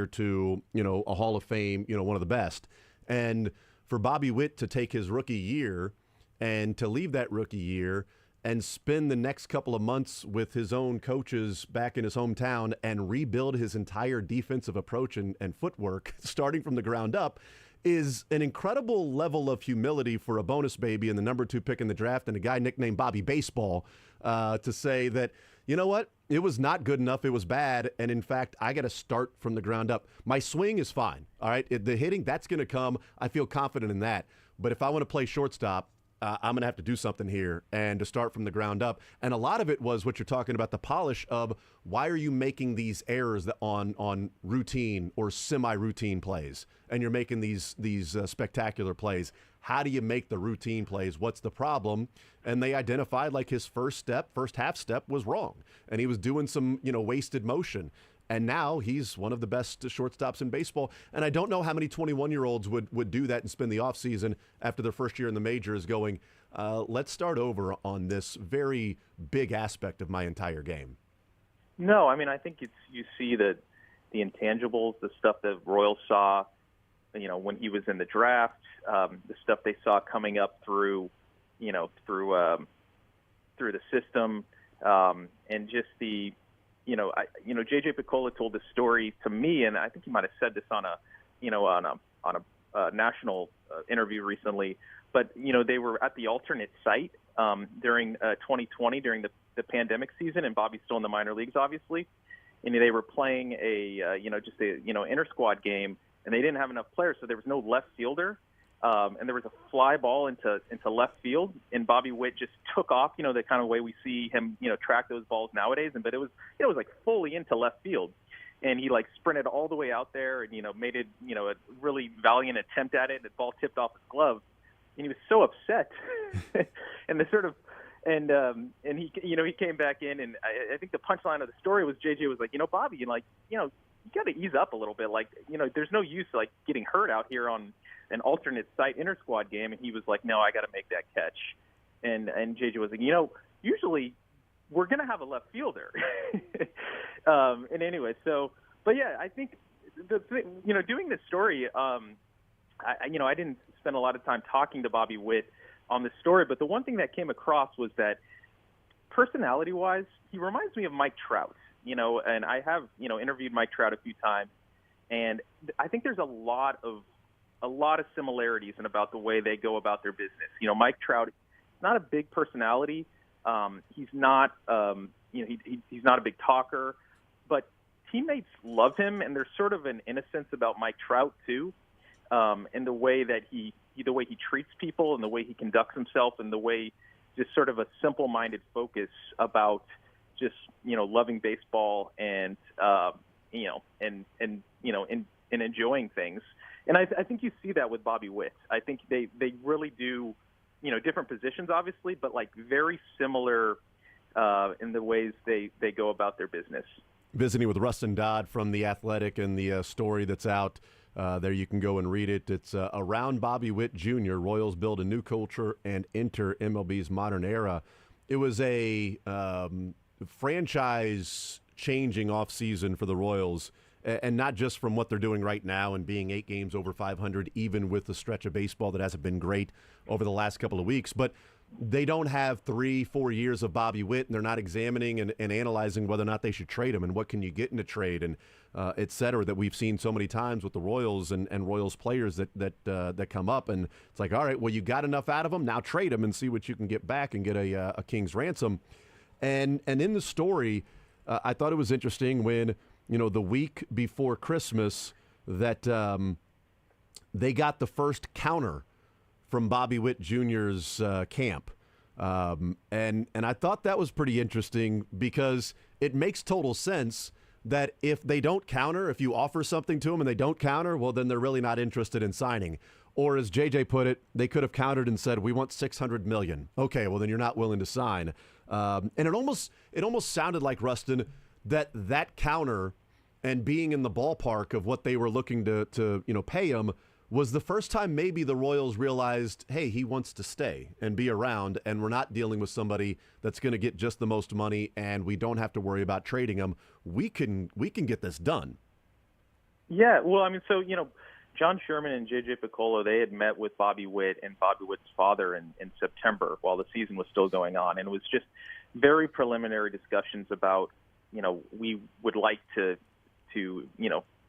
to a Hall of Fame, one of the best? And for Bobby Witt to take his rookie year and to leave that rookie year and spend the next couple of months with his own coaches back in his hometown and rebuild his entire defensive approach and footwork starting from the ground up, is an incredible level of humility for a bonus baby and the number 2 pick in the draft and a guy nicknamed Bobby Baseball to say that, you know what, it was not good enough, it was bad, and in fact, I got to start from the ground up. My swing is fine, all right? The hitting, that's going to come. I feel confident in that. But if I want to play shortstop, I'm going to have to do something here and to start from the ground up. And a lot of it was what you're talking about, the polish of why are you making these errors on routine or semi-routine plays, and you're making these spectacular plays. How do you make the routine plays? What's the problem? And they identified like his first half step was wrong, and he was doing some wasted motion. And now he's one of the best shortstops in baseball. And I don't know how many 21-year-olds would do that and spend the offseason after their first year in the majors going, let's start over on this very big aspect of my entire game. No, I mean, I think you see the intangibles, the stuff that Royals saw, when he was in the draft, the stuff they saw coming up through the system, and just the J.J. Picola told this story to me, and I think he might have said this on a national interview recently. But they were at the alternate site during 2020 during the pandemic season, and Bobby's still in the minor leagues, obviously. And they were playing a inter squad game, and they didn't have enough players, so there was no left fielder. And there was a fly ball into left field, and Bobby Witt just took off, the kind of way we see him, track those balls nowadays. But it was like fully into left field, and he like sprinted all the way out there and made it, a really valiant attempt at it. The ball tipped off his glove, and he was so upset. And he he came back in, and I think the punchline of the story was JJ was like, Bobby, you got to ease up a little bit. Like, there's no use like getting hurt out here on an alternate site inter squad game. And he was like, no, I got to make that catch. And JJ was like, usually we're going to have a left fielder. And anyway, but yeah, I think doing this story, I didn't spend a lot of time talking to Bobby Witt on this story, but the one thing that came across was that personality wise, he reminds me of Mike Trout. And I have, interviewed Mike Trout a few times, and I think there's a lot of similarities in about the way they go about their business. Mike Trout, not a big personality. He's not, he's not a big talker, but teammates love him, and there's sort of an innocence about Mike Trout too, in the way that he treats people, and the way he conducts himself, and the way just sort of a simple-minded focus about just loving baseball and enjoying things. And I think you see that with Bobby Witt. I think they really do different positions obviously, but like very similar in the ways they go about their business. Visiting with Rustin Dodd from The Athletic, and the story that's out there, you can go and read it. It's around Bobby Witt Jr. Royals build a new culture and enter MLB's modern era. It was a franchise-changing offseason for the Royals, and not just from what they're doing right now and being 8 games over 500, even with the stretch of baseball that hasn't been great over the last couple of weeks. But they don't have 3-4 years of Bobby Witt, and they're not examining and analyzing whether or not they should trade him and what can you get in a trade, and et cetera, that we've seen so many times with the Royals and Royals players that come up. And it's like, all right, well, you got enough out of them, now trade them and see what you can get back and get a king's ransom. And in the story, I thought it was interesting when, the week before Christmas that they got the first counter from Bobby Witt Jr.'s camp. And I thought that was pretty interesting, because it makes total sense that if they don't counter, if you offer something to them and they don't counter, well, then they're really not interested in signing. Or as JJ put it, they could have countered and said, we want $600 million. Okay, well, then you're not willing to sign. And it almost sounded like, Rustin, that counter and being in the ballpark of what they were looking to pay him was the first time maybe the Royals realized, hey, he wants to stay and be around, and we're not dealing with somebody that's going to get just the most money, and we don't have to worry about trading him. We can get this done. Yeah, well, I mean, so, John Sherman and J.J. Picola, they had met with Bobby Witt and Bobby Witt's father in September while the season was still going on. And it was just very preliminary discussions about, we would like to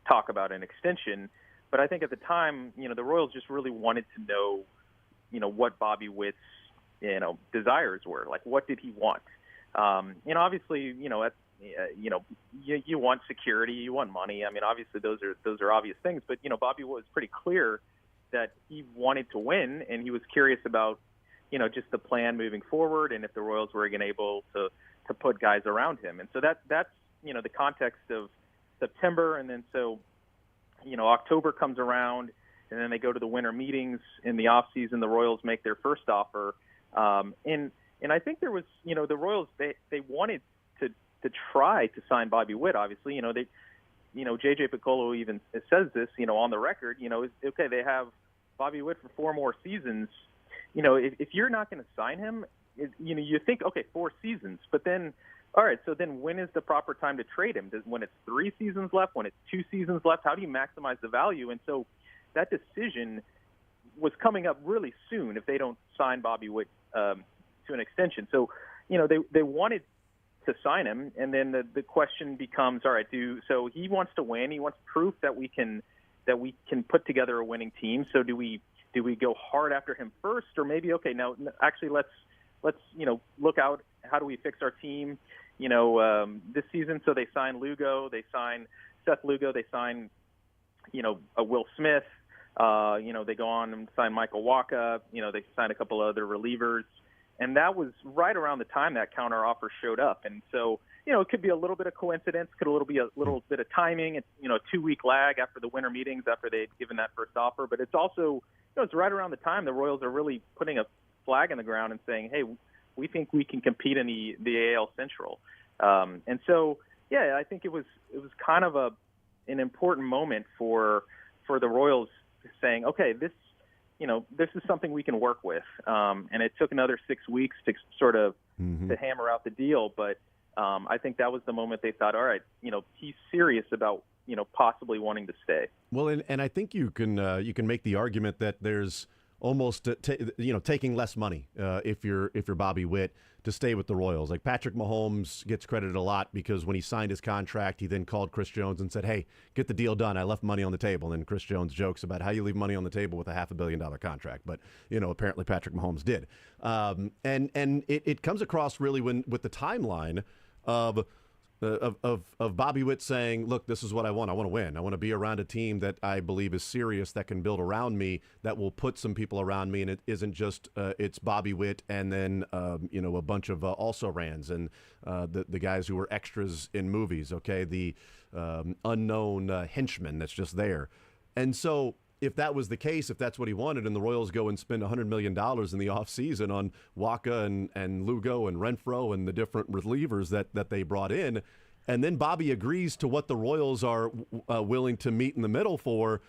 talk about an extension. But I think at the time, the Royals just really wanted to know, what Bobby Witt's, desires were. Like, what did he want? Obviously, you want security, you want money. I mean, obviously those are obvious things. But Bobby Witt was pretty clear that he wanted to win, and he was curious about, just the plan moving forward, and if the Royals were able to put guys around him. And so that's the context of September, and then so October comes around, and then they go to the winter meetings in the off season. The Royals make their first offer, and I think there was the Royals they wanted to try to sign Bobby Witt. Obviously, J.J. Piccolo even says this, on the record. Okay, they have Bobby Witt for 4 more seasons. If you're not going to sign him, you think, okay, 4 seasons, but then, all right, so then when is the proper time to trade him? When it's 3 seasons left, when it's 2 seasons left, how do you maximize the value? And so that decision was coming up really soon if they don't sign Bobby Witt to an extension. So, they wanted to sign him, and then the question becomes, all right, so he wants to win. He wants proof that we can put together a winning team. So do we go hard after him first, or maybe, okay, now actually let's look out, how do we fix our team this season? So they sign Lugo, they sign Seth Lugo, they sign a Will Smith, they go on and sign Michael Wacha, they sign a couple other relievers, and that was right around the time that counter offer showed up. And so it could be a little bit of coincidence, could be a little bit of timing. It's a 2-week lag after the winter meetings after they'd given that first offer, but it's also it's right around the time the Royals are really putting a flag in the ground and saying, hey, we think we can compete in the AL Central. And so, yeah, I think it was kind of an important moment for the Royals saying, okay, this is something we can work with. And it took another 6 weeks to sort of to hammer out the deal. But I think that was the moment they thought, all right, he's serious about possibly wanting to stay. Well, and I think you can make the argument that there's almost taking less money if you're Bobby Witt to stay with the Royals. Like Patrick Mahomes gets credited a lot because when he signed his contract, he then called Chris Jones and said, "Hey, get the deal done. I left money on the table." And Chris Jones jokes about how you leave money on the table with a $500 million contract, but apparently Patrick Mahomes did. And it comes across really with the timeline of Bobby Witt saying, look, this is what I want. I want to win. I want to be around a team that I believe is serious, that can build around me, that will put some people around me. And it isn't just it's Bobby Witt and then, a bunch of also-rans and the guys who were extras in movies, okay, the unknown henchman that's just there. And so if that was the case, if that's what he wanted, and the Royals go and spend $100 million in the offseason on Wacha and Lugo and Renfroe and the different relievers that they brought in, and then Bobby agrees to what the Royals are willing to meet in the middle for,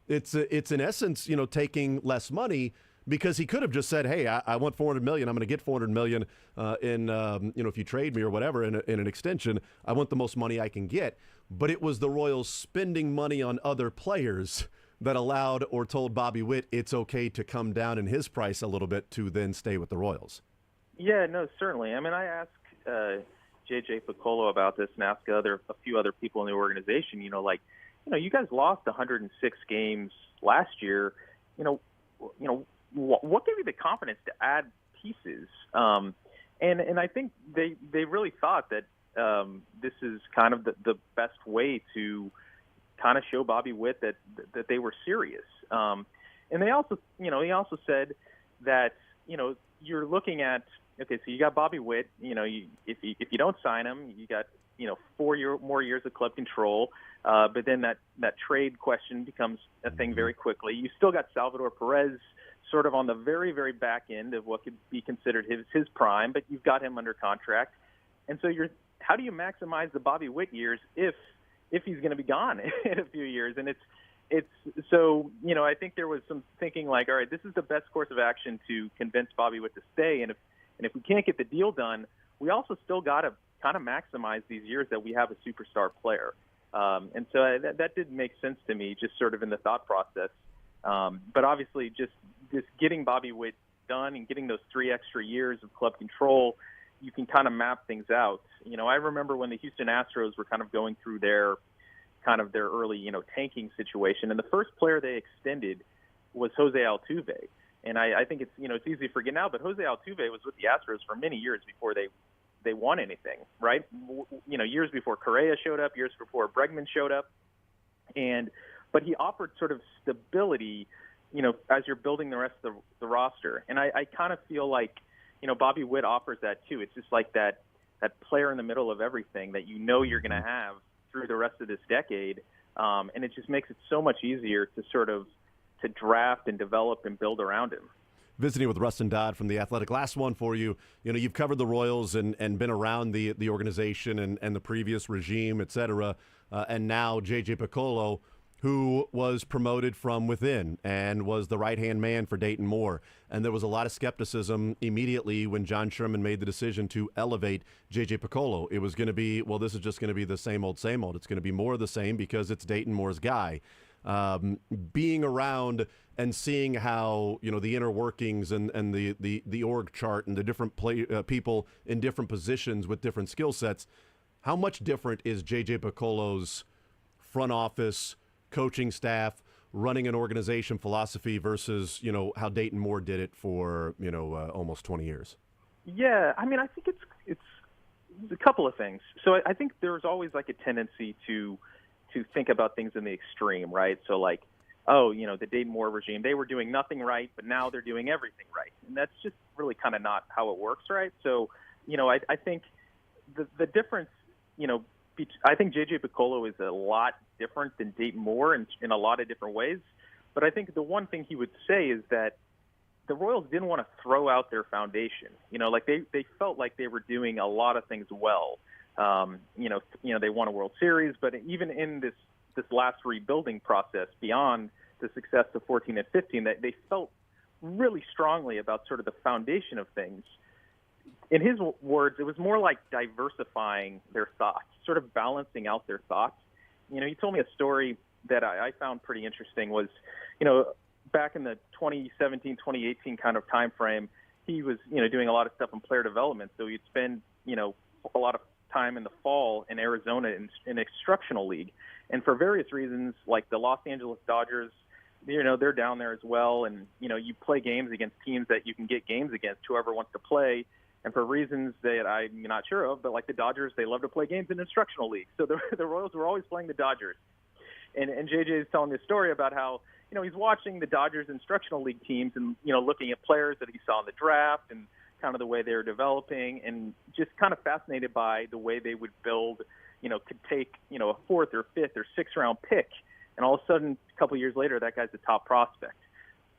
it's in essence, taking less money, because he could have just said, hey, I want $400 million. I'm going to get $400 million if you trade me or whatever in an extension. I want the most money I can get. But it was the Royals spending money on other players that allowed or told Bobby Witt it's okay to come down in his price a little bit to then stay with the Royals. Yeah, no, certainly. I mean, I asked J.J. Piccolo about this and asked a few other people in the organization, you guys lost 106 games last year. What gave you the confidence to add pieces? And I think they really thought that this is kind of the best way to kind of show Bobby Witt that they were serious. And they also, he also said that, you're looking at, okay, so you got Bobby Witt, if you don't sign him, you got, 4 more years of club control. But then that trade question becomes a thing very quickly. You still got Salvador Perez sort of on the very, very back end of what could be considered his prime, but you've got him under contract. And so how do you maximize the Bobby Witt years if he's going to be gone in a few years? And it's so, I think there was some thinking like, all right, this is the best course of action to convince Bobby Witt to stay. And if we can't get the deal done, we also still got to kind of maximize these years that we have a superstar player. And so that did make sense to me, just sort of in the thought process. But obviously just getting Bobby Witt done and getting those 3 extra years of club control, you can kind of map things out. I remember when the Houston Astros were kind of going through their kind of their early, tanking situation. And the first player they extended was Jose Altuve. And I think it's easy to forget now, but Jose Altuve was with the Astros for many years before they won anything, right? Years before Correa showed up, years before Bregman showed up. But he offered sort of stability, as you're building the rest of the roster. And I kind of feel like, Bobby Witt offers that too. It's just like that player in the middle of everything that you're going to have through the rest of this decade. And it just makes it so much easier to draft and develop and build around him. Visiting with Rustin Dodd from The Athletic. Last one for you. You've covered the Royals and been around the organization and the previous regime, et cetera. And now J.J. Picollo, who was promoted from within and was the right-hand man for Dayton Moore. And there was a lot of skepticism immediately when John Sherman made the decision to elevate J.J. Picollo. It was going to be, this is just going to be the same old, same old. It's going to be more of the same because it's Dayton Moore's guy. Being around and seeing how, the inner workings and the org chart and the different people in different positions with different skill sets, how much different is J.J. Picollo's front office, coaching staff, running an organization philosophy versus, how Dayton Moore did it for, almost 20 years? Yeah, I mean, I think it's a couple of things. So I think there's always like a tendency to think about things in the extreme, right? So like, the Dayton Moore regime, they were doing nothing right, but now they're doing everything right. And that's just really kind of not how it works, right? So, I think the difference, I think J.J. Picollo is a lot different than Dayton Moore in a lot of different ways. But I think the one thing he would say is that the Royals didn't want to throw out their foundation. They felt like they were doing a lot of things well. They won a World Series, but even in this last rebuilding process, beyond the success of 14 and 15, that they felt really strongly about sort of the foundation of things. In his words, it was more like diversifying their thoughts, sort of balancing out their thoughts. He told me a story that I found pretty interesting was, back in the 2017, 2018 kind of time frame, he was, doing a lot of stuff in player development. So he'd spend, a lot of time in the fall in Arizona in instructional league. And for various reasons, like the Los Angeles Dodgers, they're down there as well. And, you play games against teams that you can get games against, whoever wants to play. And for reasons that I'm not sure of, but like the Dodgers, they love to play games in instructional league. So the Royals were always playing the Dodgers. And JJ is telling this story about how, he's watching the Dodgers instructional league teams and, looking at players that he saw in the draft and kind of the way they were developing, and just kind of fascinated by the way they would build, could take, a fourth or fifth or sixth round pick. And all of a sudden, a couple of years later, that guy's a top prospect.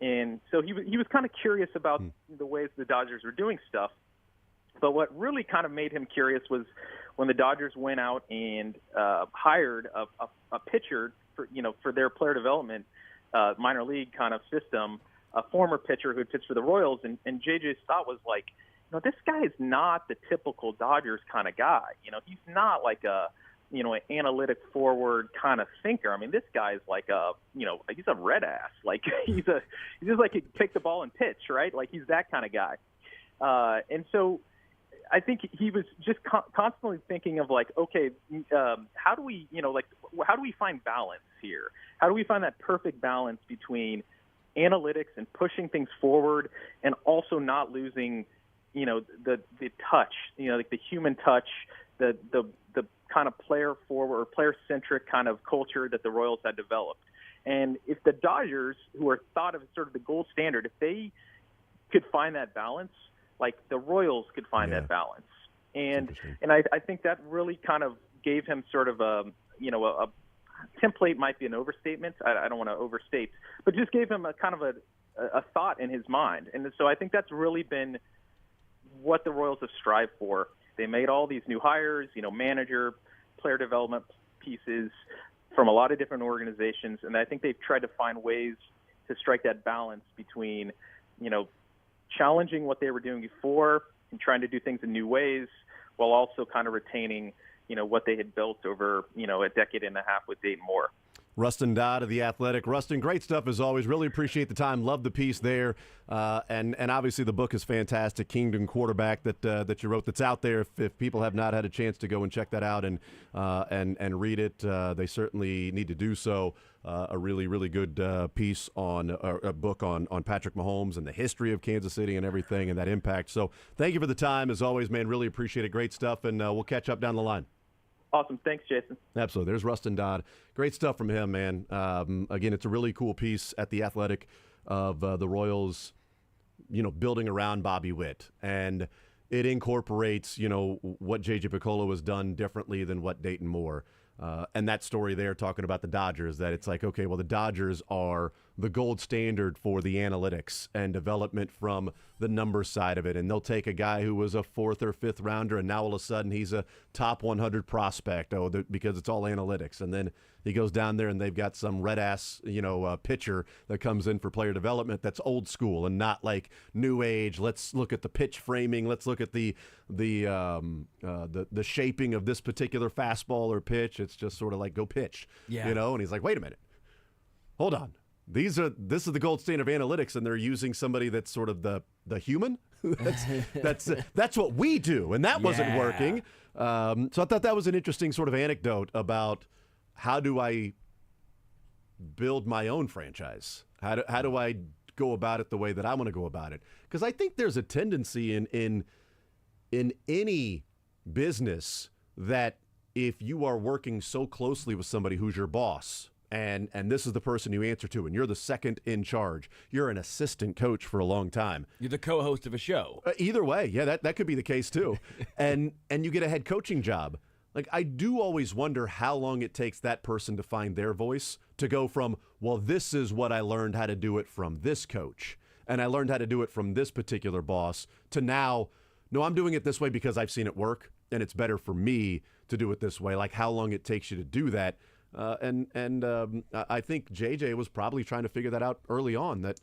And so he was kind of curious about the ways the Dodgers were doing stuff. But what really kind of made him curious was when the Dodgers went out and hired a pitcher for their player development minor league kind of system, a former pitcher who had pitched for the Royals, and JJ's thought was like, this guy is not the typical Dodgers kind of guy. He's not like an analytic forward kind of thinker. I mean, this guy is like he's a red ass. Like he's just like he pick the ball and pitch, right? Like he's that kind of guy. And so I think he was just constantly thinking of like, okay, how do we find balance here? How do we find that perfect balance between analytics and pushing things forward and also not losing, the touch, like the human touch, the kind of player forward or player centric kind of culture that the Royals had developed. And if the Dodgers, who are thought of as sort of the gold standard, if they could find that balance, like the Royals could find that balance. And I think that really kind of gave him sort of a template, might be an overstatement. I don't want to overstate, but just gave him a kind of a thought in his mind. And so I think that's really been what the Royals have strived for. They made all these new hires, manager, player development pieces from a lot of different organizations. And I think they've tried to find ways to strike that balance between, challenging what they were doing before and trying to do things in new ways while also kind of retaining, what they had built over, a decade and a half with Dayton Moore. Rustin Dodd of The Athletic. Rustin, great stuff as always. Really appreciate the time. Love the piece there. And obviously the book is fantastic, Kingdom Quarterback, that you wrote, that's out there. If people have not had a chance to go and check that out and read it, they certainly need to do so. A really, really good piece on a book on Patrick Mahomes and the history of Kansas City and everything and that impact. So thank you for the time as always, man. Really appreciate it. Great stuff, and we'll catch up down the line. Awesome. Thanks, Jason. Absolutely. There's Rustin Dodd. Great stuff from him, man. Again, it's a really cool piece at The Athletic of the Royals, building around Bobby Witt. And it incorporates, what J.J. Picollo has done differently than what Dayton Moore. And that story there talking about the Dodgers, that it's like, okay, well, the Dodgers are the gold standard for the analytics and development from the numbers side of it. And they'll take a guy who was a 4th or 5th rounder, and now all of a sudden he's a top 100 prospect because it's all analytics. And then he goes down there and they've got some red-ass, pitcher that comes in for player development that's old school and not like new age. Let's look at the pitch framing. Let's look at the shaping of this particular fastball or pitch. It's just sort of like, go pitch, And he's like, wait a minute, hold on. This is the gold standard of analytics, and they're using somebody that's sort of the human. that's what we do, and that wasn't working. So I thought that was an interesting sort of anecdote about how do I build my own franchise? How do I go about it the way that I want to go about it? Because I think there's a tendency in any business that if you are working so closely with somebody who's your boss, and this is the person you answer to, and you're the second in charge, you're an assistant coach for a long time. You're the co-host of a show. Either way, yeah, that could be the case too. and you get a head coaching job. Like, I do always wonder how long it takes that person to find their voice, to go from, well, this is what I learned how to do it from this coach, and I learned how to do it from this particular boss, to now, no, I'm doing it this way because I've seen it work, and it's better for me to do it this way. Like, how long it takes you to do that. I think JJ was probably trying to figure that out early on, that,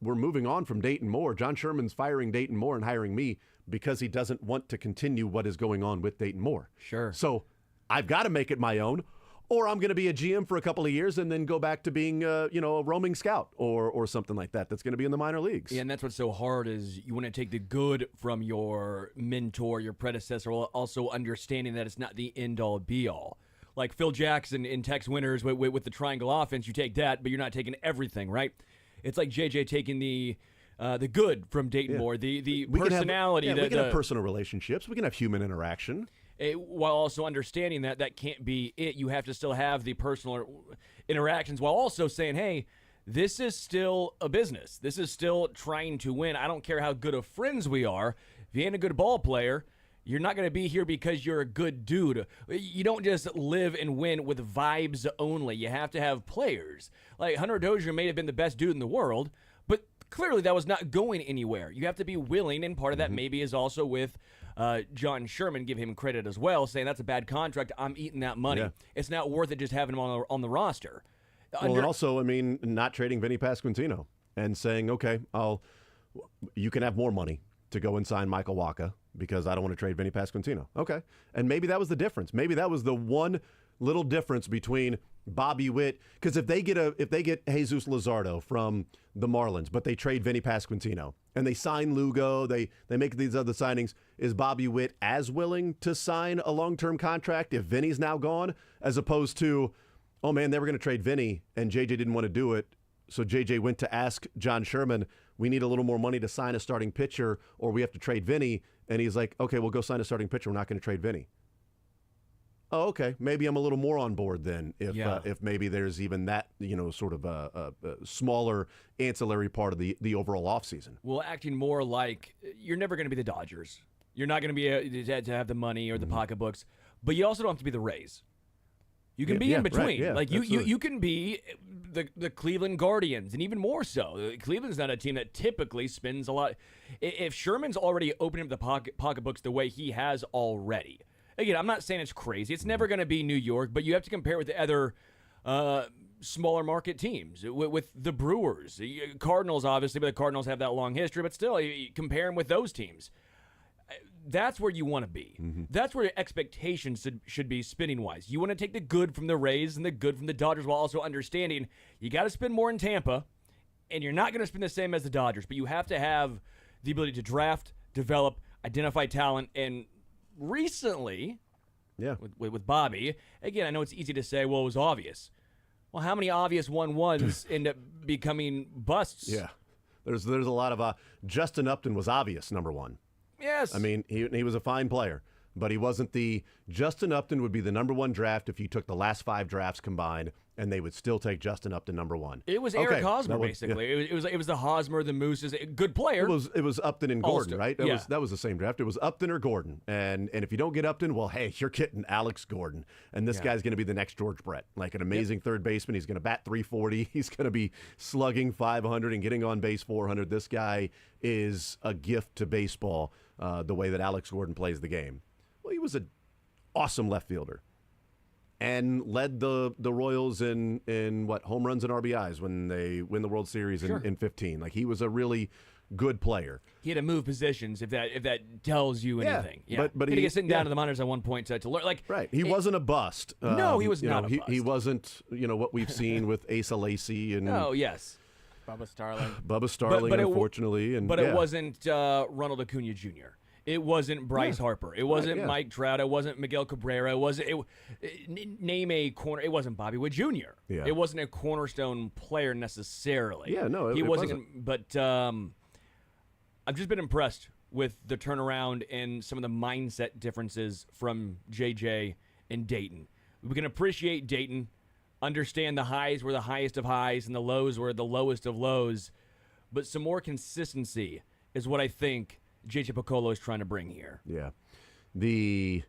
we're moving on from Dayton Moore. John Sherman's firing Dayton Moore and hiring me because he doesn't want to continue what is going on with Dayton Moore. Sure. So I've got to make it my own, or I'm going to be a GM for a couple of years and then go back to being, a roaming scout or something like that. That's going to be in the minor leagues. Yeah, and that's what's so hard, is you want to take the good from your mentor, your predecessor, while also understanding that it's not the end-all, be-all. Like Phil Jackson in Tex Winners with the triangle offense, you take that, but you're not taking everything, right? It's like JJ taking the good from Dayton Moore, the personality. We can have personal relationships. We can have human interaction. While also understanding that can't be it. You have to still have the personal interactions while also saying, hey, this is still a business. This is still trying to win. I don't care how good of friends we are. If you ain't a good ball player, you're not going to be here because you're a good dude. You don't just live and win with vibes only. You have to have players. Like Hunter Dozier may have been the best dude in the world, but clearly that was not going anywhere. You have to be willing, and part of that maybe is also with John Sherman, give him credit as well, saying that's a bad contract. I'm eating that money. Yeah. It's not worth it just having him on the roster. Well, and also, not trading Vinny Pasquantino and saying, okay, you can have more money to go and sign Michael Wacha, because I don't want to trade Vinny Pasquantino. Okay. And maybe that was the difference. Maybe that was the one little difference between Bobby Witt, because if they get Jesus Luzardo from the Marlins, but they trade Vinny Pasquantino and they sign Lugo, they make these other signings, is Bobby Witt as willing to sign a long-term contract if Vinny's now gone, as opposed to, oh man, they were going to trade Vinny and JJ didn't want to do it, so JJ went to ask John Sherman, we need a little more money to sign a starting pitcher, or we have to trade Vinny. And he's like, okay, we'll go sign a starting pitcher. We're not going to trade Vinny. Oh, okay. Maybe I'm a little more on board then if maybe there's even that, sort of a smaller ancillary part of the overall offseason. Well, acting more like you're never going to be the Dodgers. You're not going to be to have the money or the pocketbooks, but you also don't have to be the Rays. You can be in between. Right, yeah, like you can be the Cleveland Guardians, and even more so. Cleveland's not a team that typically spends a lot. If Sherman's already opening up the pocketbooks the way he has already, again, I'm not saying it's crazy. It's never going to be New York, but you have to compare with the other smaller market teams, with the Brewers, Cardinals, obviously, but the Cardinals have that long history. But still, you compare them with those teams. That's where you want to be. That's where your expectations should be spinning-wise. You want to take the good from the Rays and the good from the Dodgers while also understanding you got to spend more in Tampa, and you're not going to spend the same as the Dodgers, but you have to have the ability to draft, develop, identify talent, and recently, with Bobby, again, I know it's easy to say, well, it was obvious. Well, how many obvious 1-1s end up becoming busts? Yeah. There's a lot of Justin Upton was obvious, number one. Yes. I mean, he was a fine player, but he wasn't Justin Upton would be the number one draft if you took the last 5 drafts combined, and they would still take Justin Upton number one. It was Eric Hosmer, basically. Yeah. It was the Hosmer, the Mooses, good player. It was Upton and Gordon, right? Yeah. That was the same draft. It was Upton or Gordon, and if you don't get Upton, well, hey, you're getting Alex Gordon, and this guy's going to be the next George Brett, like an amazing third baseman. He's going to bat 340. He's going to be slugging 500 and getting on base 400. This guy is a gift to baseball, the way that Alex Gordon plays the game. Well, he was an awesome left fielder. And led the Royals in what, home runs and RBIs when they win the World Series in 15. Like, he was a really good player. He had to move positions if that tells you anything. Yeah. But he had to get sitting down to the monitors at one point to learn. Like, right. He wasn't a bust. No, he was not a bust. He wasn't, what we've seen with Asa Lacy and yes. Bubba Starling. But unfortunately. It wasn't Ronald Acuna Jr. It wasn't Bryce Harper. It wasn't Mike Trout. It wasn't Miguel Cabrera. It wasn't. Name a corner. It wasn't Bobby Wood Jr. Yeah. It wasn't a cornerstone player necessarily. Yeah, no, he it wasn't. But I've just been impressed with the turnaround and some of the mindset differences from JJ and Dayton. We can appreciate Dayton, understand the highs were the highest of highs and the lows were the lowest of lows, but some more consistency is what I think JJ Piccolo is trying to bring here. Yeah. The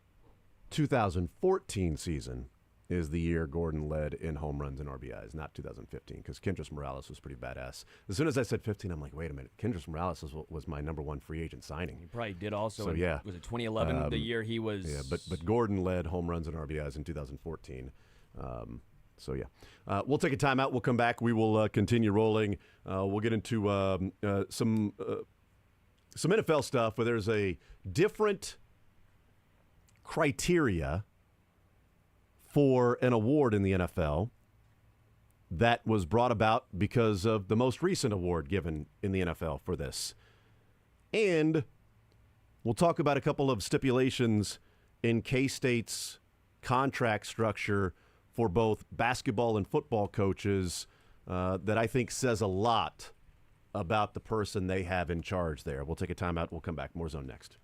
2014 season is the year Gordon led in home runs and RBIs, not 2015, because Kendrys Morales was pretty badass. As soon as I said 15, I'm like, wait a minute. Kendrys Morales was my number one free agent signing. He probably did also. So, was it 2011, the year he was? Yeah, but Gordon led home runs and RBIs in 2014. We'll take a timeout. We'll come back. We will continue rolling. We'll get into some NFL stuff where there's a different criteria for an award in the NFL that was brought about because of the most recent award given in the NFL for this. And we'll talk about a couple of stipulations in K-State's contract structure for both basketball and football coaches that I think says a lot about the person they have in charge there. We'll take a timeout. We'll come back. More Zone next.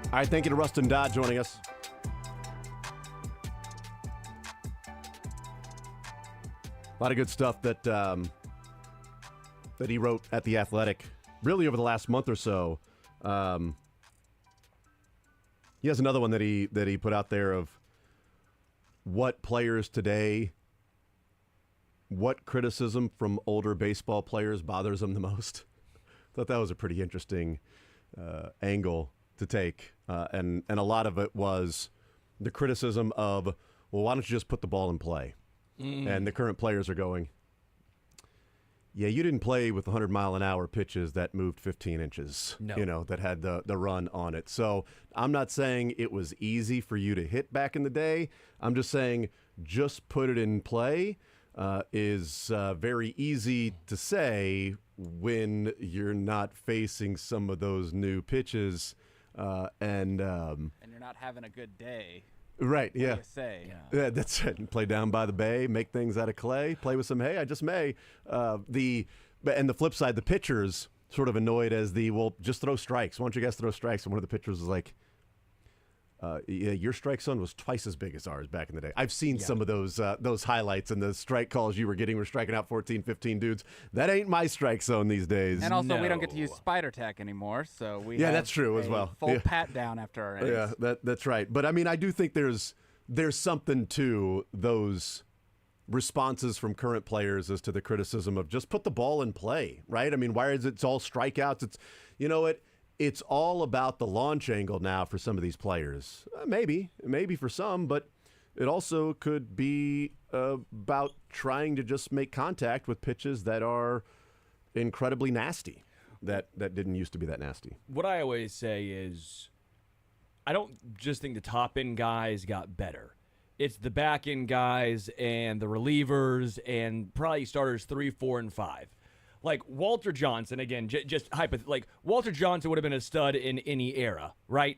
All right, thank you to Rustin Dodd joining us. A lot of good stuff that that he wrote at The Athletic, really over the last month or so. He has another one that he put out there of what players today, what criticism from older baseball players bothers them the most. Thought that was a pretty interesting angle to take, and a lot of it was the criticism of, well, why don't you just put the ball in play? And the current players are going, yeah, you didn't play with 100-mile-an-hour pitches that moved 15 inches, that had the run on it. So I'm not saying it was easy for you to hit back in the day. I'm just saying just put it in play is very easy to say when you're not facing some of those new pitches. And you're not having a good day. Right, yeah. What do you say? Yeah, that's it. Play down by the bay, make things out of clay, play with some hay. I just may. And the flip side, the pitchers sort of annoyed as just throw strikes. Why don't you guys throw strikes? And one of the pitchers was like, yeah, your strike zone was twice as big as ours back in the day. I've seen some of those highlights and the strike calls you were getting. We're striking out 14, 15 dudes. That ain't my strike zone these days. And also, we don't get to use spider tack anymore, so we have that's true as well. Full pat down after our innings. Yeah, that's right. But I mean, I do think there's something to those responses from current players as to the criticism of just put the ball in play, right? I mean, why is it's all strikeouts? It's It's all about the launch angle now for some of these players. Maybe for some, but it also could be about trying to just make contact with pitches that are incredibly nasty, that didn't used to be that nasty. What I always say is, I don't just think the top-end guys got better. It's the back-end guys and the relievers and probably starters 3, 4, and 5. Like Walter Johnson, again, just Walter Johnson would have been a stud in any era, right?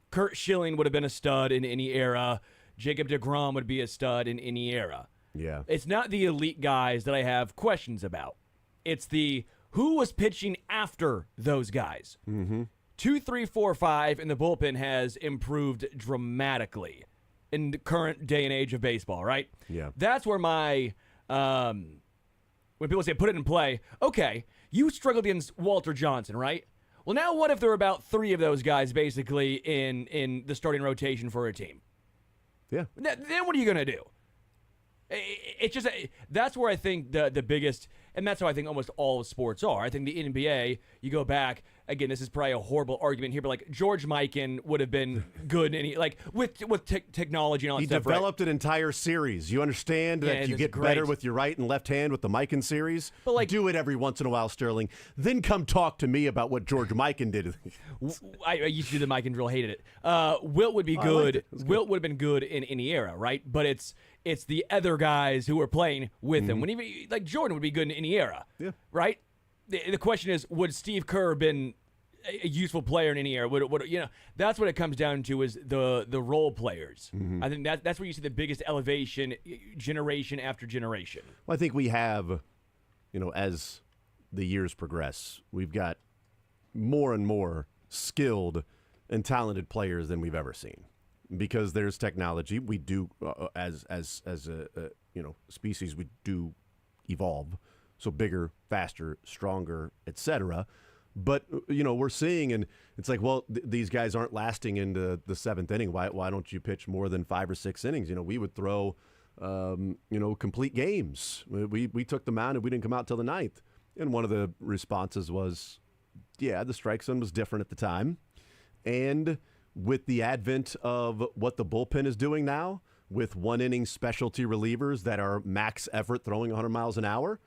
Kurt Schilling would have been a stud in any era. Jacob deGrom would be a stud in any era. Yeah. It's not the elite guys that I have questions about. It's the who was pitching after those guys. Mm-hmm. 2, 3, 4, 5, and the bullpen has improved dramatically in the current day and age of baseball, right? Yeah. That's where my... when people say put it in play, okay, you struggled against Walter Johnson, right? Well, now what if there are about 3 of those guys basically in the starting rotation for a team? Yeah. Then what are you going to do? It's just that's where I think the biggest, and that's how I think almost all sports are. I think the NBA, you go back, again, this is probably a horrible argument here, but like George Mikan would have been good in any, like with technology and all that stuff. He developed an entire series. You understand that you get better with your right and left hand with the Mikan series? But like, do it every once in a while, Sterling. Then come talk to me about what George Mikan did. I used to do the Mikan drill, hated it. Wilt would be good. Wilt would have been good in any era, right? But it's the other guys who were playing with him. When even like Jordan would be good in any era, right? The question is, would Steve Kerr have been a useful player in any era? Would that's what it comes down to, is the role players. I think that's where you see the biggest elevation, generation after generation. Well, I think we have, as the years progress, we've got more and more skilled and talented players than we've ever seen. Because there's technology, we do as a species, we do evolve, so bigger, faster, stronger, etc. But we're seeing, and it's like, well, these guys aren't lasting into the 7th inning. Why don't you pitch more than 5 or 6 innings? We would throw complete games. We took the mound and we didn't come out till the 9th. And one of the responses was, yeah, the strike zone was different at the time, and with the advent of what the bullpen is doing now, with 1-inning specialty relievers that are max effort throwing 100 miles an hour,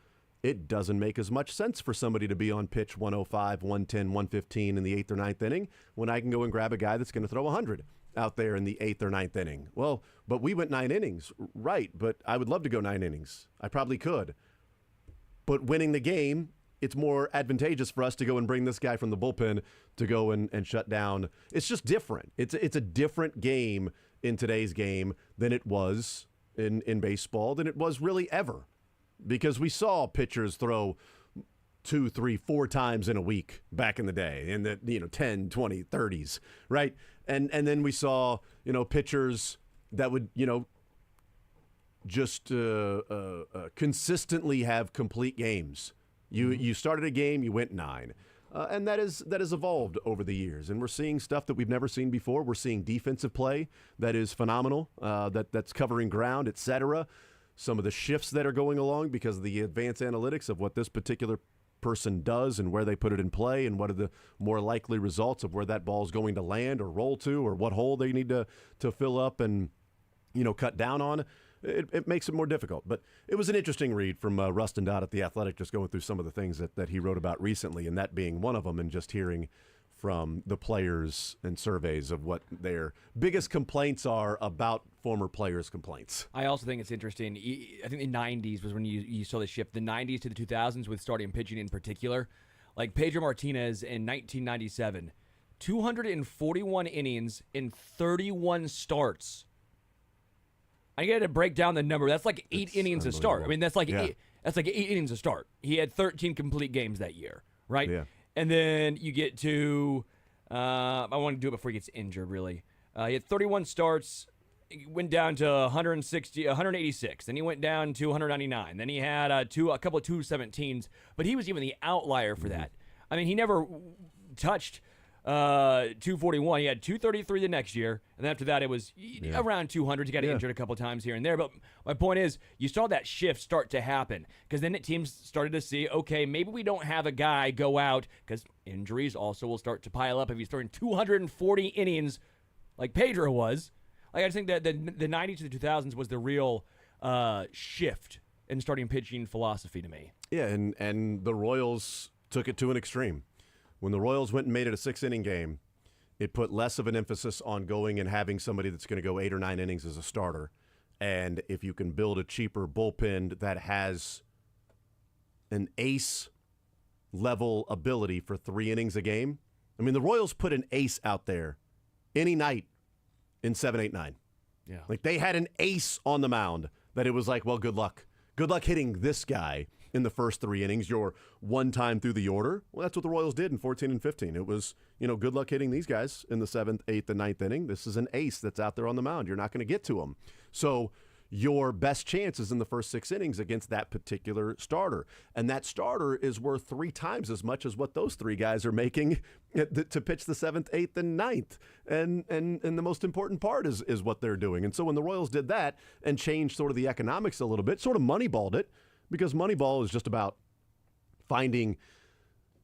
it doesn't make as much sense for somebody to be on pitch 105, 110, 115 in the 8th or 9th inning when I can go and grab a guy that's going to throw 100 out there in the 8th or 9th inning. Well, but we went 9 innings, right, but I would love to go 9 innings. I probably could. But winning the game, it's more advantageous for us to go and bring this guy from the bullpen to go and shut down. It's just different. It's a different game in today's game than it was in baseball, than it was really ever. Because we saw pitchers throw 2, 3, 4 times in a week back in the day, in the 10, 20, 30s, right? And then we saw pitchers that would just consistently have complete games. You started a game, you went 9. And that has evolved over the years, and we're seeing stuff that we've never seen before. We're seeing defensive play that is phenomenal, that's covering ground, etc. Some of the shifts that are going along because of the advanced analytics of what this particular person does and where they put it in play, and what are the more likely results of where that ball is going to land or roll to, or what hole they need to fill up and cut down on. It makes it more difficult. But it was an interesting read from Rustin Dodd at The Athletic, just going through some of the things that he wrote about recently, and that being one of them, and just hearing from the players and surveys of what their biggest complaints are about former players' complaints. I also think it's interesting. I think the 90s was when you saw the shift, the 90s to the 2000s with starting pitching in particular. Like Pedro Martinez in 1997, 241 innings in 31 starts. I got to break down the number. That's like 8 innings a start. I mean, that's like 8 innings a start. He had 13 complete games that year, right? Yeah. And then you get to, I want to do it before he gets injured, really. He had 31 starts. He went down to 186. Then he went down to 199. Then he had a couple of 217s, but he was even the outlier for that. I mean, he never touched 241. He had 233 the next year, and then after that it was around 200. He got injured a couple of times here and there, but my point is you saw that shift start to happen because then teams started to see, okay, maybe we don't have a guy go out because injuries also will start to pile up if he's throwing 240 innings like Pedro was. Like, I just think that the 90s to the 2000s was the real shift in starting pitching philosophy to me. Yeah, and the Royals took it to an extreme. When the Royals went and made it a 6-inning game, it put less of an emphasis on going and having somebody that's going to go 8 or 9 innings as a starter. And if you can build a cheaper bullpen that has an ace-level ability for 3 innings a game, I mean, the Royals put an ace out there any night in 7, 8, 9. Yeah. Like, they had an ace on the mound that it was like, well, good luck. Good luck hitting this guy in the first 3 innings. You're one time through the order. Well, that's what the Royals did in 14 and 15. It was, good luck hitting these guys in the 7th, 8th, and 9th inning. This is an ace that's out there on the mound. You're not going to get to him. So your best chance is in the first 6 innings against that particular starter. And that starter is worth 3 times as much as what those 3 guys are making to pitch the 7th, 8th, and 9th. And the most important part is what they're doing. And so when the Royals did that and changed sort of the economics a little bit, sort of moneyballed it, because Moneyball is just about finding,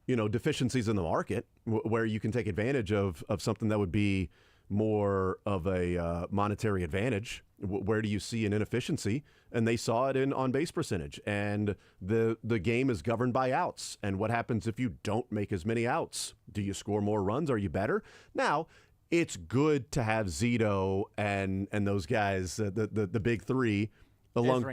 deficiencies in the market where you can take advantage of something that would be more of a monetary advantage. Where do you see an inefficiency? And they saw it in on-base percentage. And the game is governed by outs. And what happens if you don't make as many outs? Do you score more runs? Are you better? Now, it's good to have Zito and those guys, the big 3, along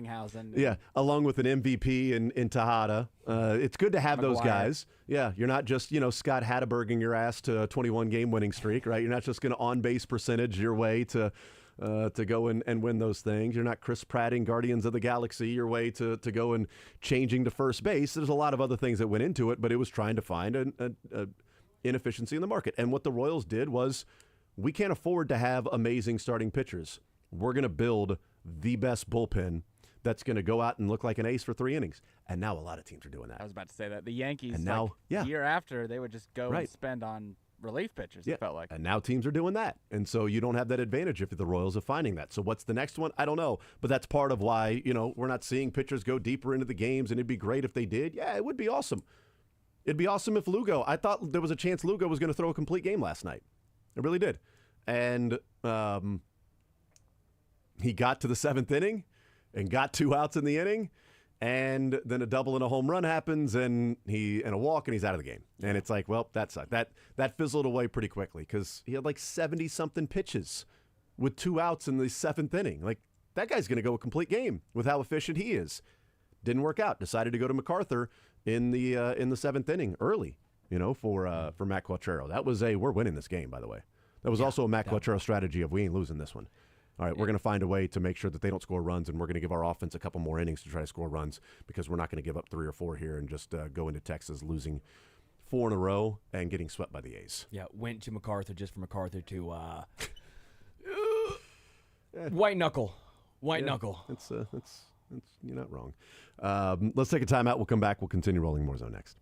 with an MVP in Tejada. It's good to have those guys. Yeah, you're not just, Scott Hatteberging your ass to a 21-game winning streak, right? You're not just going to on-base percentage your way to go and win those things. You're not Chris Pratting Guardians of the Galaxy your way to go and changing to first base. There's a lot of other things that went into it, but it was trying to find an inefficiency in the market. And what the Royals did was, we can't afford to have amazing starting pitchers. We're going to build the best bullpen that's going to go out and look like an ace for 3 innings. And now a lot of teams are doing that. I was about to say that. The Yankees, and now, the year after, they would just go and spend on relief pitchers, it felt like. And now teams are doing that. And so you don't have that advantage if the Royals are finding that. So what's the next one? I don't know. But that's part of why, we're not seeing pitchers go deeper into the games, and it'd be great if they did. Yeah, it would be awesome. It'd be awesome if Lugo, I thought there was a chance Lugo was going to throw a complete game last night. I really did. And he got to the 7th inning and got 2 outs in the inning, and then a double and a home run happens, and a walk, and he's out of the game. And it's like, well, that sucked. That fizzled away pretty quickly because he had like 70-something pitches with 2 outs in the 7th inning. Like, that guy's going to go a complete game with how efficient he is. Didn't work out. Decided to go to MacArthur in the 7th inning early, for Matt Quattrero. That was we're winning this game, by the way. That was also a Matt Quattrero strategy of we ain't losing this one. all right, we're going to find a way to make sure that they don't score runs, and we're going to give our offense a couple more innings to try to score runs because we're not going to give up 3 or 4 here and just go into Texas losing 4 in a row and getting swept by the A's. Yeah, went to MacArthur just for MacArthur to white knuckle. White knuckle. It's you're not wrong. Let's take a timeout. We'll come back. We'll continue rolling more zone next.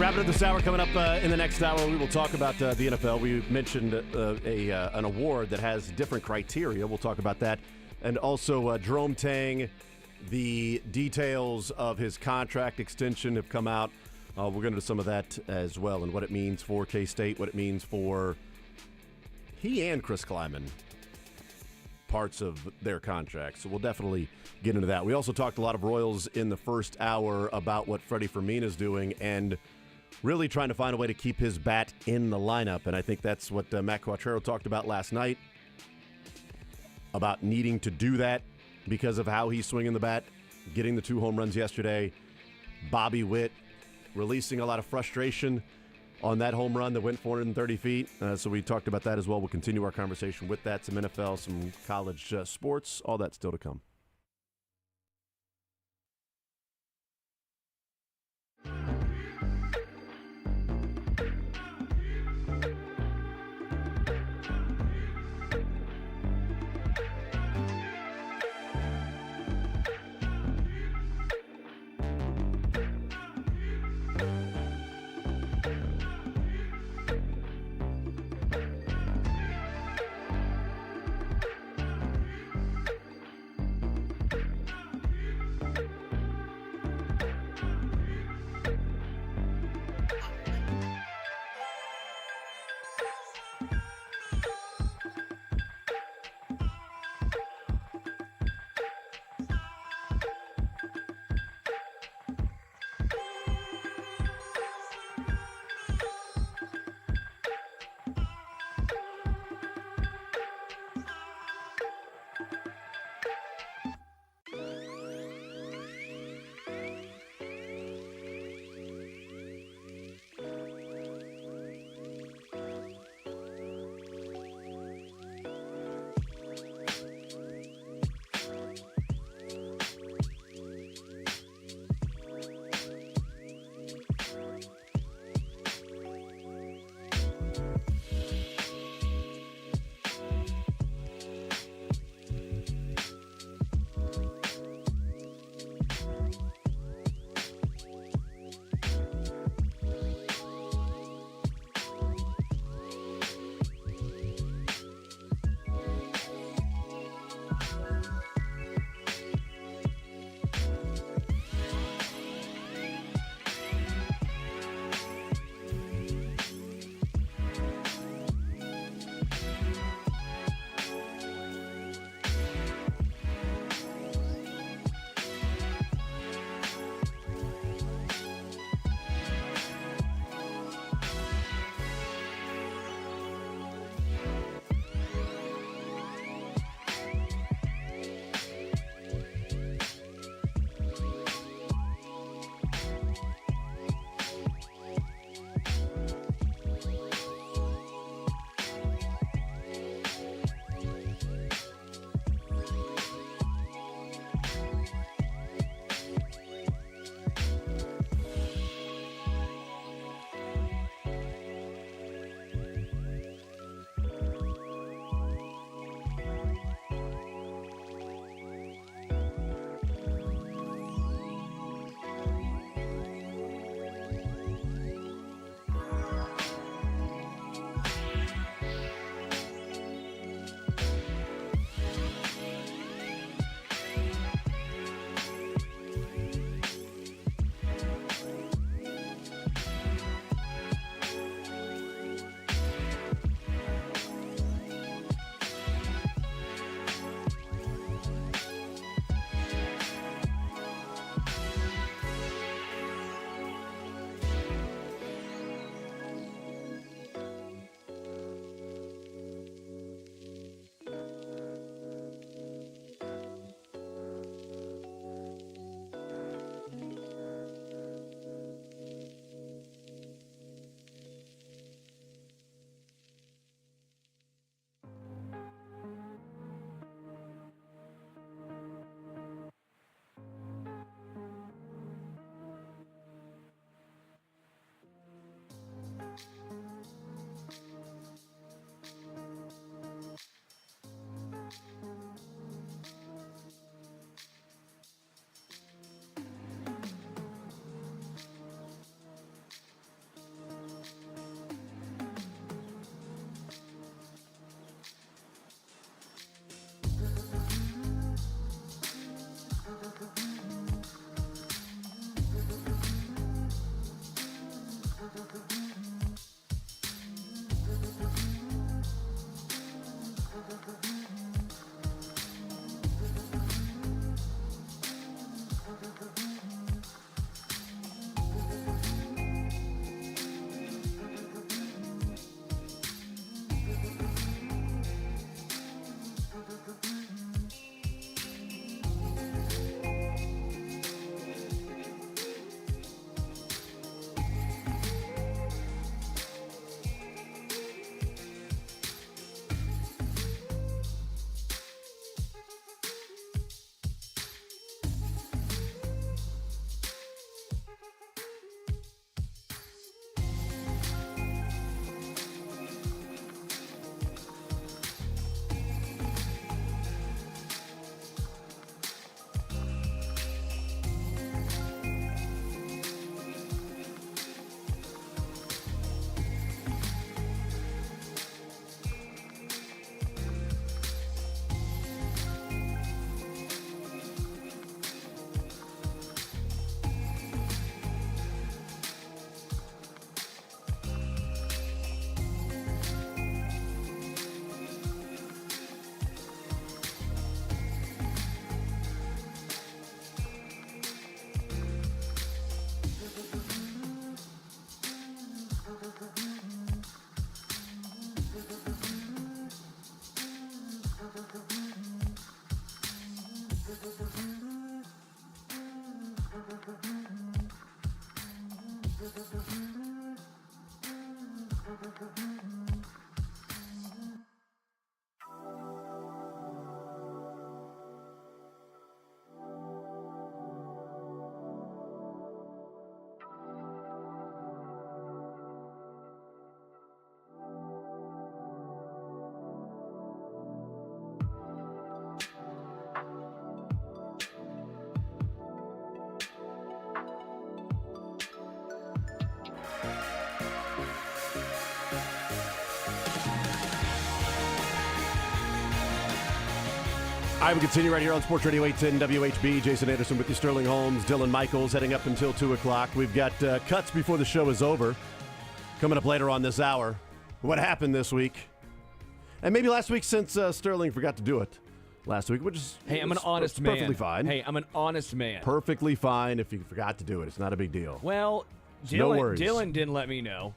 wrapping up this hour. Coming up in the next hour, we will talk about the NFL. We mentioned an award that has different criteria. We'll talk about that. And also, Jerome Tang, the details of his contract extension have come out. We're going to do some of that as well, and what it means for K-State, what it means for he and Chris Kleiman, parts of their contract. So we'll definitely get into that. We also talked a lot of Royals in the first hour about what Freddie Fermin is doing and really trying to find a way to keep his bat in the lineup. And I think that's what Matt Quattrero talked about last night, about needing to do that because of how he's swinging the bat, getting the 2 home runs yesterday. Bobby Witt releasing a lot of frustration on that home run that went 430 feet. So we talked about that as well. We'll continue our conversation with that. Some NFL, some college sports, all that still to come. All right, we continue right here on Sports Radio 810 WHB. Jason Anderson with you, Sterling Holmes, Dylan Michaels, heading up until 2 o'clock. We've got cuts before the show is over. Coming up later on this hour, what happened this week. And maybe last week, since Sterling forgot to do it last week, which is Hey, I'm an honest man. Perfectly fine. Hey, I'm an honest man. Perfectly fine if you forgot to do it. It's not a big deal. Well, No worries. Dylan didn't let me know.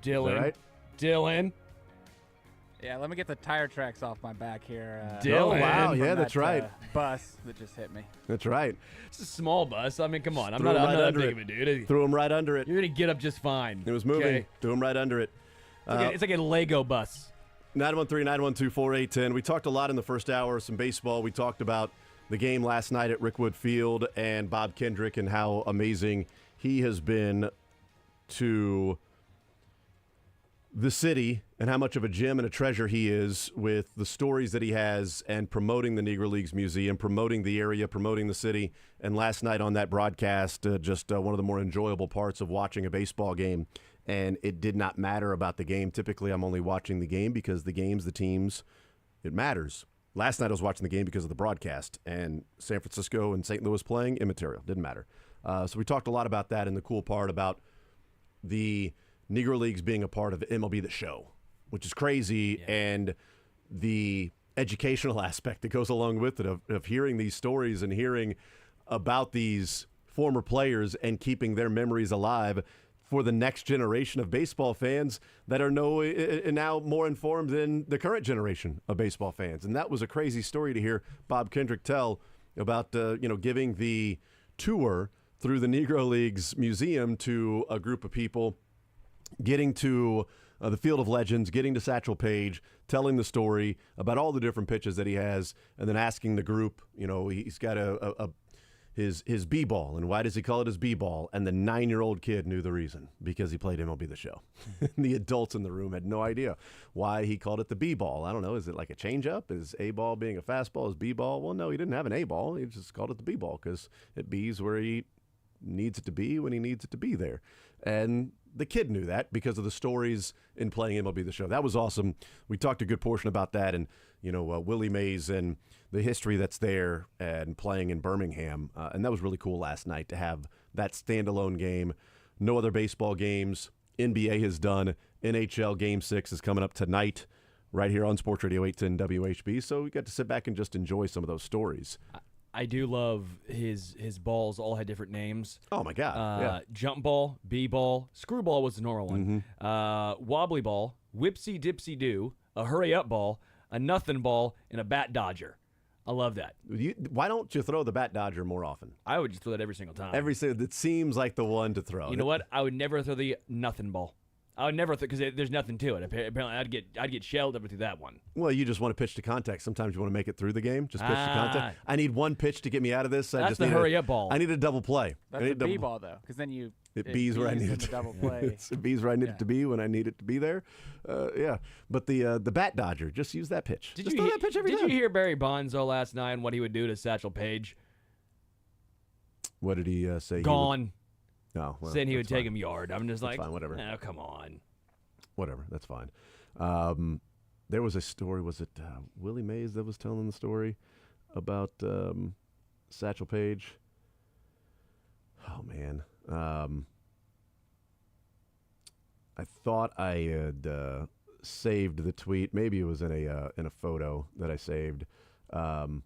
Dylan. All right? Dylan. Yeah, let me get the tire tracks off my back here. Dylan. Oh, wow. from Yeah, that's that, right. Bus that just hit me. That's right. It's a small bus. I mean, come on. I'm Threw not him right that under big it. of a dude. Threw him right under it. You're going to get up just fine. It was moving. Okay? Threw him right under it. It's like a Lego bus. 913-912-4810. We talked a lot in the first hour, some baseball. We talked about the game last night at Rickwood Field and Bob Kendrick and how amazing he has been to the city and how much of a gem and a treasure he is with the stories that he has and promoting the Negro Leagues Museum, promoting the area, promoting the city. And last night on that broadcast, just one of the more enjoyable parts of watching a baseball game. And it did not matter about the game. Typically, I'm only watching the game because the games, the teams, it matters. Last night I was watching the game because of the broadcast. And San Francisco and St. Louis playing, immaterial. Didn't matter. So we talked a lot about that and the cool part about the Negro Leagues being a part of MLB The Show, which is crazy, and the educational aspect that goes along with it of hearing these stories and hearing about these former players and keeping their memories alive for the next generation of baseball fans that are now more informed than the current generation of baseball fans. And that was a crazy story to hear Bob Kendrick tell about giving the tour through the Negro Leagues Museum to a group of people, getting to the Field of Legends, getting to Satchel Paige, telling the story about all the different pitches that he has, and then asking the group, he's got his B-ball, and why does he call it his B-ball? And the 9-year-old kid knew the reason, because he played MLB The Show. The adults in the room had no idea why he called it the B-ball. I don't know, is it like a changeup? Is A-ball being a fastball? Is B-ball? Well, no, he didn't have an A-ball. He just called it the B-ball because it B's where he needs it to be when he needs it to be there. And the kid knew that because of the stories in playing MLB The Show. That was awesome. We talked a good portion about that and, Willie Mays and the history that's there and playing in Birmingham. And that was really cool last night to have that standalone game. No other baseball games. NBA has done. NHL Game 6 is coming up tonight right here on Sports Radio 810 WHB. So we got to sit back and just enjoy some of those stories. I do love his balls all had different names. Oh, my God. Yeah. Jump ball, B-ball, screwball was the normal one. Wobbly ball, whipsy dipsy do, a hurry up ball, a nothing ball, and a bat dodger. I love that. Why don't you throw the bat dodger more often? I would just throw that every single time. It seems like the one to throw. You know what? I would never throw the nothing ball. I would never because there's nothing to it. Apparently, I'd get shelled every through that one. Well, you just want to pitch to contact. Sometimes you want to make it through the game. Just pitch to contact. I need one pitch to get me out of this. That's the hurry-up ball. I need a double play. That's a B-ball, though, because then it bees where I need it to double play. It bees where I need it to be when I need it to be there. Yeah, but the bat dodger, just use that pitch. Just throw that pitch every time. Did you hear Barry Bonzo last night and what he would do to Satchel Paige? What did he say? Gone. No, well, saying he would take him yard. I'm just like, fine, whatever. Oh, come on. Whatever, that's fine. There was a story, was it Willie Mays that was telling the story about Satchel Paige? Oh, man. I thought I had saved the tweet. Maybe it was in a photo that I saved. Oh,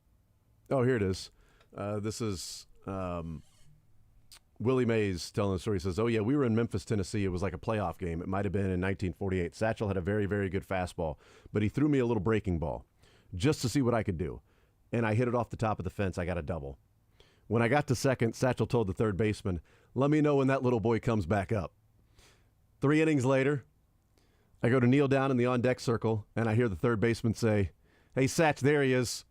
here it is. This is Willie Mays telling the story. He says, oh, yeah, we were in Memphis, Tennessee. It was like a playoff game. It might have been in 1948. Satchel had a very, very good fastball, but he threw me a little breaking ball just to see what I could do. And I hit it off the top of the fence. I got a double. When I got to second, Satchel told the third baseman, let me know when that little boy comes back up. 3 innings later, I go to kneel down in the on-deck circle, and I hear the third baseman say, hey, Satch, there he is.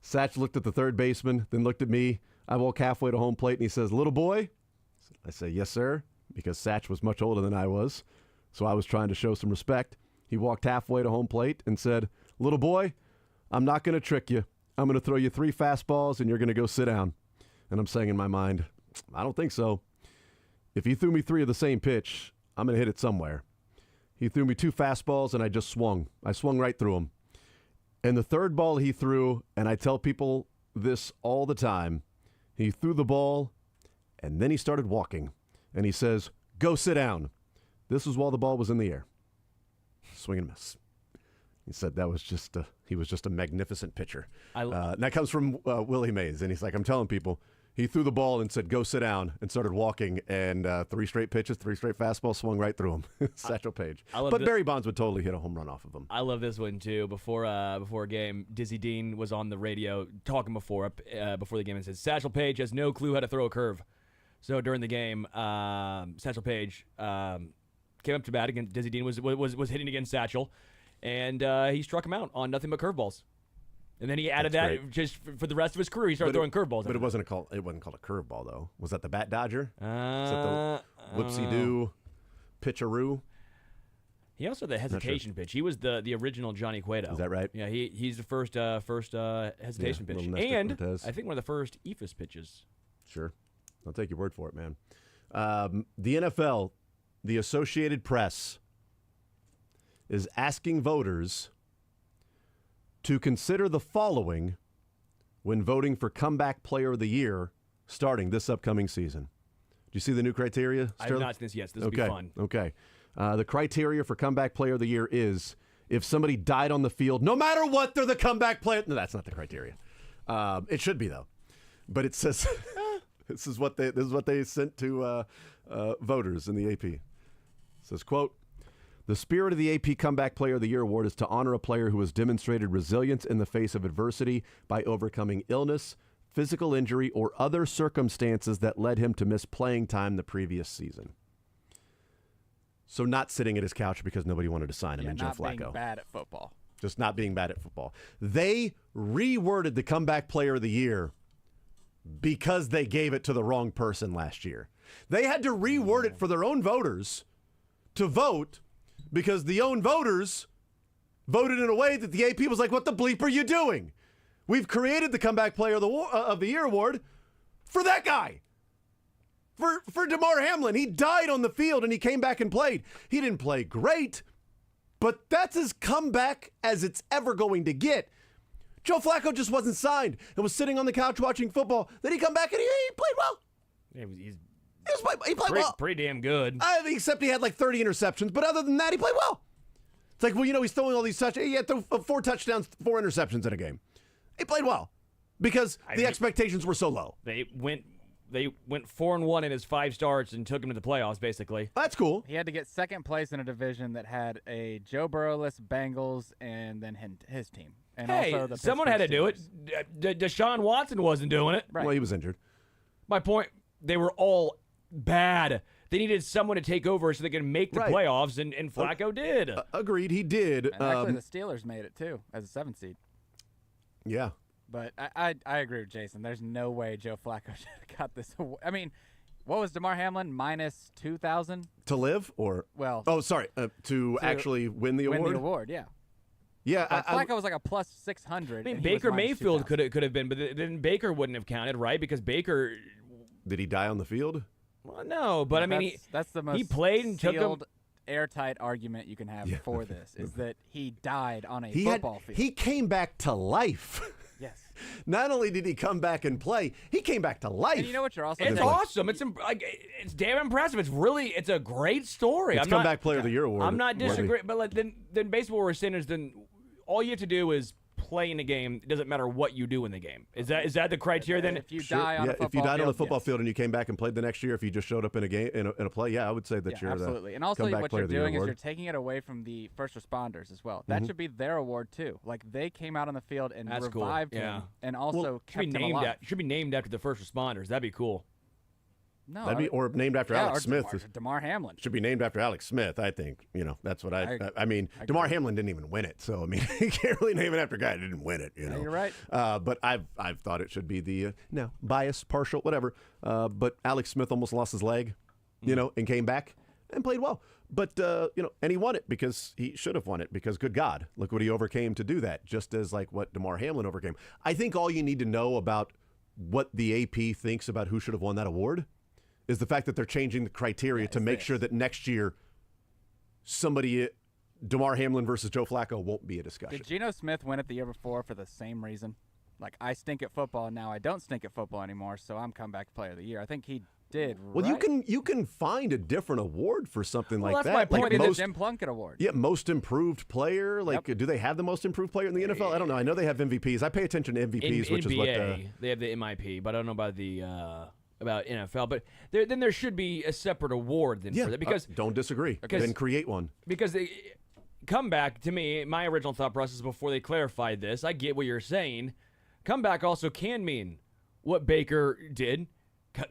Satch looked at the third baseman, then looked at me. I walk halfway to home plate, and he says, little boy? I say, yes, sir, because Satch was much older than I was, so I was trying to show some respect. He walked halfway to home plate and said, little boy, I'm not going to trick you. I'm going to throw you 3 fastballs, and you're going to go sit down. And I'm saying in my mind, I don't think so. If he threw me 3 of the same pitch, I'm going to hit it somewhere. He threw me 2 fastballs, and I just swung. I swung right through him. And the third ball he threw, and I tell people this all the time, he threw the ball, and then he started walking. And he says, "Go sit down." This was while the ball was in the air. Swing and miss. He said that was he was just a magnificent pitcher. And that comes from Willie Mays. And he's like, I'm telling people, he threw the ball and said, "Go sit down," and started walking. And 3 straight pitches, 3 straight fastballs swung right through him. Satchel Paige. But Barry Bonds would totally hit a home run off of him. I love this one, too. Before a game, Dizzy Dean was on the radio talking before the game and said, Satchel Paige has no clue how to throw a curve. So during the game, Satchel Paige came up to bat against Dizzy Dean, was hitting against Satchel, and he struck him out on nothing but curveballs. And then he added just for the rest of his career. He started throwing curveballs. But it wasn't called a curveball though. Was that the bat dodger? Was that the whoopsie doo pitcheroo? He also had the hesitation pitch. He was the original Johnny Cueto. Is that right? Yeah, he's the first hesitation pitch, and I think one of the first eephus pitches. Sure, I'll take your word for it, man. The NFL, the Associated Press, is asking voters to consider the following when voting for Comeback Player of the Year starting this upcoming season. Do you see the new criteria, Sterling? I have not seen this yet. This will be fun. Okay. The criteria for Comeback Player of the Year is if somebody died on the field, no matter what, they're the comeback player. No, that's not the criteria. It should be, though. But it says this is what they sent to voters in the AP. It says, quote, "The spirit of the AP Comeback Player of the Year award is to honor a player who has demonstrated resilience in the face of adversity by overcoming illness, physical injury, or other circumstances that led him to miss playing time the previous season." So not sitting at his couch because nobody wanted to sign him, and Joe Flacco. Not being bad at football. Just not being bad at football. They reworded the Comeback Player of the Year because they gave it to the wrong person last year. They had to reword it for their own voters to vote, because the own voters voted in a way that the AP was like, what the bleep are you doing? We've created the Comeback Player of the Year award for that guy. For Damar Hamlin. He died on the field and he came back and played. He didn't play great, but that's as comeback as it's ever going to get. Joe Flacco just wasn't signed and was sitting on the couch watching football. Then he come back and he played well. He played well. Pretty damn good. Except he had like 30 interceptions. But other than that, he played well. It's like, well, he's throwing all these touchdowns. He had 4 touchdowns, 4 interceptions in a game. He played well because the expectations were so low. They went 4-1 in his 5 starts and took him to the playoffs, basically. That's cool. He had to get second place in a division that had a Joe Burrow-less Bengals and then his team. And also the someone had to do it. Deshaun Watson wasn't doing it. Right. Well, he was injured. My point, they were all bad. They needed someone to take over so they could make the playoffs, and Flacco did. Agreed, he did. And actually, the Steelers made it, too, as a 7th seed. Yeah. But I agree with Jason. There's no way Joe Flacco should have got this award. I mean, what was Damar Hamlin? Minus 2,000? To live? Or to actually win the award? Win the award, yeah. Yeah, Flacco was like a plus 600. I mean, Baker Mayfield could have been, but then Baker wouldn't have counted, right? Because Baker... Did he die on the field? Well, no, but that's the most he played and took him. Airtight argument you can have for this is that he died on a football field. He came back to life. Yes. Not only did he come back and play, he came back to life. And you know what you're also It's awesome. It's damn impressive. It's a great story. It's Comeback Player of the Year award. I'm not disagreeing, but then basically what we're saying is then all you have to do is play in the game. It doesn't matter what you do in the game. Is that the criteria then? If you die on a football if you died field, on the football field and you came back and played the next year, if you just showed up in a game in a play, I would say that you're absolutely. And also what you're doing is you're taking it away from the first responders as well. That should be their award too. Like they came out on the field and revived him and also kept him alive. Should be named after the first responders. That'd be cool. No, that'd be or named after Alex Smith. Damar Hamlin should be named after Alex Smith. I think that's what I mean. Damar Hamlin didn't even win it, so I mean you can't really name it after a guy that didn't win it. Yeah, you're right. But I've thought it should be the biased, partial, whatever. But Alex Smith almost lost his leg, and came back and played well. But and he won it because he should have won it because good God, look what he overcame to do that. Just as like what Damar Hamlin overcame. I think all you need to know about what the AP thinks about who should have won that award is the fact that they're changing the criteria to make sure that next year somebody Damar Hamlin versus Joe Flacco won't be a discussion. Did Geno Smith win it the year before for the same reason? Like, I stink at football, and now I don't stink at football anymore, so I'm comeback player of the year. I think he did, Well, right? you can find a different award for something Well, like that's that. my Like point. most, The Jim Plunkett Award. yeah, most improved player. Like, do they have the most improved player in the NFL? I don't know. I know they have MVPs. I pay attention to MVPs, which NBA, is what they have the MIP, but I don't know about the about NFL. But then there should be a separate award then for that because don't disagree. Then create one. because they comeback to me. My original thought process before they clarified this, I get what you're saying. Comeback also can mean what Baker did,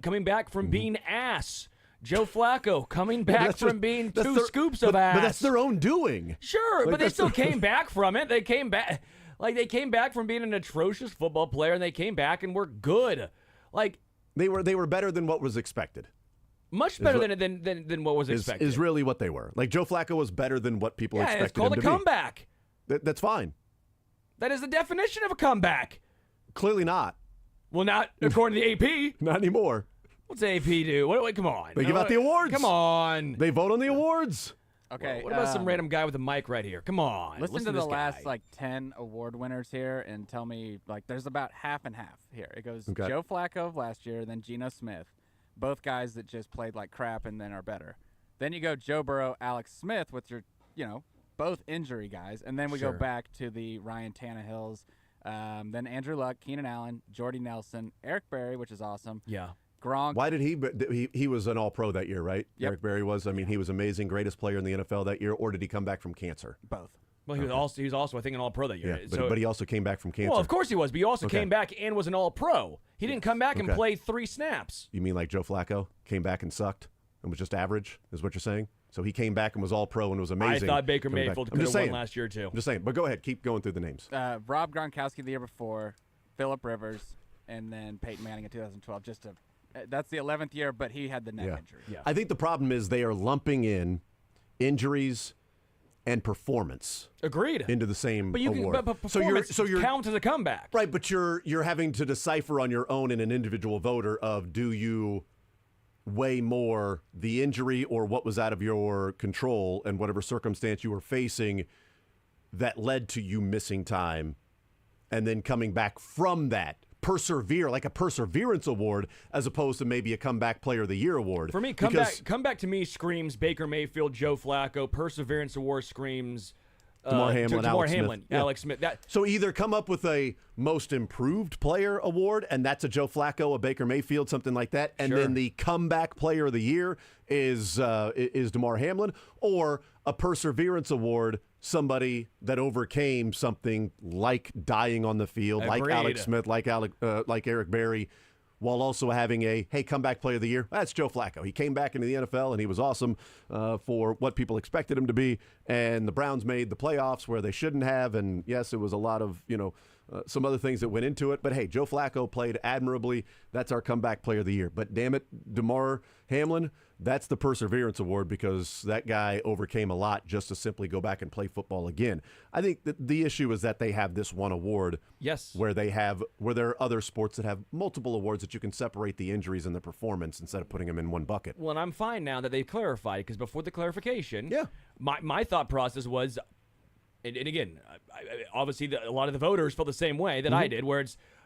coming back from being ass. Joe Flacco coming back from being two scoops of ass. But that's their own doing. Sure, Like, but they that's still came back from it. They came back from being an atrocious football player, and they came back and were good. Like They were better than what was expected. much better than what was expected. Is really what they were. Like Joe Flacco was better than what people expected it's called him a to comeback. be. That's fine. That is the definition of a comeback. Clearly not. Well, not according to the AP. Not anymore. What's AP do? Wait, come on. They give out the awards. Come on. They vote on the awards. Okay. What about some random guy with a mic right here? Come on. Listen to this the last guy. 10 award winners here and tell me, there's about half and half here. It goes Okay. Joe Flacco of last year, then Geno Smith, both guys that just played like crap and then are better. Then you go Joe Burrow, Alex Smith, which are both injury guys, and then we go back to the Ryan Tannehills, then Andrew Luck, Keenan Allen, Jordy Nelson, Eric Berry, which is awesome. Yeah. Gronk. Why did he was an All-Pro that year, right? Yep. Eric Berry was. I mean, he was amazing, greatest player in the NFL that year. Or did he come back from cancer? Both. Well, he was also I think an All-Pro that year. Yeah, but he also came back from cancer. Well, of course he was, but he also came back and was an All-Pro. He didn't come back and Okay. play 3 snaps. You mean like Joe Flacco came back and sucked and was just average? Is what you're saying? So he came back and was All-Pro and was amazing. I thought Baker coming back. Mayfield I'm could just have won saying. last year too. I'm just saying. But go ahead, keep going through the names. Rob Gronkowski the year before, Phillip Rivers, and then Peyton Manning in 2012. That's the 11th year, but he had the neck injury. Yeah. I think the problem is they are lumping in injuries and performance Agreed. into the same But you can, award. but performance counts as a comeback. Right, but you're having to decipher on your own in an individual voter of do you weigh more the injury or what was out of your control and whatever circumstance you were facing that led to you missing time and then coming back from that. Persevere, like a perseverance award, as opposed to maybe a comeback player of the year award. For me, comeback to me screams Baker Mayfield, Joe Flacco. Perseverance award screams Damar Hamlin, Alex Smith. Yeah. Alex Smith. So either come up with a most improved player award, and that's a Joe Flacco, a Baker Mayfield, something like that, and then the comeback player of the year is Damar Hamlin, or a perseverance award, somebody that overcame something like dying on the field, like Agreed. Alex Smith, like Eric Berry, while also having a comeback player of the year. That's Joe Flacco. He came back into the NFL and he was awesome for what people expected him to be. And the Browns made the playoffs where they shouldn't have. And yes, it was a lot of some other things that went into it. But hey, Joe Flacco played admirably. That's our comeback player of the year. But damn it, Damar Hamlin, that's the Perseverance Award because that guy overcame a lot just to simply go back and play football again. I think that the issue is that they have this one award. Yes. Where there are other sports that have multiple awards that you can separate the injuries and the performance instead of putting them in one bucket. Well, and I'm fine now that they've clarified because before the clarification, Yeah. my thought process was, and again, obviously a lot of the voters felt the same way that I did, where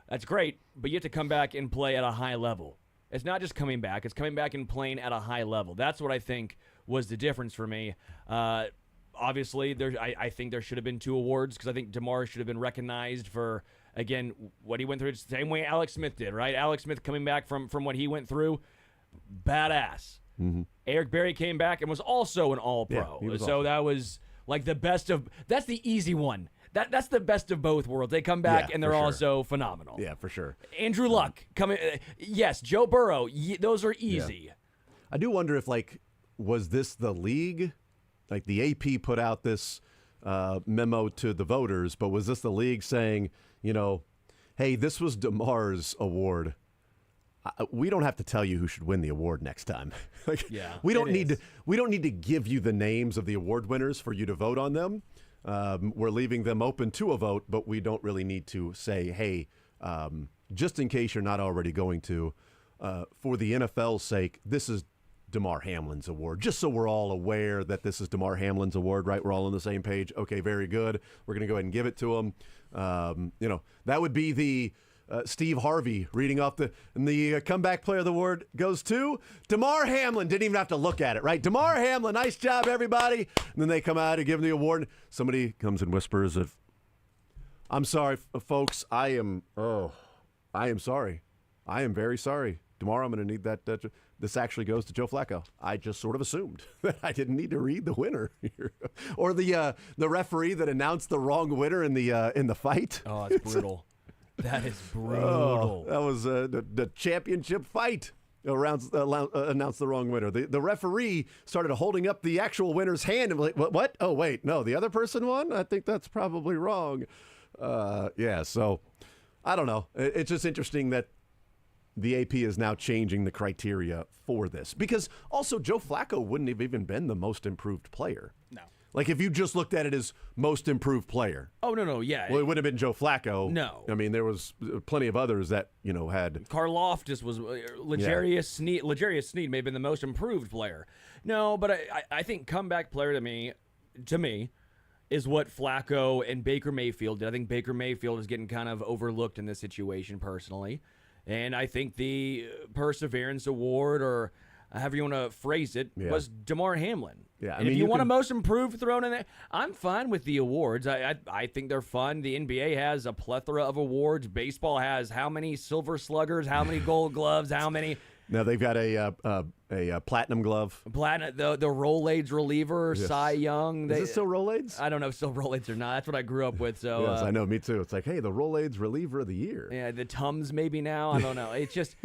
that's great, but you have to come back and play at a high level. It's not just coming back; it's coming back and playing at a high level. That's what I think was the difference for me. Obviously, I think there should have been 2 awards because I think Damar should have been recognized for, again, what he went through. It's the same way Alex Smith did, right? Alex Smith coming back from what he went through, badass. Eric Berry came back and was also an All-Pro. Yeah, he was so awesome. that was like the best of. That's the easy one. That's the best of both worlds. They come back Yeah, and they're for sure. also phenomenal. Yeah, for sure. Andrew Luck coming. Yes, Joe Burrow. Those are easy. I do wonder if, was this the league? Like the AP put out this memo to the voters, but was this the league saying, hey, this was Damar's award. We don't have to tell you who should win the award next time. We don't need to give you the names of the award winners for you to vote on them. We're leaving them open to a vote, but we don't really need to say, hey, just in case you're not already going to, for the NFL's sake, this is Damar Hamlin's award, just so we're all aware that this is Damar Hamlin's award, right? We're all on the same page. Okay, very good. We're going to go ahead and give it to him. That would be the Steve Harvey reading off the comeback player of the award goes to Damar Hamlin. Didn't even have to look at it, right? Damar Hamlin, nice job, everybody. And then they come out and give him the award. Somebody comes and whispers, I'm sorry, folks. I am sorry. I am very sorry. Tomorrow I'm going to need that. This actually goes to Joe Flacco. I just sort of assumed that I didn't need to read the winner here. Or the referee that announced the wrong winner in the fight. Oh, that's brutal. That is brutal. Oh, that was the championship fight. Announced the wrong winner. The referee started holding up the actual winner's hand and like, what? Oh, wait, no, the other person won? I think that's probably wrong. So I don't know. It's just interesting that the AP is now changing the criteria for this. Because also Joe Flacco wouldn't have even been the most improved player. No. Like if you just looked at it as most improved player. Oh, no, yeah. Well, it wouldn't have been Joe Flacco. No. I mean, there was plenty of others that, had. Karloftis was Legarius Sneed. Legarius Sneed may have been the most improved player. No, but I think comeback player to me, is what Flacco and Baker Mayfield did. I think Baker Mayfield is getting kind of overlooked in this situation personally. And I think the Perseverance Award, or however you want to phrase it, was Damar Hamlin. Yeah, and if you want a most improved thrown in there, I'm fine with the awards. I think they're fun. The NBA has a plethora of awards. Baseball has how many Silver Sluggers, how many Gold Gloves, how many... Now they've got a platinum glove. The Rolaids reliever, yes. Cy Young. Is it still Rolaids? I don't know if still Rolaids or not. That's what I grew up with. So yes, I know. Me too. It's like, hey, the Rolaids reliever of the year. Yeah, the Tums maybe now. I don't know. It's just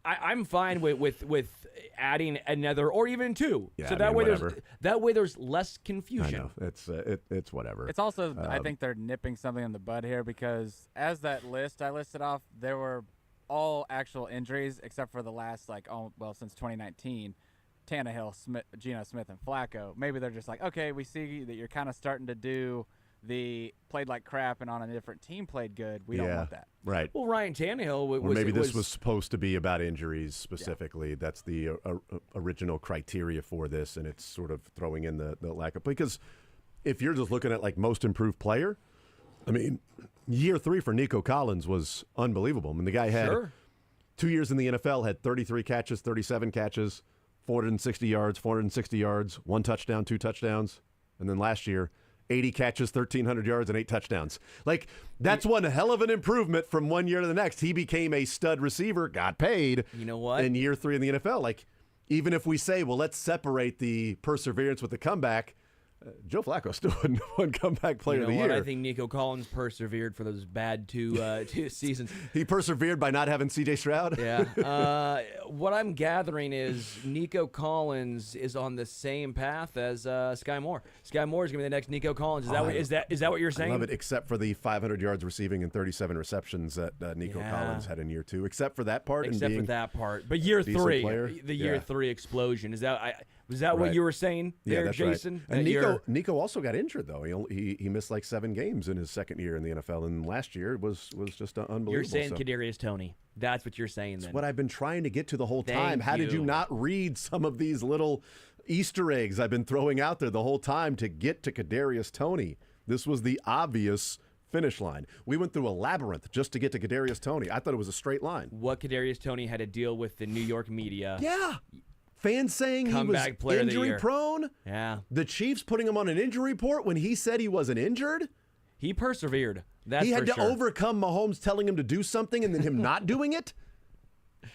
I'm fine with adding another or even two. Yeah, so that way there's less confusion. I know. It's whatever. It's also I think they're nipping something in the bud here because as that list I listed off, there were all actual injuries except for the last since 2019, Tannehill, Geno Smith, and Flacco. Maybe they're just like, okay, we see that you're kind of starting to do the played like crap and on a different team played good. We don't want that. Right. Well, Ryan Tannehill this was supposed to be about injuries specifically. Yeah. That's the original criteria for this, and it's sort of throwing in the lack of, because if you're just looking at like most improved player, I mean, year 3 for Nico Collins was unbelievable. I mean, the guy had 2 years in the NFL, had 33 catches, 37 catches, 460 yards, 1 touchdown, 2 touchdowns. And then last year, 80 catches, 1,300 yards, and 8 touchdowns. Like, that's one hell of an improvement from one year to the next. He became a stud receiver, got paid. You know what? In year 3 in the NFL. Like, even if we say, well, let's separate the perseverance with the comeback, Joe Flacco still won comeback player of the year. I think Nico Collins persevered for those bad two seasons. He persevered by not having C.J. Stroud? Yeah. What I'm gathering is Nico Collins is on the same path as Sky Moore. Sky Moore is going to be the next Nico Collins. Is that what you're saying? I love it, except for the 500 yards receiving and 37 receptions that Nico Collins had in year 2. Except for that part. Except for that part. But year 3, the year 3 explosion. Was that what you were saying there, Jason? Right. And Nico also got injured, though. He missed like 7 games in his second year in the NFL, and last year was just unbelievable. You're saying Kadarius Toney. That's what you're saying then. That's what I've been trying to get to the whole time. How did you not read some of these little Easter eggs I've been throwing out there the whole time to get to Kadarius Toney? This was the obvious finish line. We went through a labyrinth just to get to Kadarius Toney. I thought it was a straight line. What Kadarius Toney had to deal with the New York media. Yeah. Fans saying he was injury prone. Yeah. The Chiefs putting him on an injury report when he said he wasn't injured. He persevered. He had to overcome Mahomes telling him to do something and then him not doing it.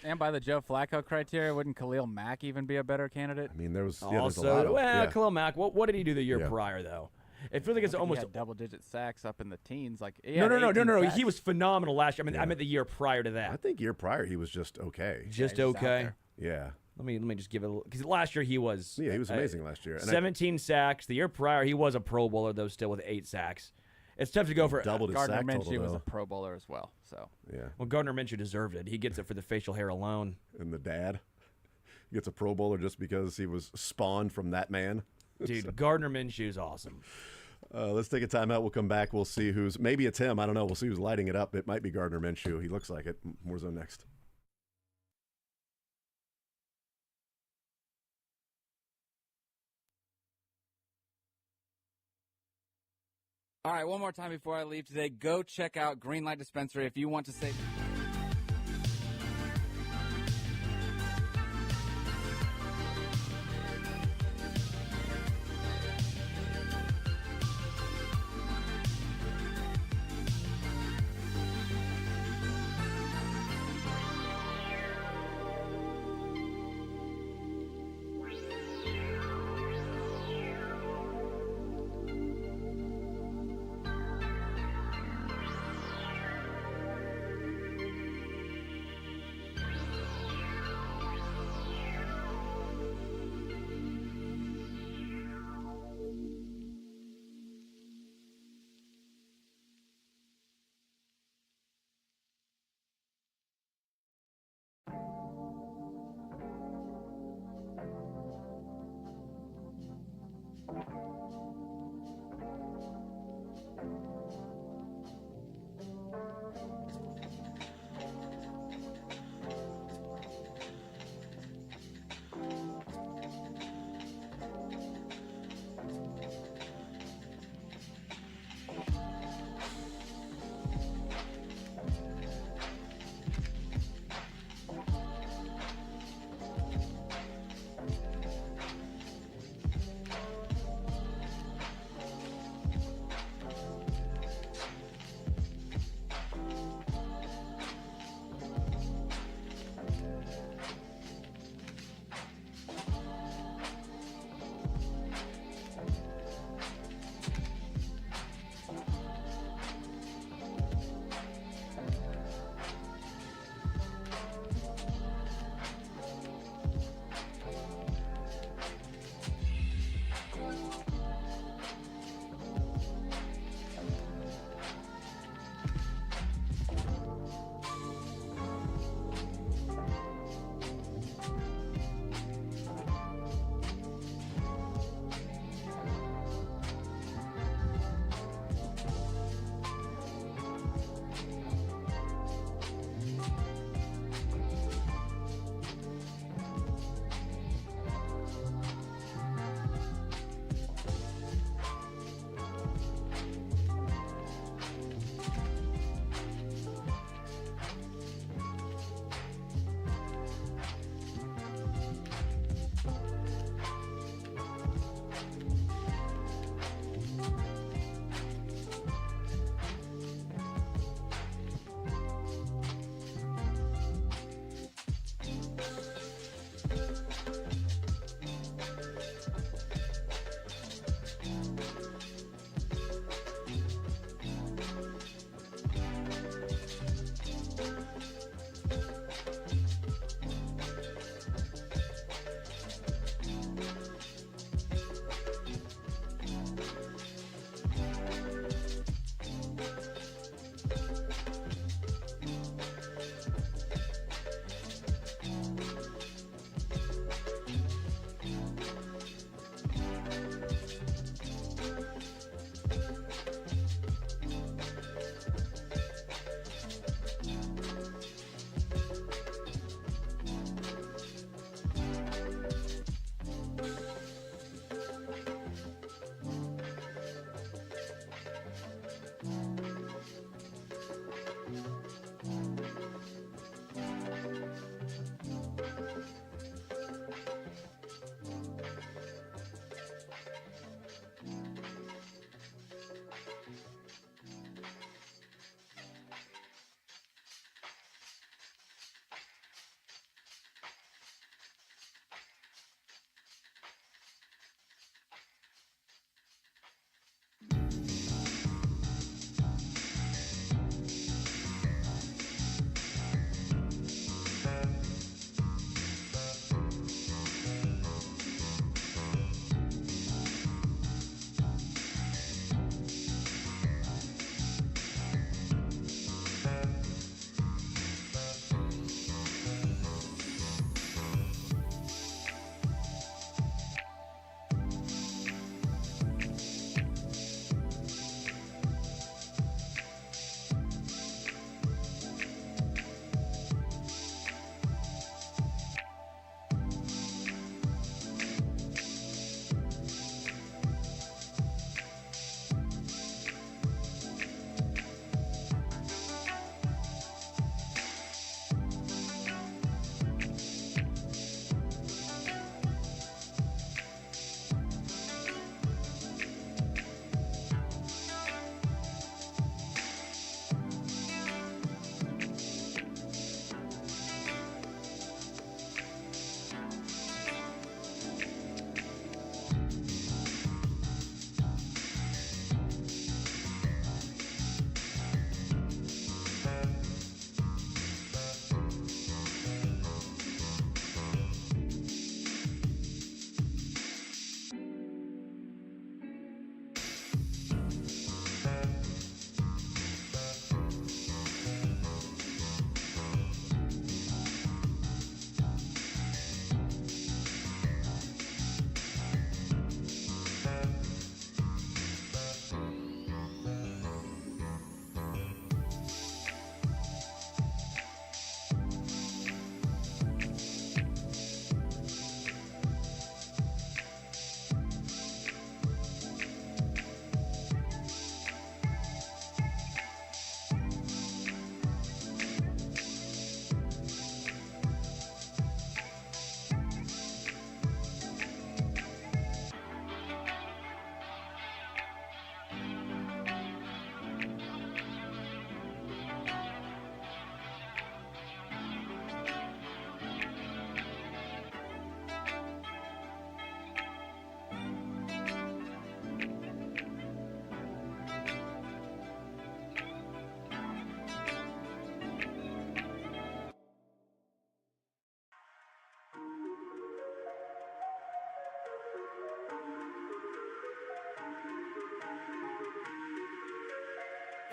And by the Joe Flacco criteria, wouldn't Khalil Mack even be a better candidate? I mean, there's also, there's a lot of, Khalil Mack. What did he do the year prior though? It feels like it's almost he had double-digit sacks up in the teens. No. He was phenomenal last year. I meant the year prior to that. I think year prior he was just okay. Just okay. Yeah. Let me just give it because last year he was he was amazing last year. And 17 sacks. The year prior he was a Pro Bowler though, still with 8 sacks. It's tough to go for doubled his Gardner sack Minshew total, was a Pro Bowler as well. So well, Gardner Minshew deserved it. He gets it for the facial hair alone. And the dad gets a Pro Bowler just because he was spawned from that man. Dude, Gardner Minshew's awesome. Let's take a timeout. We'll come back. We'll see maybe it's him. I don't know. We'll see who's lighting it up. It might be Gardner Minshew. He looks like it. More Zone next. All right, one more time before I leave today. Go check out Greenlight Dispensary if you want to save.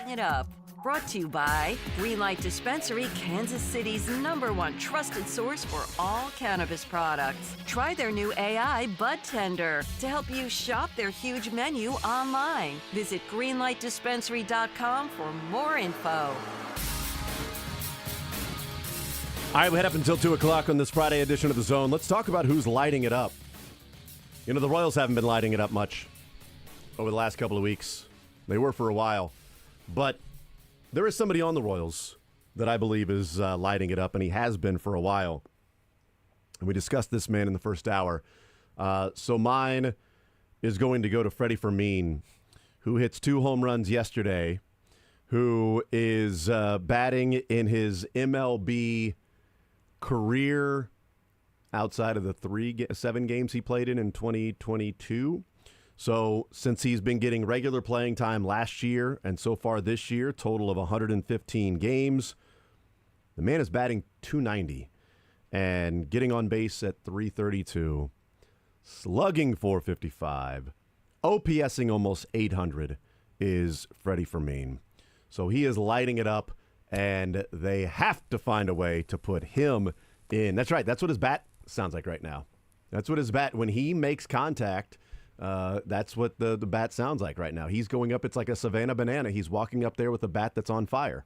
lighting it up. Brought to you by Greenlight Dispensary, Kansas City's #1 trusted source for all cannabis products. Try their new AI Bud Tender to help you shop their huge menu online. Visit greenlightdispensary.com for more info. All right, we head up until 2 o'clock on this Friday edition of The Zone. Let's talk about who's lighting it up. You know, the Royals haven't been lighting it up much over the last couple of weeks. They were for a while. But there is somebody on the Royals that I believe is lighting it up, and he has been for a while. And we discussed this man in the first hour. So mine is going to go to Freddie Fermin, who hits 2 home runs yesterday, who is batting in his MLB career outside of the 7 games he played in 2022. So since he's been getting regular playing time last year and so far this year, total of 115 games, the man is batting .290 and getting on base at .332, slugging .455, OPSing almost .800 is Freddie Fermin. So he is lighting it up, and they have to find a way to put him in. That's right. That's what his bat sounds like right now. That's what his bat, when he makes contact, that's what the bat sounds like right now. He's going up. It's like a Savannah banana. He's walking up there with a bat that's on fire.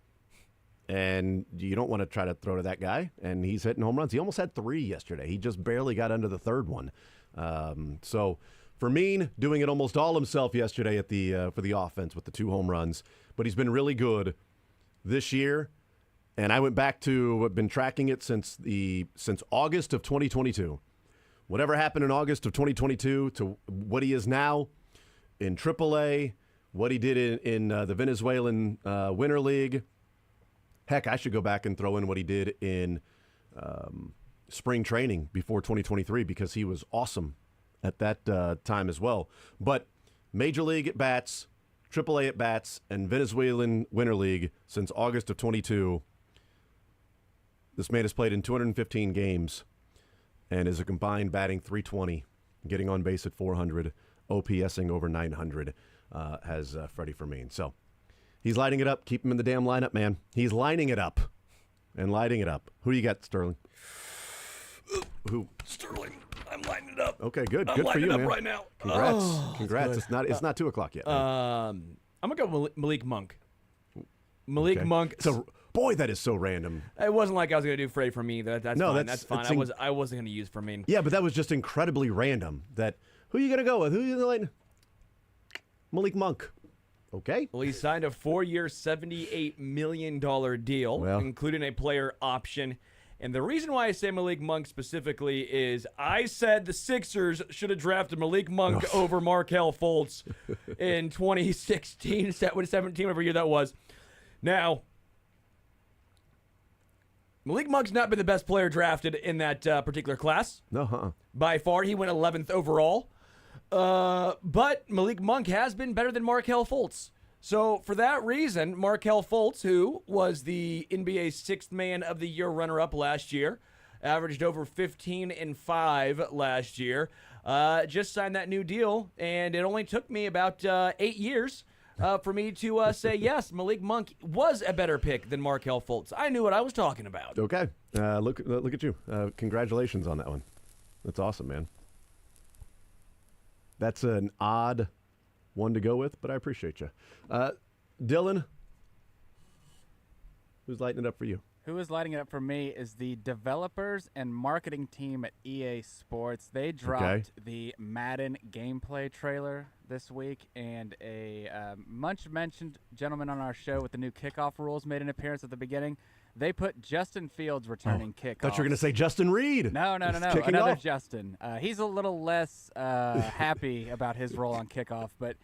And you don't want to try to throw to that guy. And he's hitting home runs. He almost had 3 yesterday. He just barely got under the 3rd one. So Fermin doing it almost all himself yesterday at for the offense with the 2 home runs. But he's been really good this year. And I went back to, I've been tracking it since August of 2022. Whatever happened in August of 2022 to what he is now in AAA, what he did in the Venezuelan Winter League. Heck, I should go back and throw in what he did in spring training before 2023 because he was awesome at that time as well. But Major League at bats, AAA at bats, and Venezuelan Winter League since August of 22. This man has played in 215 games and is a combined batting .320, getting on base at .400, OPSing over .900, has Freddie Fermin. So he's lighting it up. Keep him in the damn lineup, man. He's lining it up and lighting it up. Who do you got, Sterling? Who? Sterling. I'm lighting it up. Okay, good. I'm Good for you, lighting it man. up right now. Congrats. Oh, Congrats. It's not 2 o'clock yet. I'm going to go Malik Monk. Malik Monk. Boy, that is so random. It wasn't like I was going to do Freddie for me. That's No, fine. that's- That's fine. it's I wasn't going to use for me. Yeah, but that was just incredibly random. Who are you going to go with? Who are you going to Malik Monk. Okay. Well, he signed a 4-year, $78 million deal, including a player option. And the reason why I say Malik Monk specifically is I said the Sixers should have drafted Malik Monk over Markelle Fultz in 2016, 17, whatever year that was. Now, Malik Monk's not been the best player drafted in that particular class. No, By far, he went 11th overall. But Malik Monk has been better than Markelle Fultz. So for that reason, Markelle Fultz, who was the NBA's 6th Man of the Year runner-up last year, averaged over 15 and 5 last year, just signed that new deal, and it only took me about 8 years for me to say, yes, Malik Monk was a better pick than Markelle Fultz. I knew what I was talking about. Okay. Look at you. Congratulations on that one. That's awesome, man. That's an odd one to go with, but I appreciate you. Dylan, who's lighting it up for you? Who is lighting it up for me is the developers and marketing team at EA Sports. They dropped the Madden gameplay trailer this week, and a much-mentioned gentleman on our show with the new kickoff rules made an appearance at the beginning. They put Justin Fields returning kickoff. I thought you were going to say Justin Reed. No. Kicking Another off. Justin. He's a little less happy about his role on kickoff, but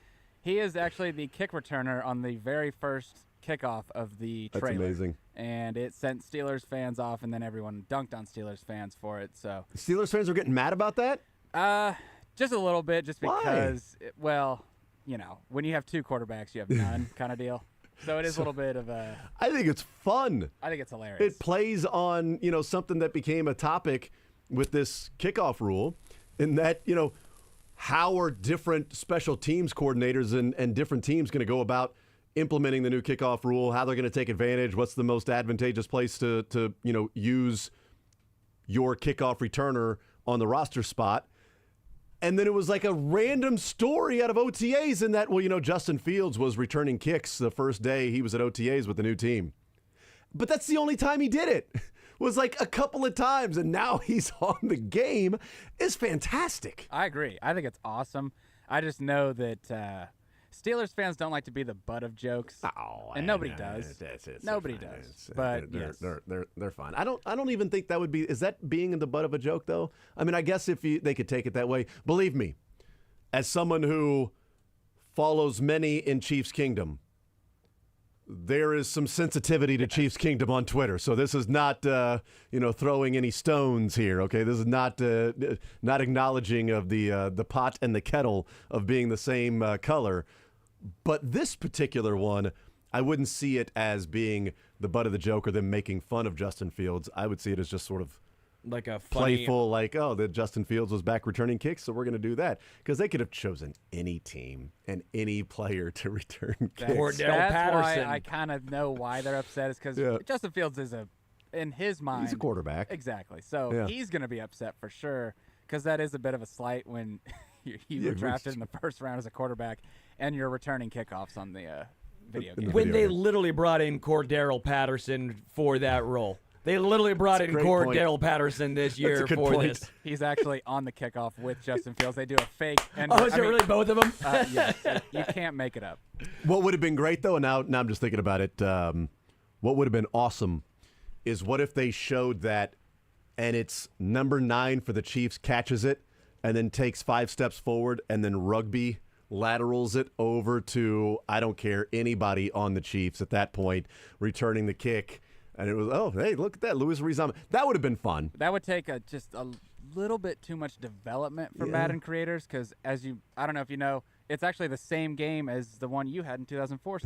he is actually the kick returner on the very first kickoff of the trailer. That's amazing. And it sent Steelers fans off, and then everyone dunked on Steelers fans for it. So Steelers fans are getting mad about that? Just a little bit, just Why? because, when you have 2 quarterbacks, you have none kind of deal. So it is a little bit of a... I think it's fun. I think it's hilarious. It plays on, something that became a topic with this kickoff rule, in that, how are different special teams coordinators and different teams going to go about implementing the new kickoff rule, how they're going to take advantage, what's the most advantageous place to use your kickoff returner on the roster spot. And then it was like a random story out of OTAs in that, Justin Fields was returning kicks the first day he was at OTAs with the new team. But that's the only time he did it. Was like a couple of times, and now he's on the game. Is fantastic. I agree. I think it's awesome. I just know that Steelers fans don't like to be the butt of jokes, and nobody does. Nobody does. But yes, they're fine. I don't even think that would be. Is that being the butt of a joke though? I mean, I guess if they could take it that way. Believe me, as someone who follows many in Chiefs Kingdom, there is some sensitivity to Chiefs Kingdom on Twitter, so this is not throwing any stones here. Okay, this is not acknowledging of the pot and the kettle of being the same color. But this particular one, I wouldn't see it as being the butt of the joke or them making fun of Justin Fields. I would see it as just sort of like a funny, playful, that Justin Fields was back returning kicks, so we're going to do that. Because they could have chosen any team and any player to return kicks. That's why I kind of know why they're upset, is because Justin Fields is in his mind, he's a quarterback. Exactly. So he's going to be upset for sure, because that is a bit of a slight when you were drafted in the first round as a quarterback and you're returning kickoffs on the video game. When they literally brought in Cordero Patterson for that role. They literally brought in Cordero Patterson this year for this. He's actually on the kickoff with Justin Fields. They do a fake. And is it really both of them? Yes. You can't make it up. What would have been great, though, and now I'm just thinking about it, what would have been awesome is what if they showed that and it's number 9 for the Chiefs catches it and then takes 5 steps forward and then rugby laterals it over to, I don't care, anybody on the Chiefs at that point, returning the kick. And it was, hey, look at that, Luis Rizama. That would have been fun. That would take just a little bit too much development for Madden creators, because I don't know if you know, it's actually the same game as the one you had in 2004.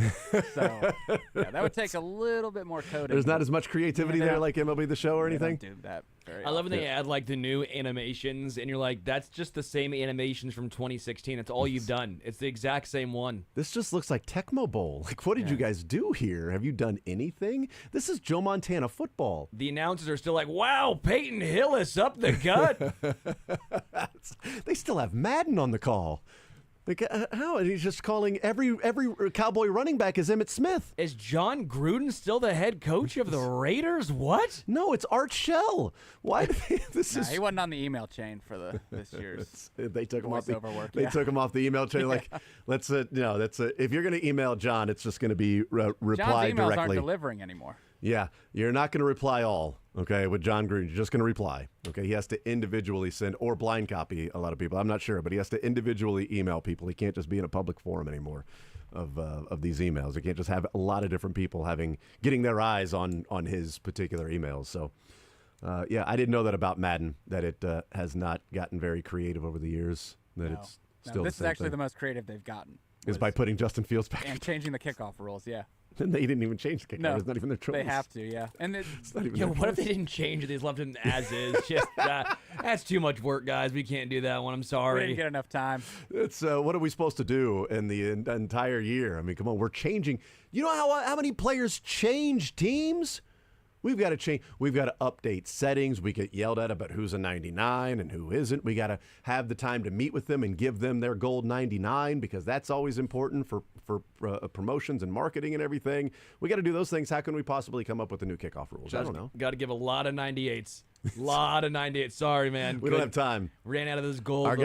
So that would take a little bit more coding. There's not as much creativity there like MLB The Show or anything? They don't do that very I love when they add the new animations, and you're like, that's just the same animations from 2016. That's all you've done. It's the exact same one. This just looks like Tecmo Bowl. What did you guys do here? Have you done anything? This is Joe Montana football. The announcers are still like, wow, Peyton Hillis up the gut. They still have Madden on the call. How? And he's just calling every Cowboy running back is Emmitt Smith. Is John Gruden still the head coach of the Raiders? What? No, it's Art Shell. Why? He wasn't on the email chain for this year's. They took him off the work. They took him off the email chain. Let's if you're going to email John, it's just going to be reply John's emails directly. aren't delivering anymore. Yeah, you're not going to reply all, okay, with John Gruden. You're just going to reply, okay? He has to individually send, or blind copy a lot of people. I'm not sure, but he has to individually email people. He can't just be in a public forum anymore of these emails. He can't just have a lot of different people getting their eyes on his particular emails. So, I didn't know that about Madden, that it has not gotten very creative over the years, it's still this is actually the most creative they've gotten. Is by putting Justin Fields back. And changing the kickoff rules, And they didn't even change the kickoff. No, it's not even their choice. They have to, And it's not even what if they didn't change it? They just left it as is. Just that's too much work, guys. We can't do that one. I'm sorry. We didn't get enough time. It's what are we supposed to do in the entire year? I mean, come on, we're changing. You know how many players change teams? We've got to change. We've got to update settings. We get yelled at about who's a 99 and who isn't. We got to have the time to meet with them and give them their gold 99, because that's always important for promotions and marketing and everything. We got to do those things. How can we possibly come up with the new kickoff rules? I don't know. Got to give a lot of 98s. Lot of 98s. Sorry, man. We don't have time. Ran out of those gold. Our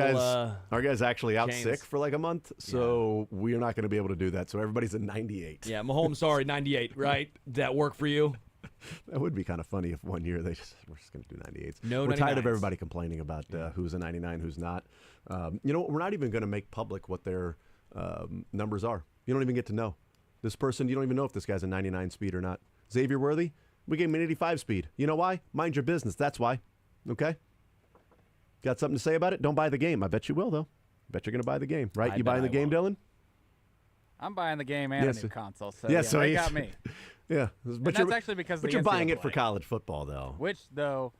guy's actually out chains. sick for like a month, so we're not going to be able to do that. So everybody's at 98. Yeah, Mahomes, sorry, 98, right? Did that work for you? That would be kind of funny if one year we're just going to do 98s. No, we're 99s. tired of everybody complaining about who's a 99, who's not. We're not even going to make public what their numbers are. You don't even get to know. This person, you don't even know if this guy's a 99 speed or not. Xavier Worthy, we gave him an 85 speed. You know why? Mind your business. That's why. Okay? Got something to say about it? Don't buy the game. I bet you will, though. I bet you're going to buy the game, right? You buying the game, Dylan? I'm buying the game and a new console, so so they got me. Yeah, but that's actually because you're buying it for college football, though. Which, though,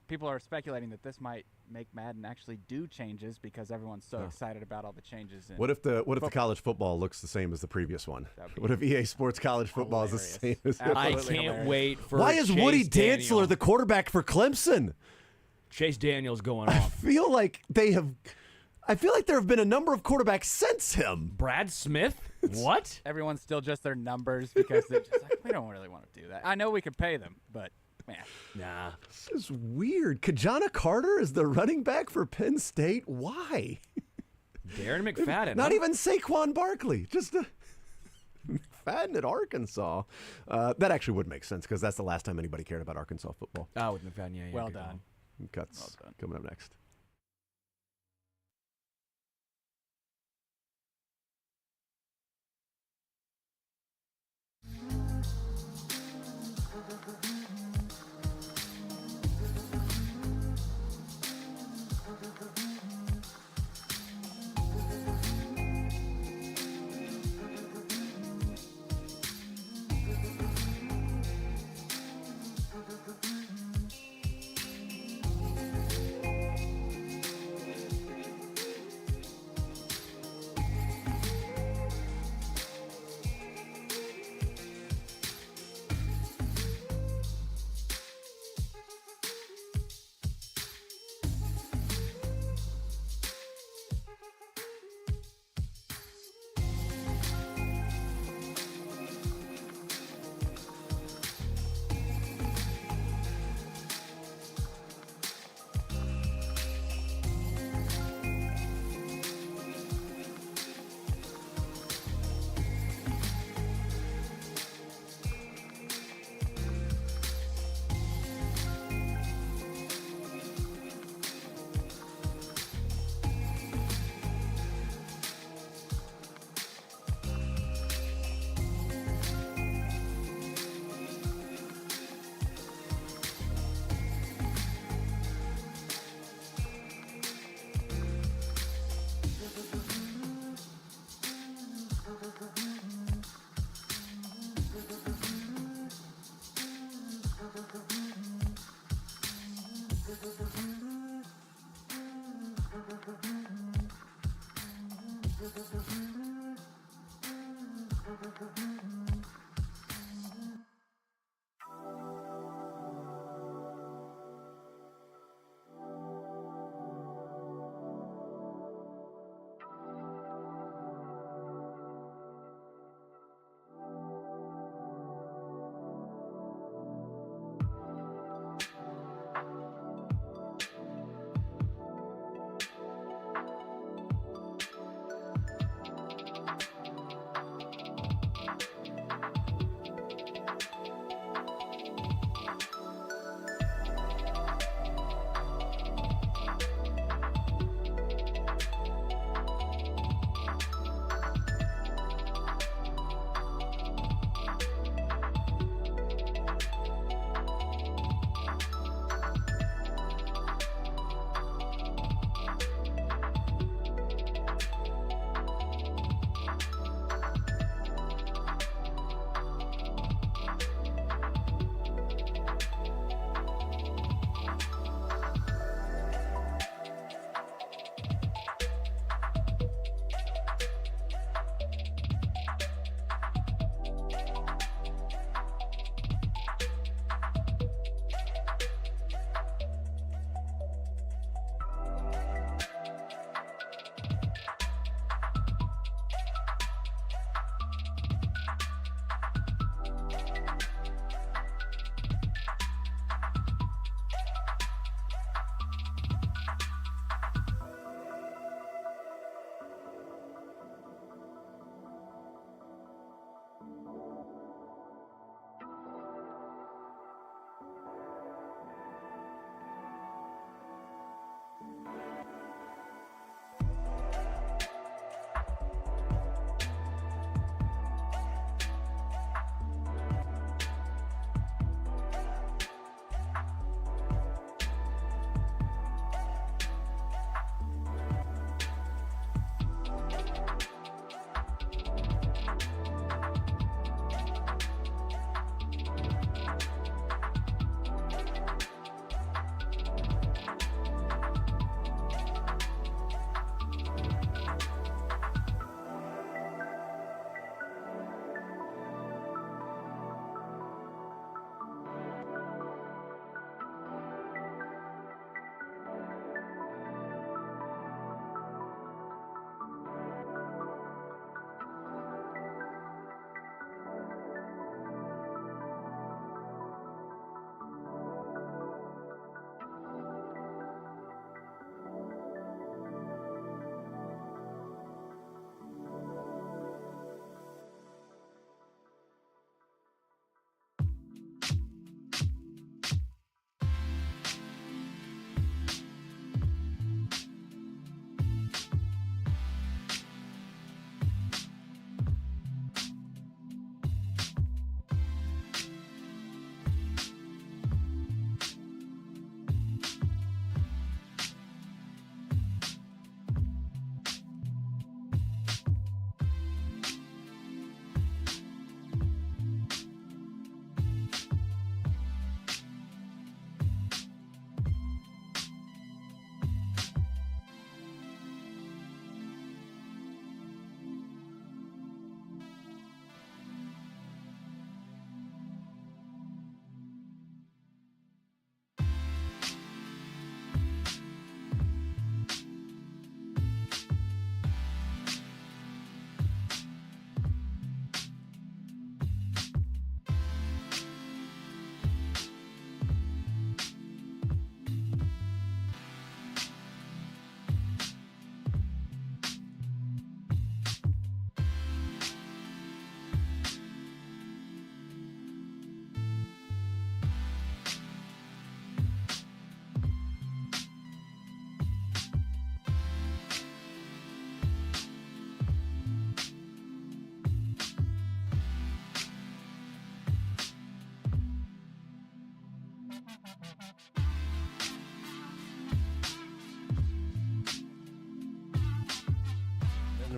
people are speculating that this might make Madden actually do changes because everyone's so excited about all the changes. What if the college football looks the same as the previous one? What if EA Sports college football is the same as the I can't wait for Why is Chase Woody Daniel. Dantzler the quarterback for Clemson? Chase Daniel's going I off. feel like there have been a number of quarterbacks since him. Brad Smith? What? Everyone's still just their numbers because they're just like, we don't really want to do that. I know we could pay them, but man. Nah. This is weird. Kajana Carter is the running back for Penn State. Why? Darren McFadden. Not even Saquon Barkley. Just McFadden at Arkansas. That actually would make sense because that's the last time anybody cared about Arkansas football. Oh, with McFadden, yeah. Well good done. call. Cuts coming up next.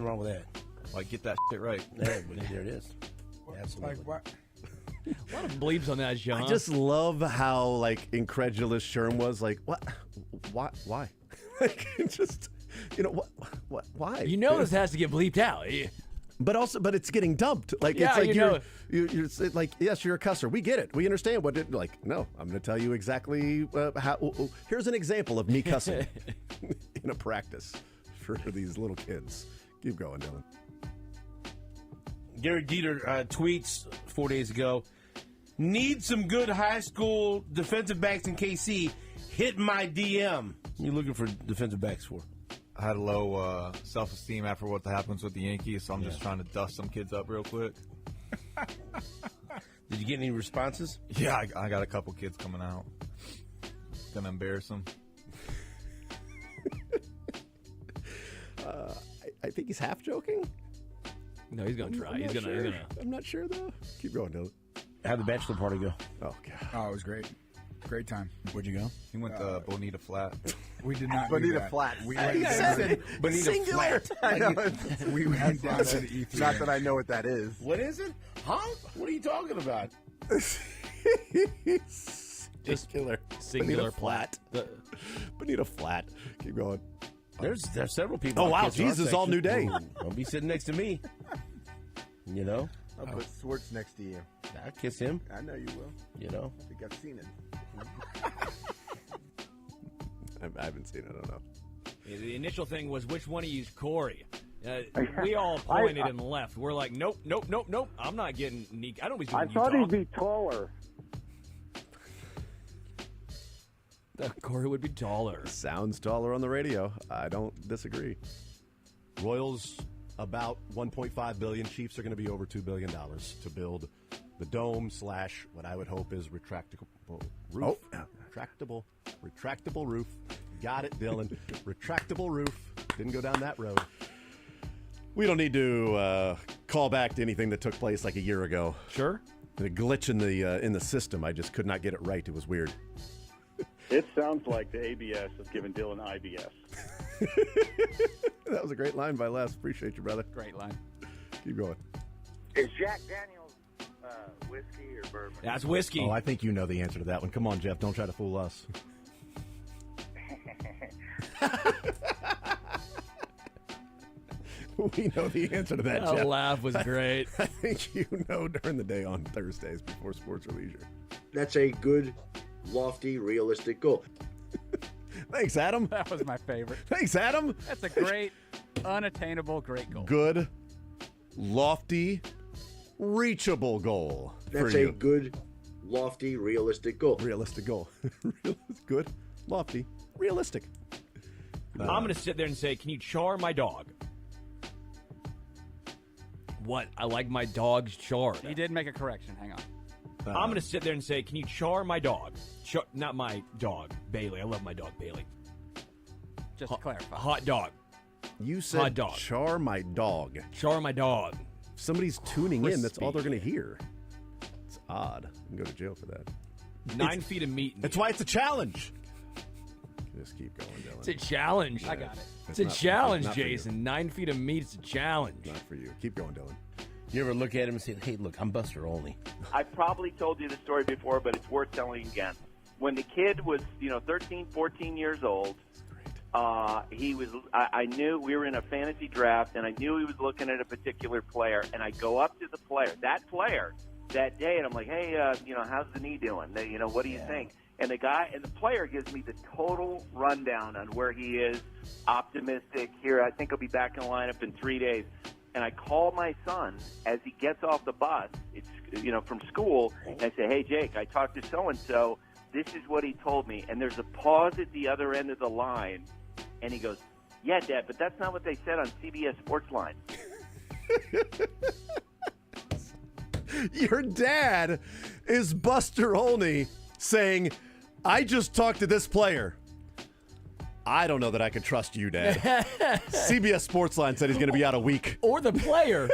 nothing wrong with that. Like, get that shit right. Yeah, but there it is. Absolutely. Like what? A lot of bleeps on that, John. I just love how like incredulous Sherm was. Like, what? Why? Like, just what? Why? You know this has to get bleeped out. But it's getting dumped. Like, Yeah, it's like you know. you're like, yes, you're a cusser. We get it. We understand what it, like, no, I'm going to tell you exactly how. Here's an example of me cussing in a practice for these little kids. Keep going, Dylan. Gary Dieter tweets 4 days ago, need some good high school defensive backs in KC. Hit my DM. You looking for defensive backs for? I had a low self-esteem after what happens with the Yankees, so I'm just trying to dust some kids up real quick. Did you get any responses? Yeah, I got a couple kids coming out. Gonna embarrass them. I think he's half joking. No, he's gonna try. He's Sure. gonna. I'm not sure though. Keep going, Dylan. How'd the bachelor party go? Oh God. Oh, it was great. Great time. Where'd you go? He went to Bonita Flat. We did not. Bonita do that. Flat. We I went said Bonita Singular. Flat. I know. we went down to the E3. Not that I know what that is. What is it? Huh? What are you talking about? Singular. Singular Bonita Flat. The- Bonita Flat. Keep going. There's several people. Oh, on wow. Kids in our Jesus, all section. new day. Ooh, don't be sitting next to me. You know? I'll put Swartz next to you. I'll kiss him. I know you will. You know? I think I've seen it. I haven't seen it. I don't know. The initial thing was, which one of you is Corey? We all pointed and left. We're like, nope. I'm not getting Nick. I don't be doing I thought he'd be taller. Corey would be taller. Sounds taller on the radio. I don't disagree. Royals about $1.5 billion. Chiefs are going to be over $2 billion to build the dome / what I would hope is retractable roof. Retractable roof. Got it, Dylan. Retractable roof. Didn't go down that road. We don't need to call back to anything that took place like a year ago. Sure. The glitch in the system. I just could not get it right. It was weird. It sounds like the ABS is giving Dylan IBS. That was a great line by Les. Appreciate you, brother. Great line. Keep going. Is Jack Daniels whiskey or bourbon? That's whiskey. Oh, I think you know the answer to that one. Come on, Jeff. Don't try to fool us. We know the answer to that, That Jeff. laugh was great. I think you know during the day on Thursdays before sports or leisure. That's a good, lofty, realistic goal. Thanks, Adam. That was my favorite. Thanks, Adam. That's a great, unattainable, great goal. Good, lofty, reachable goal. That's for a you. good, lofty, realistic goal. Realistic goal. Good, lofty, realistic. I'm going to sit there and say, can you char my dog? What? I like my dog's charred. He did make a correction. Hang on. I'm going to sit there and say, can you char my dog? Not my dog, Bailey. I love my dog, Bailey. Just to clarify. Hot dog. You said Hot dog. char my dog. Char my dog. If somebody's tuning in, that's all they're Crispy. going to hear. It's odd. You can go to jail for that. 9 feet of meat. That's why it's a challenge. Just keep going, Dylan. It's a challenge. I got it. It's a challenge, not for you. Jason. 9 feet of meat is a challenge. Not for you. Keep going, Dylan. You ever look at him and say, hey, look, I'm Buster Olney. I've probably told you the story before, but it's worth telling again. When the kid was, 13, 14 years old, he was. I knew we were in a fantasy draft, and I knew he was looking at a particular player. And I go up to the player, that day, and I'm like, hey, how's the knee doing? What do you think? And the player gives me the total rundown on where he is, optimistic. Here, I think he'll be back in the lineup in 3 days. And I call my son as he gets off the bus, from school, and I say, hey, Jake, I talked to so-and-so. This is what he told me. And there's a pause at the other end of the line. And he goes, yeah, Dad, but that's not what they said on CBS Sportsline. Your dad is Buster Olney saying, I just talked to this player. I don't know that I can trust you, Dad. CBS Sportsline said he's going to be out a week. Or the player.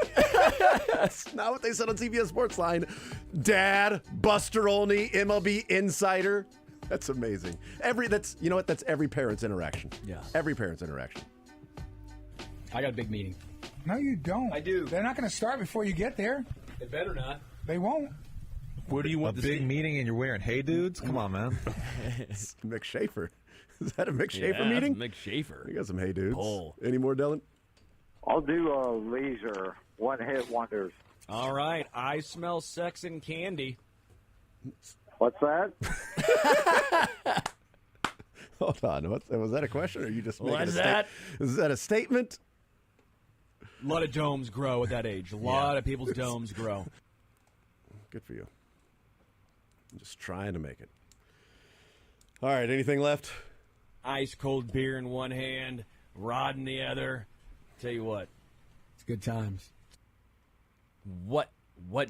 That's not what they said on CBS Sportsline. Dad, Buster Olney, MLB Insider. That's amazing. That's every parent's interaction. Yeah. Every parent's interaction. I got a big meeting. No, you don't. I do. They're not going to start before you get there. They better not. They won't. Where do you want a the big meeting and you're wearing hey dudes? Come on, man. Mick Schaefer. Is that a Mick Schaefer Yeah, meeting? Mick Schaefer. We got some hey dudes. Pull. Any more, Dylan? I'll do laser, one-hit wonders. All right. I smell sex and candy. What's that? Hold on. Was that a question, or are you just making What's a that? Is that a statement? A lot of domes grow at that age. A lot of people's domes grow. Good for you. I'm just trying to make it. All right. Anything left? Ice cold beer in one hand, rod in the other. Tell you what. It's good times. What,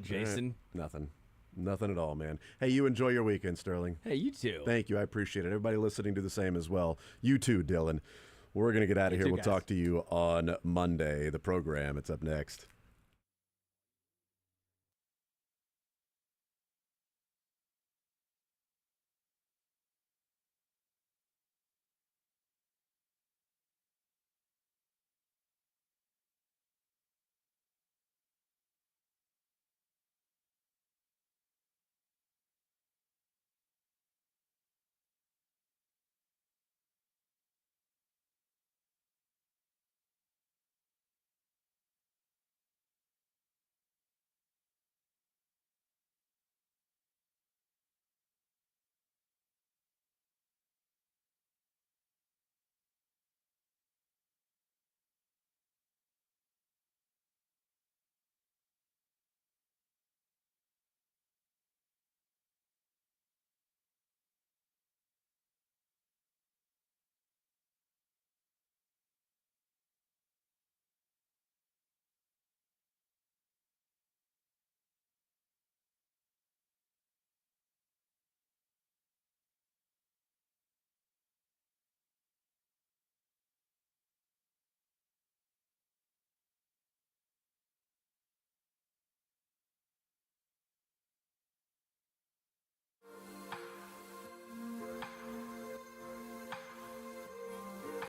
Jason? Nothing. Nothing at all, man. Hey, you enjoy your weekend, Sterling. Hey, you too. Thank you. I appreciate it. Everybody listening do the same as well. You too, Dylan. We're going to get out of here. too, We'll guys. talk to you on Monday. The program, it's up next.